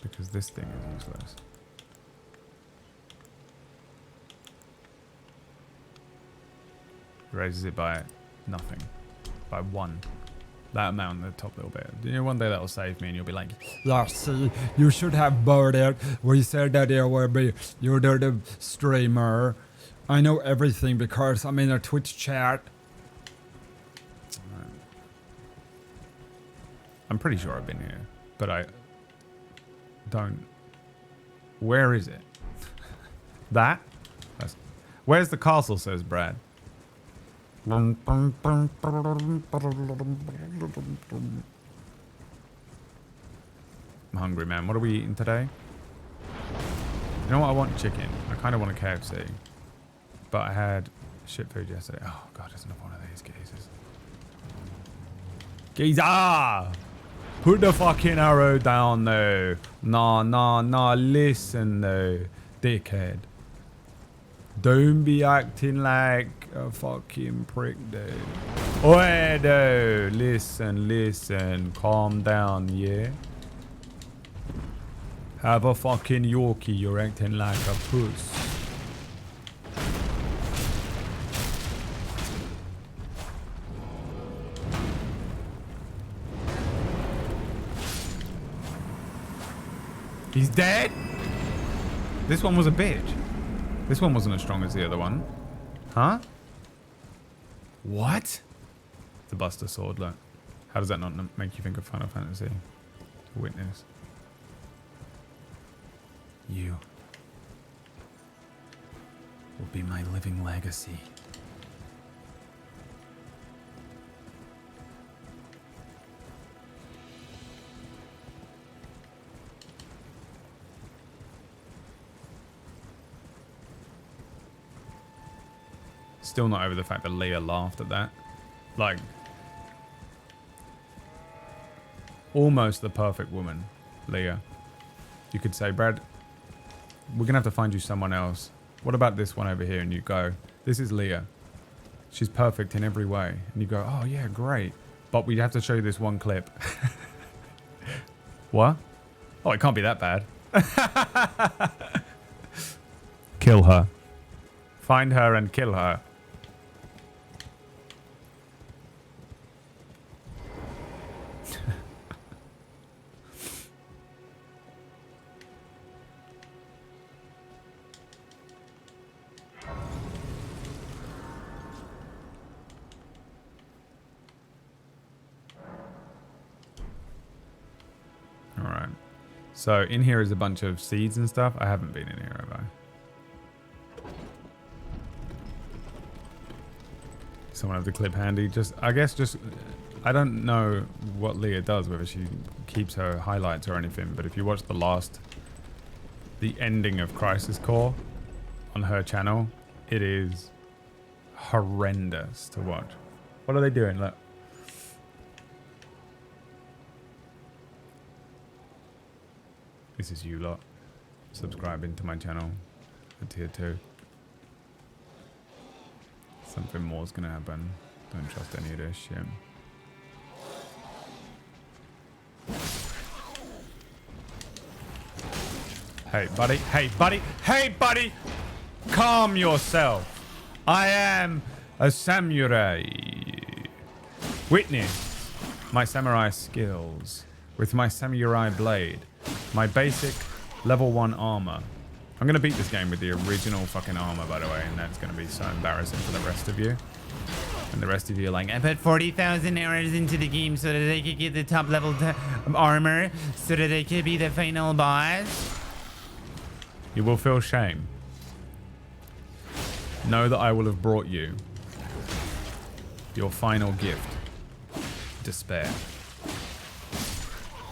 Because this thing is useless. Raises it by nothing. By 1. That amount in the top little bit. You know, one day that'll save me and you'll be like, Darcy, you should have bought it. We said that there would be. You're the streamer. I know everything because I'm in a Twitch chat. I'm pretty sure I've been here, but I don't. Where is it? That? Where's the castle, says Brad. I'm hungry, man. What are we eating today? You know what? I want chicken. I kind of want a KFC. But I had shit food yesterday. Oh, God, there's another one of these geezers. Geezer! Put the fucking arrow down, though. Nah, listen, though. Dickhead. Don't be acting like a fucking prick, dude. Oi, dude. Listen. Calm down, yeah? Have a fucking Yorkie. You're acting like a puss. He's dead? This one was a bitch. This one wasn't as strong as the other one. Huh? What? The Buster Sword, look. How does that not make you think of Final Fantasy? Witness. You will be my living legacy. Still not over the fact that Leah laughed at that. Like, almost the perfect woman, Leah. You could say, Brad, We're gonna have to find you someone else. What about this one over here? And you go, this is Leah. She's perfect in every way. And you go, oh yeah, great. But we have to show you this one clip. What? Oh, it can't be that bad. Kill her. Find her and kill her. All right. So in here is a bunch of seeds and stuff. I haven't been in here, have I? Someone have the clip handy. I guess I don't know what Leah does, whether she keeps her highlights or anything, but if you watch the ending of Crisis Core on her channel, it is horrendous to watch. What are they doing? Look. This is you lot subscribing to my channel for tier 2. Something more is gonna happen. Don't trust any of this shit. Hey buddy, hey buddy, hey buddy! Calm yourself. I am a samurai. Witness my samurai skills with my samurai blade. My basic level 1 armor. I'm going to beat this game with the original fucking armor, by the way, and that's going to be so embarrassing for the rest of you. And the rest of you are like, I put 40,000 hours into the game so that they could get the top level armor, so that they could be the final boss. You will feel shame. Know that I will have brought you your final gift. Despair.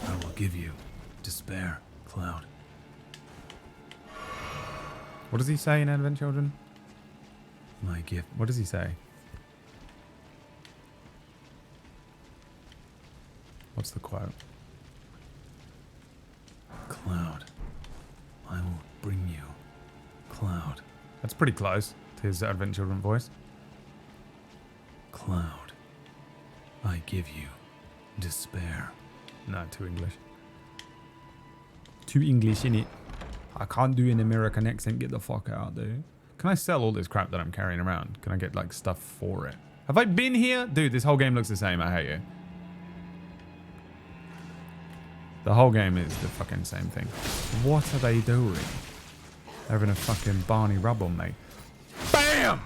I will give you despair, Cloud. What does he say in Advent Children? My gift. What does he say? What's the quote? Cloud. I will bring you. Cloud. That's pretty close to his Advent Children voice. Cloud. I give you despair. No, too English. Too English, innit? I can't do an American accent. Get the fuck out, dude. Can I sell all this crap that I'm carrying around? Can I get, like, stuff for it? Have I been here? Dude, this whole game looks the same. I hate you. The whole game is the fucking same thing. What are they doing? They're having a fucking Barney Rubble, mate. BAM!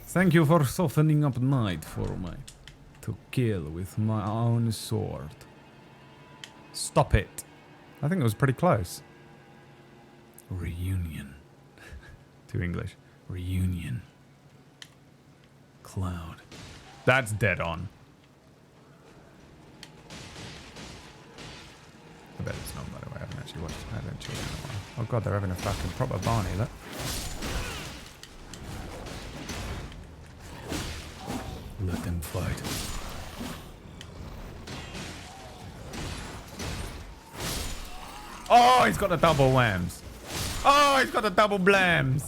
Thank you for softening up night for me. To kill with my own sword. Stop it. I think it was pretty close. Reunion. Too English. Reunion. Cloud. That's dead on. I bet it's not, by the way. I haven't actually watched Advent Children in a while. Oh god, they're having a fucking proper Barney, look. Let them fight. Oh, he's got the double whams. Oh, he's got the double blams.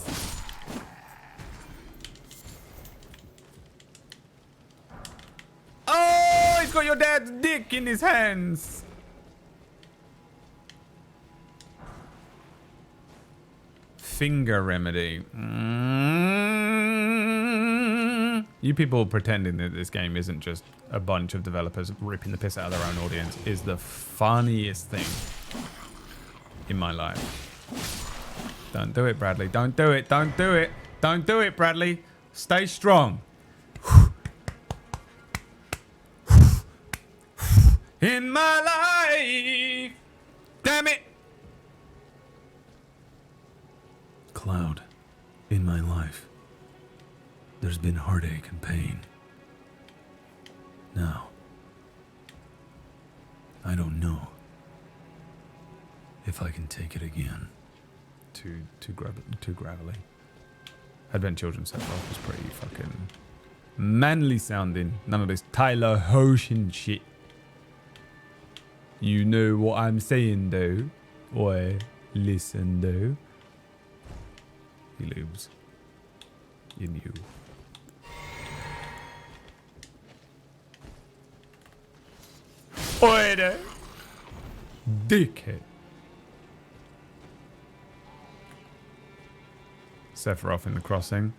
Oh, he's got your dad's dick in his hands. Finger remedy. You people pretending that this game isn't just a bunch of developers ripping the piss out of their own audience is the funniest thing in my life. Don't do it, Bradley. Don't do it. Don't do it. Don't do it, Bradley. Stay strong. In my life. Damn it. Cloud. In my life. There's been heartache and pain. Now, I don't know if I can take it again. Too gravelly. Advent Children set off was pretty fucking manly sounding. None of this Tyler Hoshin shit. You know what I'm saying, though. Oi. Listen, though. He lives in you. Oi there! Dickhead. Sephiroth in the Crossing.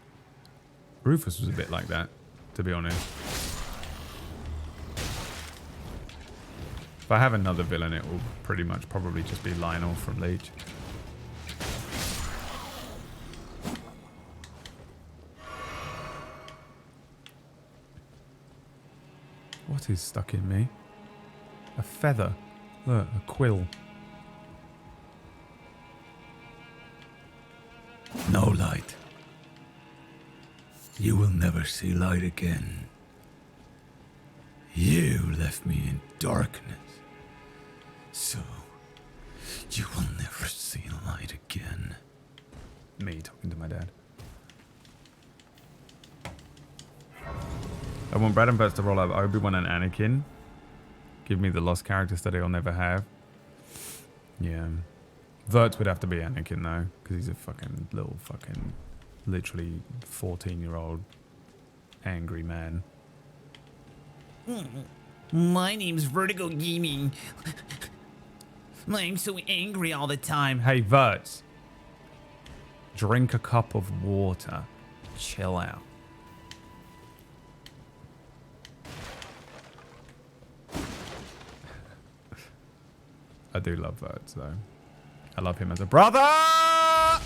Rufus was a bit like that, to be honest. If I have another villain, it will pretty much probably just be Lionel from Leech. What is stuck in me? A feather. Look, a quill. No light. You will never see light again. You left me in darkness. So, you will never see light again. Me talking to my dad. I want Brad and Bert to roll up Obi-Wan and Anakin. Give me the lost character study I'll never have. Yeah. Vert would have to be Anakin though, because he's a fucking little fucking, literally 14-year-old angry man. My name's Vertigo Gaming. I'm so angry all the time. Hey, Vert. Drink a cup of water. Chill out. I do love Vert, though. I love him as a brother!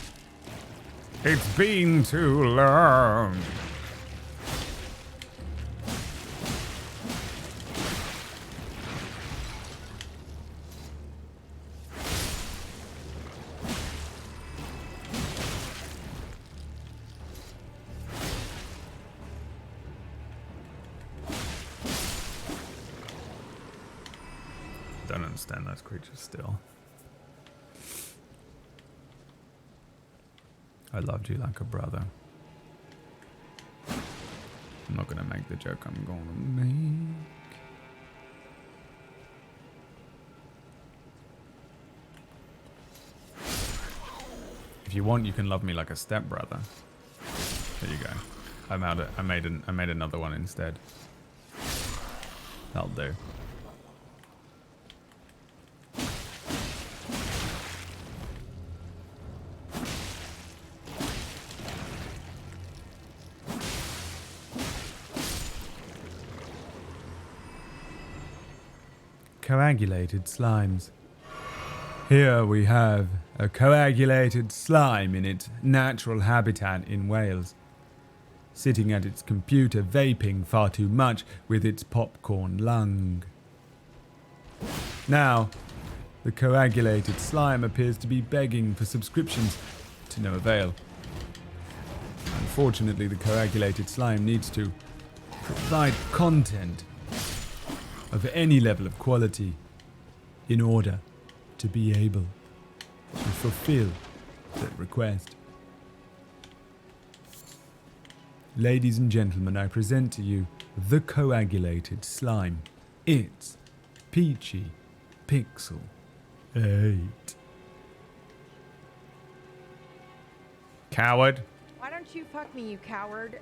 It's been too long. Don't understand those creatures still. I loved you like a brother. I'm not gonna make the joke I'm gonna make. If you want, you can love me like a stepbrother. There you go. I made another one instead. That'll do. Coagulated slimes. Here we have a coagulated slime in its natural habitat in Wales, sitting at its computer vaping far too much with its popcorn lung. Now, the coagulated slime appears to be begging for subscriptions to no avail. Unfortunately, the coagulated slime needs to provide content of any level of quality in order to be able to fulfill that request. Ladies and gentlemen, I present to you the coagulated slime. It's Peachy Pixel 8. Coward. Why don't you fuck me, you coward?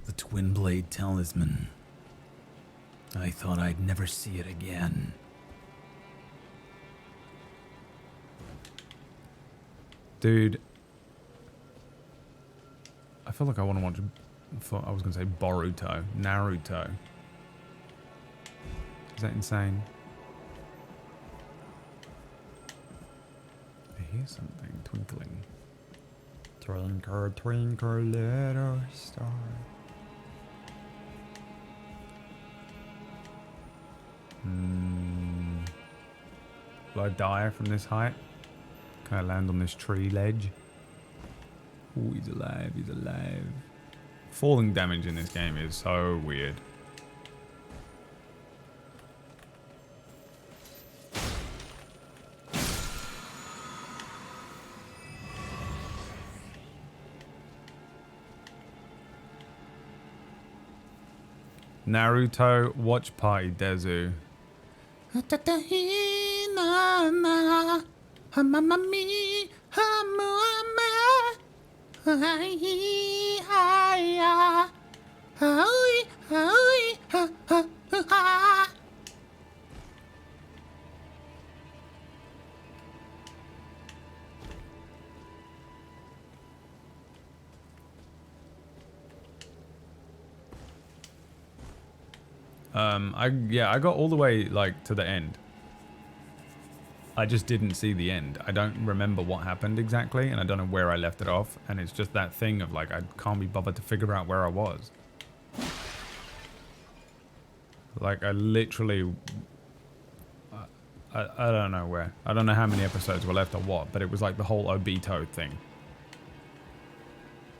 The Twin Blade Talisman. I thought I'd never see it again. Dude. I feel like I want to watch... I was going to say Boruto. Naruto. Is that insane? I hear something twinkling. Twinkle, twinkle, little star. Will I die from this height? Can I land on this tree ledge? Oh, he's alive, he's alive. Falling damage in this game is so weird. Naruto Watch Party Dezu. I got all the way like to the end. I just didn't see the end. I don't remember what happened exactly, and I don't know where I left it off. And it's just that thing of like I can't be bothered to figure out where I was. Like I literally, I don't know where. I don't know how many episodes were left or what, but it was like the whole Obito thing.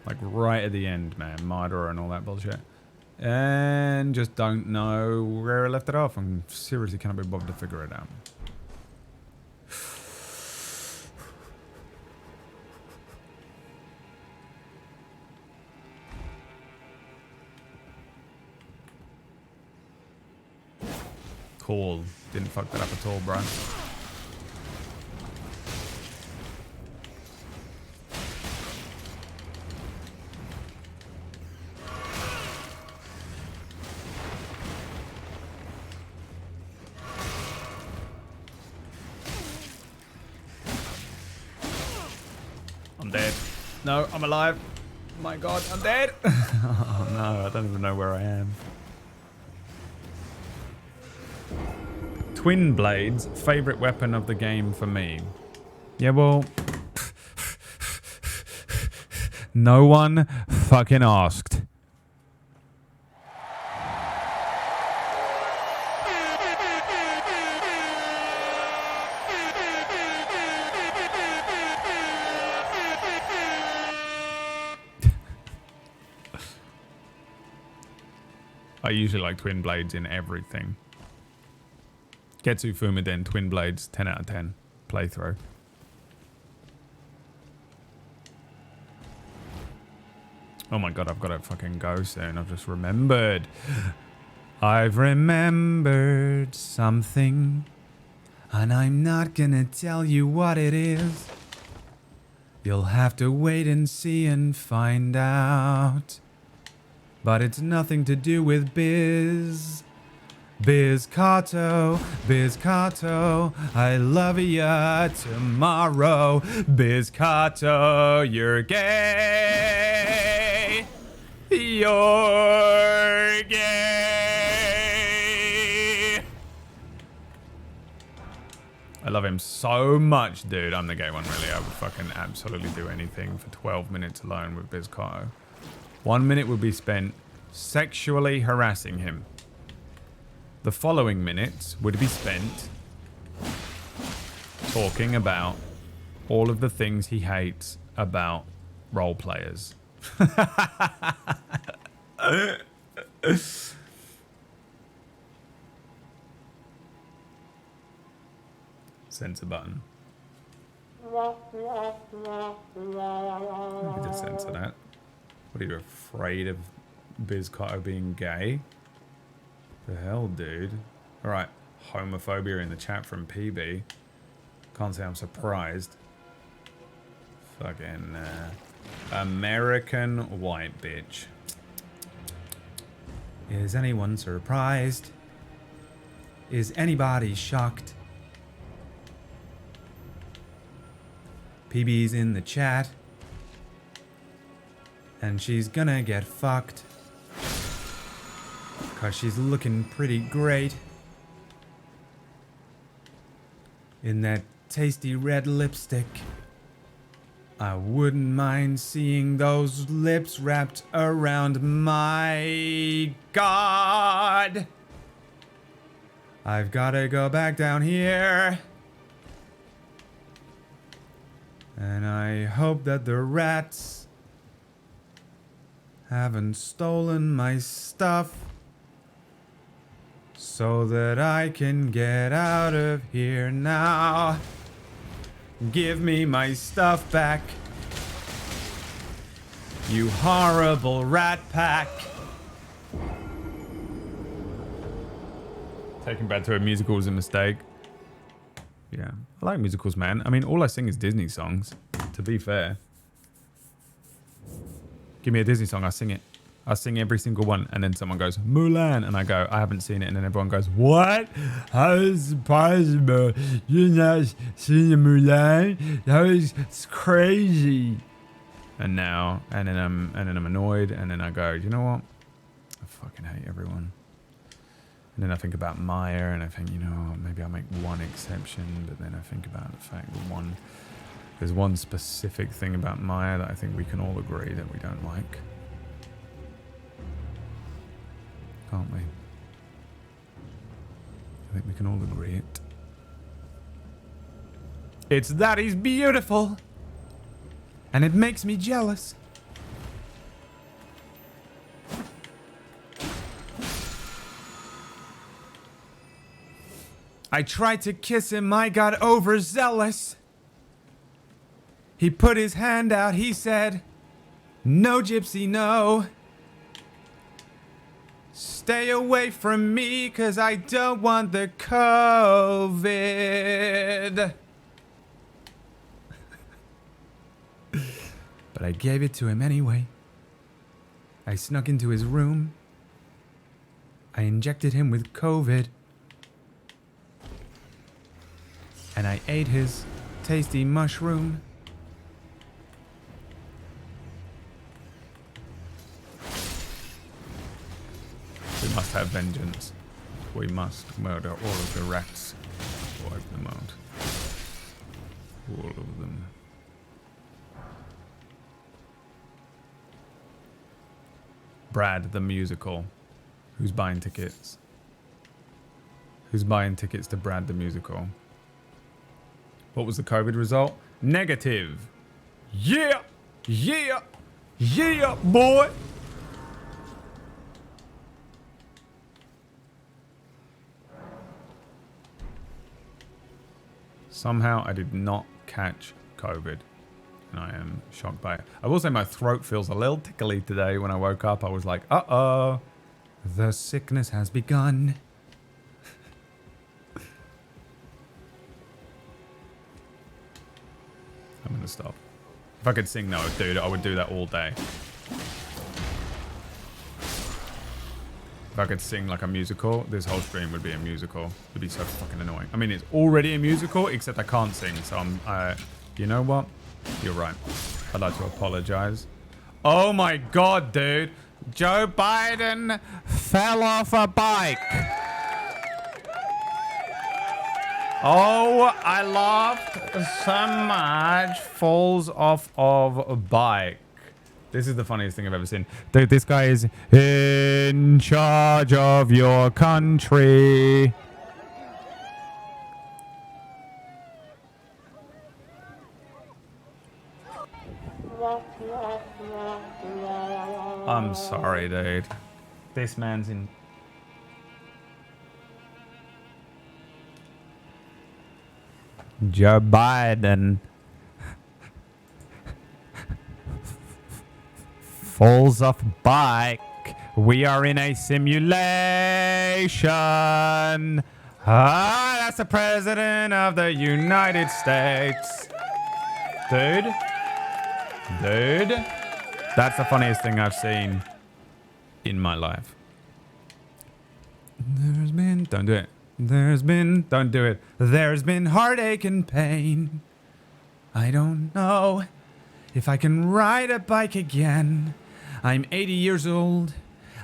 Like right at the end, man, Madara and all that bullshit. And just don't know where I left it off. I'm seriously cannot be bothered to figure it out. Cool. Didn't fuck that up at all, bro. I'm dead. No, I'm alive. My god, I'm dead. Oh no, I don't even know where I am. Twin blades, favorite weapon of the game for me. Yeah, well, no one fucking asked. I usually like twin blades in everything. Getsu Fumiden, twin blades, 10 out of 10 playthrough. Oh my god, I've got to fucking go soon. I've just remembered. I've remembered something, and I'm not gonna tell you what it is. You'll have to wait and see and find out. But it's nothing to do with Biz. Bizcato, Bizcato, I love ya tomorrow. Bizcato, you're gay. You're gay. I love him so much, dude. I'm the gay one, really. I would fucking absolutely do anything for 12 minutes alone with Bizcato. 1 minute would be spent sexually harassing him. The following minutes would be spent talking about all of the things he hates about role players. Censor button. I could censor that. What are you afraid of Bizcato being gay? The hell, dude. Alright, homophobia in the chat from PB. Can't say I'm surprised. Fucking American white bitch. Is anyone surprised? Is anybody shocked? PB's in the chat. And she's gonna get fucked. Cause she's looking pretty great. In that tasty red lipstick. I wouldn't mind seeing those lips wrapped around my god. I've gotta go back down here. And I hope that the rats haven't stolen my stuff so that I can get out of here now. Give me my stuff back, you horrible rat pack. Taking Back to a musical was a mistake. Yeah, I like musicals, man. I mean, all I sing is Disney songs, to be fair. Give me a Disney song, I sing it. I sing every single one, and then someone goes, Mulan, and I go, I haven't seen it, and then everyone goes, what? How is it possible? You're not seeing Mulan? That is crazy. And now, and then I'm annoyed, and then I go, you know what? I fucking hate everyone. And then I think about Maya, and I think, you know, maybe I'll make one exception, but then I think about the fact that there's one specific thing about Maya that I think we can all agree that we don't like. Can't we? I think we can all agree it. It's that he's beautiful. And it makes me jealous. I tried to kiss him, I got overzealous. He put his hand out, he said, no, gypsy, no. Stay away from me, 'cause I don't want the COVID. But I gave it to him anyway. I snuck into his room. I injected him with COVID. And I ate his tasty mushroom. We must have vengeance. We must murder all of the rats. Wipe them out. All of them. Brad the musical. Who's buying tickets? Who's buying tickets to Brad the musical? What was the COVID result? Negative. Yeah! Yeah! Yeah, boy! Somehow I did not catch COVID. And I am shocked by it. I will say my throat feels a little tickly today. When I woke up, I was like, uh-oh. The sickness has begun. I'm gonna stop. If I could sing though, dude, I would do that all day. If I could sing like a musical, this whole stream would be a musical. It'd be so fucking annoying. I mean, it's already a musical, except I can't sing. So you know what? You're right. I'd like to apologize. Oh my God, dude. Joe Biden fell off a bike. Oh, I laughed so much. Falls off of a bike. This is the funniest thing I've ever seen. Dude, this guy is in charge of your country. I'm sorry, dude. This man's in... Joe Biden falls off bike. We are in a simulation. Ah, that's the president of the United States. Dude. That's the funniest thing I've seen in my life. There's been... Don't do it. Don't do it. There's been heartache and pain. I don't know if I can ride a bike again. I'm 80 years old.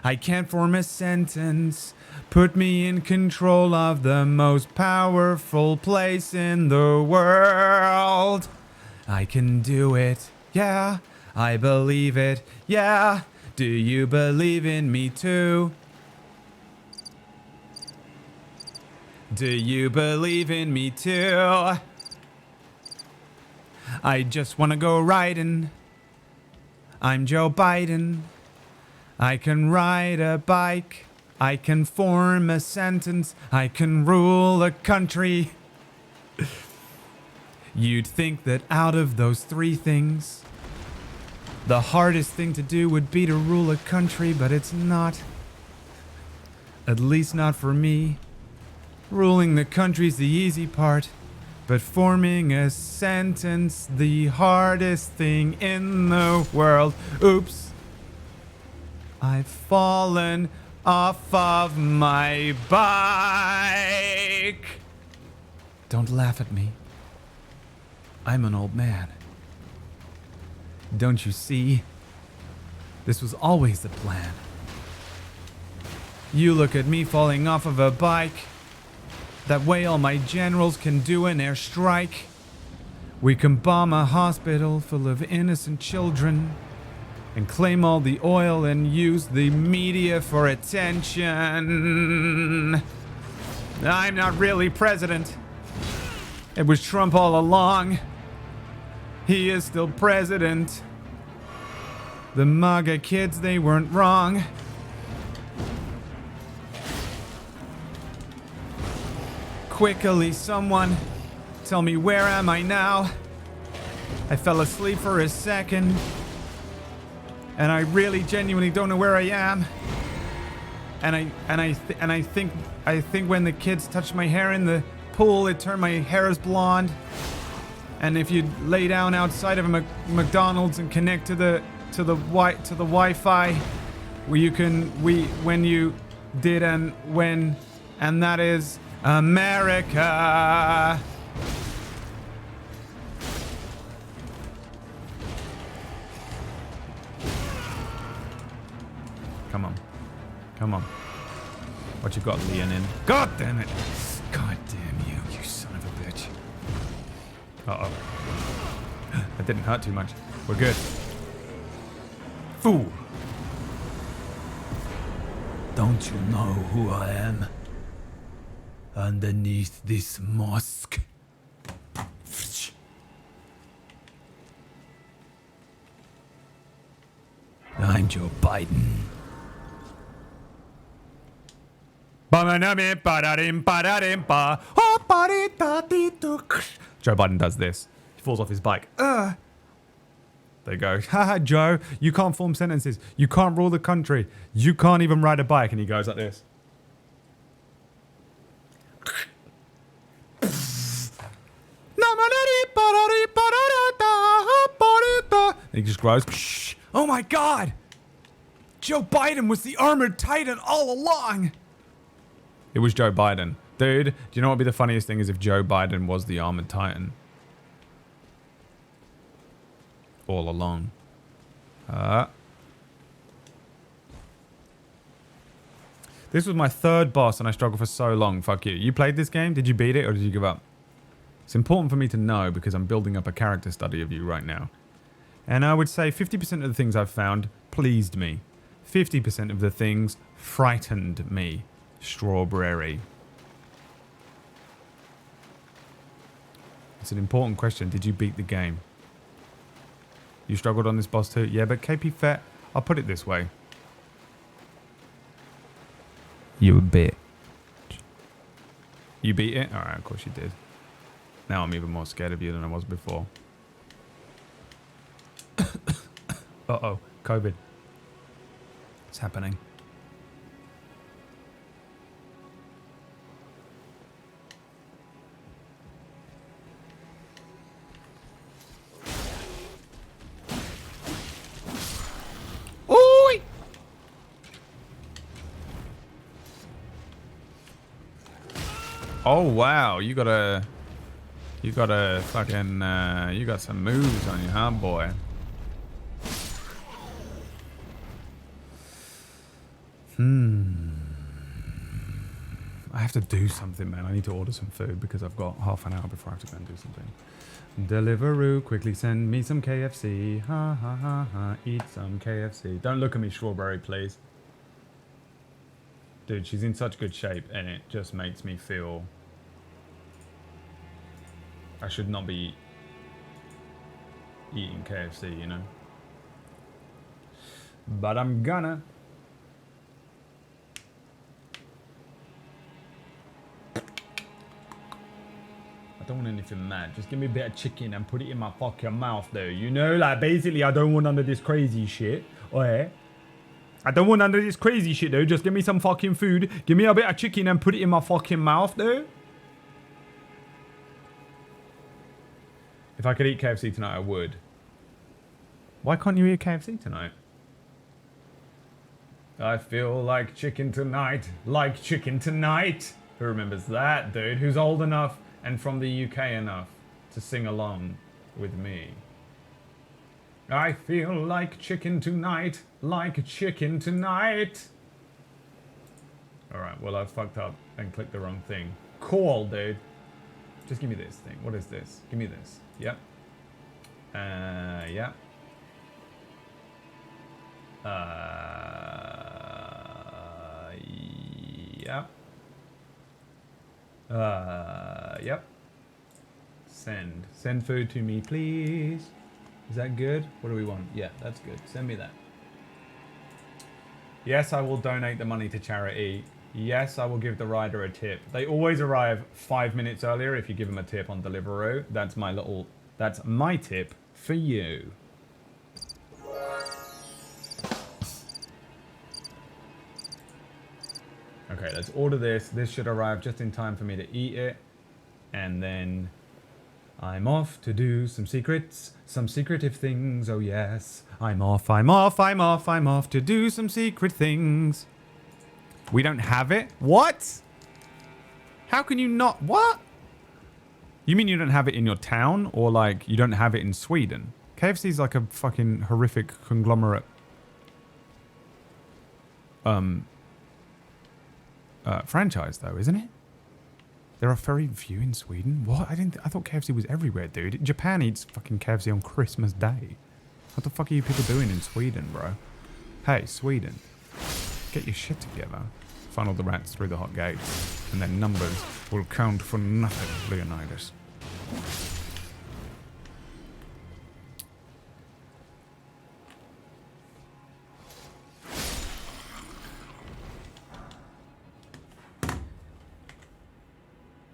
I can't form a sentence. Put me in control of the most powerful place in the world. I can do it. Yeah, I believe it. Yeah, do you believe in me too? Do you believe in me too? I just want to go riding. I'm Joe Biden. I can ride a bike. I can form a sentence. I can rule a country. You'd think that out of those three things, the hardest thing to do would be to rule a country, but it's not. At least not for me. Ruling the country's the easy part, but forming a sentence the hardest thing in the world. Oops. I've fallen off of my bike. Don't laugh at me. I'm an old man. Don't you see? This was always the plan. You look at me falling off of a bike. That way all my generals can do an airstrike. We can bomb a hospital full of innocent children and claim all the oil and use the media for attention. I'm not really president. It was Trump all along. He is still president. The MAGA kids, they weren't wrong. Quickly, someone, tell me, where am I now? I fell asleep for a second, and I really genuinely don't know where I am. And I think when the kids touched my hair in the pool, it turned my hair as blonde. And if you lay down outside of a McDonald's and connect to the Wi-Fi, when you did and that is America. Come on. Come on. What you got, Leonin? God damn it. God damn you, you son of a bitch. Uh-oh. That didn't hurt too much. We're good. Fool. Don't you know who I am? Underneath this mosque. I'm Joe Biden. Joe Biden does this. He falls off his bike. There you go. Haha, Joe, you can't form sentences. You can't rule the country. You can't even ride a bike. And he goes like this. And he just grows. Oh my God! Joe Biden was the armored titan all along! It was Joe Biden. Dude, do you know what would be the funniest thing is if Joe Biden was the armored titan? All along. This was my third boss and I struggled for so long. Fuck you. You played this game? Did you beat it or did you give up? It's important for me to know because I'm building up a character study of you right now. And I would say 50% of the things I've found pleased me. 50% of the things frightened me. Strawberry. It's an important question. Did you beat the game? You struggled on this boss too? Yeah, but KP Fett, I'll put it this way. You a bitch. You beat it? Alright, of course you did. Now I'm even more scared of you than I was before. Uh-oh, COVID. It's happening. Oi! Oh wow, you got a fucking you got some moves on you, huh, boy? I have to do something, man. I need to order some food because I've got half an hour before I have to go and do something. Deliveroo, quickly send me some KFC. Ha ha ha ha. Eat some KFC. Don't look at me, Strawberry, please. Dude, she's in such good shape and it just makes me feel I should not be eating KFC, you know? But I'm gonna. I don't want anything mad. Just give me a bit of chicken and put it in my fucking mouth though. You know, like basically I don't want none of this crazy shit. Okay? I don't want none of this crazy shit, dude. Just give me some fucking food. Give me a bit of chicken and put it in my fucking mouth, dude. If I could eat KFC tonight, I would. Why can't you eat KFC tonight? I feel like chicken tonight. Like chicken tonight. Who remembers that, dude? Who's old enough and from the UK enough to sing along with me? I feel like chicken tonight. Like chicken tonight. Alright, well, I fucked up and clicked the wrong thing. Cool, dude. Just give me this thing. What is this? Give me this. Yep. Yeah. Yep. Yep. Send. Send food to me, please. Is that good? What do we want? Yeah, that's good. Send me that. Yes, I will donate the money to charity. Yes, I will give the rider a tip. They always arrive 5 minutes earlier if you give them a tip on Deliveroo. That's my tip for you. Okay, let's order this. This should arrive just in time for me to eat it. And then I'm off to do some secrets. Some secretive things, oh yes. I'm off to do some secret things. We don't have it? What? How can you not? What? You mean you don't have it in your town? Or like you don't have it in Sweden? KFC's like a fucking horrific conglomerate franchise though, isn't it? There are very few in Sweden. What? I thought KFC was everywhere, dude. Japan eats fucking KFC on Christmas Day. What the fuck are you people doing in Sweden, bro? Hey, Sweden. Get your shit together. Funnel the rats through the hot gates. And their numbers will count for nothing, Leonidas.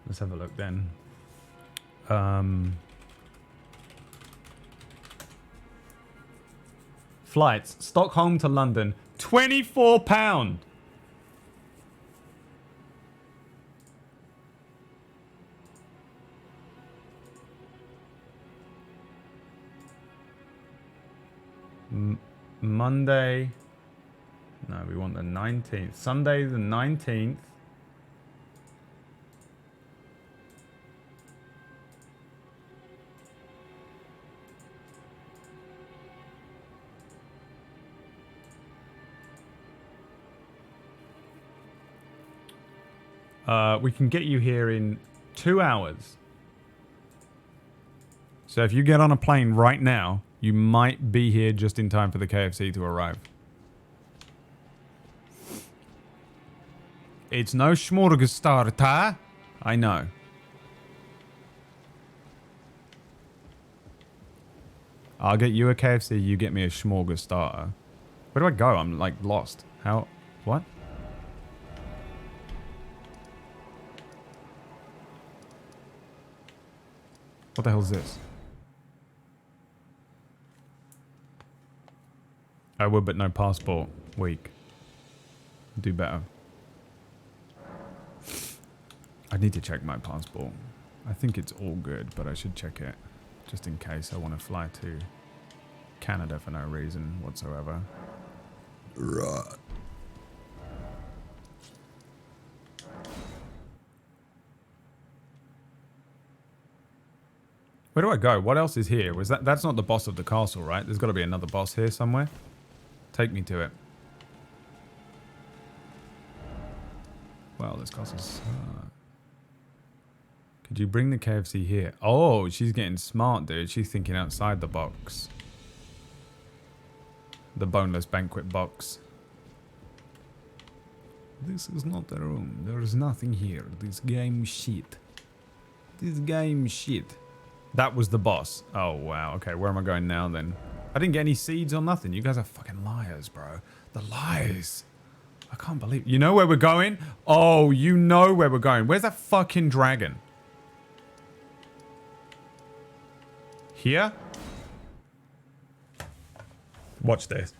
Let's have a look then. Flights. Stockholm to London. £24. Monday. No, we want the 19th. Sunday the 19th. We can get you here in 2 hours. So if you get on a plane right now, you might be here just in time for the KFC to arrive. It's no smorgastarta. I know. I'll get you a KFC, you get me a smorgastarter. Where do I go? I'm like lost. How? What? What the hell is this? I would, but no passport. Weak. Do better. I need to check my passport. I think it's all good, but I should check it. Just in case I want to fly to Canada for no reason whatsoever. Right. Where do I go? What else is here? Was that's not the boss of the castle, right? There's got to be another boss here somewhere. Take me to it. Well, this castle's... Could you bring the KFC here? Oh, she's getting smart, dude. She's thinking outside the box. The boneless banquet box. This is not the room. There is nothing here. This game shit. This game shit. That was the boss. Oh, wow. Okay, where am I going now, then? I didn't get any seeds or nothing. You guys are fucking liars, bro. The lies. I can't believe... You know where we're going? Oh, you know where we're going. Where's that fucking dragon? Here? Watch this.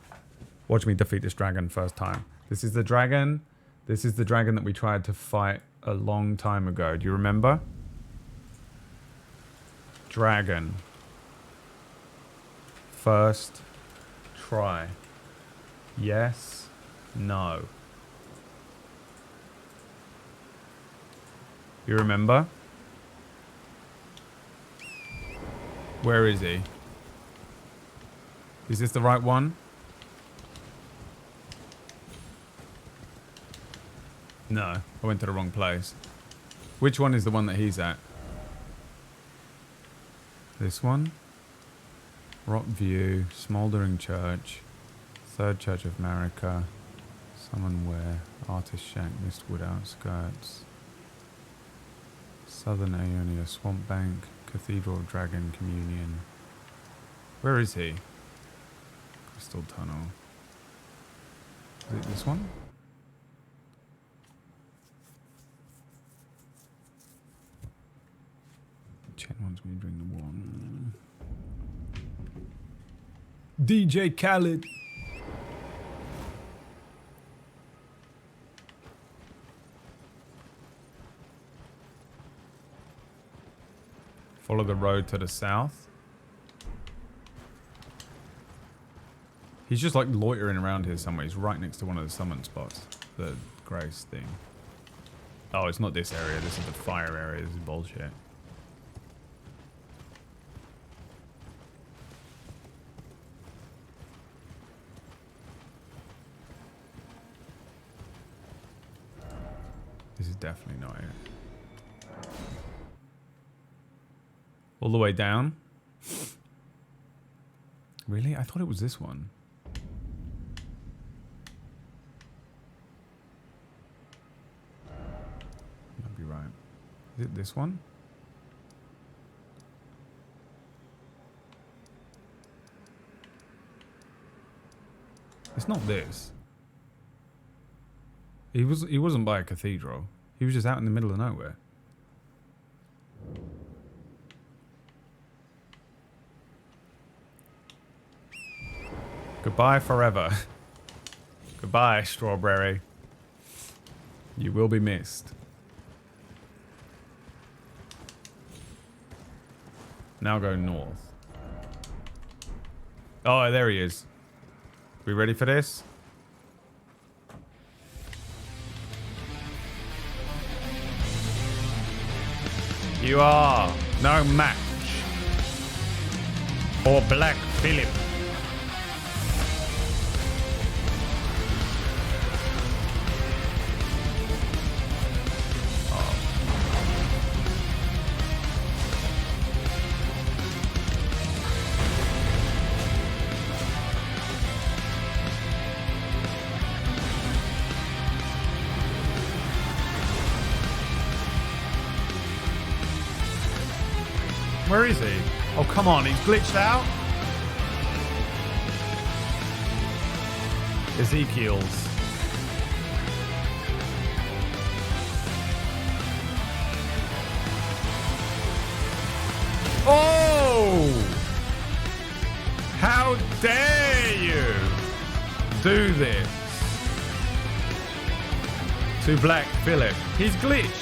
Watch me defeat this dragon first time. This is the dragon. This is the dragon that we tried to fight a long time ago. Do you remember? Dragon. First try. Yes. No. You remember? Where is he? Is this the right one? No, I went to the wrong place. Which one is the one that he's at? This one? Rock View, Smouldering Church, Third Church of America, Summon Ware, Artist Shack, Mistwood Outskirts, Southern Aeonia, Swamp Bank, Cathedral of Dragon, Communion. Where is he? Crystal Tunnel. Is it this one? Chen wants me to drink the one. DJ Khaled. Follow the road to the south. He's just like loitering around here somewhere. He's right next to one of the summon spots. The Grace thing. Oh, it's not this area. This is the fire area. This is bullshit. This is definitely not it. All the way down? Really? I thought it was this one. Might be right. Is it this one? It's not this. He wasn't by a cathedral. He was just out in the middle of nowhere. Goodbye forever. Goodbye, Strawberry. You will be missed. Now go north. Oh, there he is. We ready for this? You are no match for Black Phillip. Where is he? Oh, come on. He's glitched out. Ezekiel's. Oh! How dare you do this to Black Phillip? He's glitched.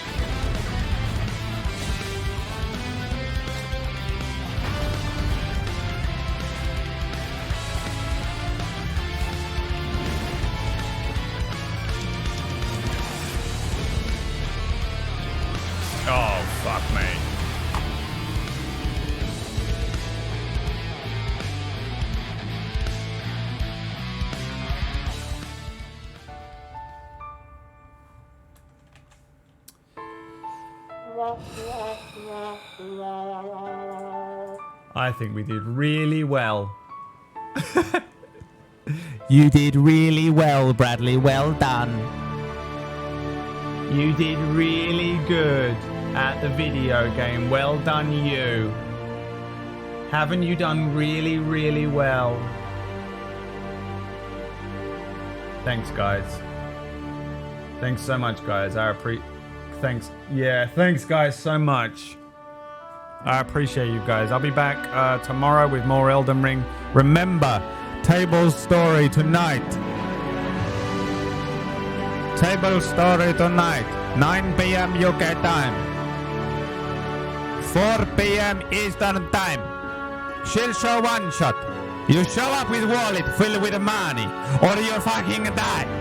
I think we did really well. You did really well, Bradley. Well done. You did really good at the video game. Well done, you. Haven't you done really, really well? Thanks, guys. Thanks so much, guys. Thanks. Yeah, thanks, guys, so much. I appreciate you guys. I'll be back tomorrow with more Elden Ring. Remember, Table story tonight. Table story tonight. 9 p.m. UK time. 4 p.m. Eastern time. She'll show one shot. You show up with wallet filled with money, or you'll fucking die.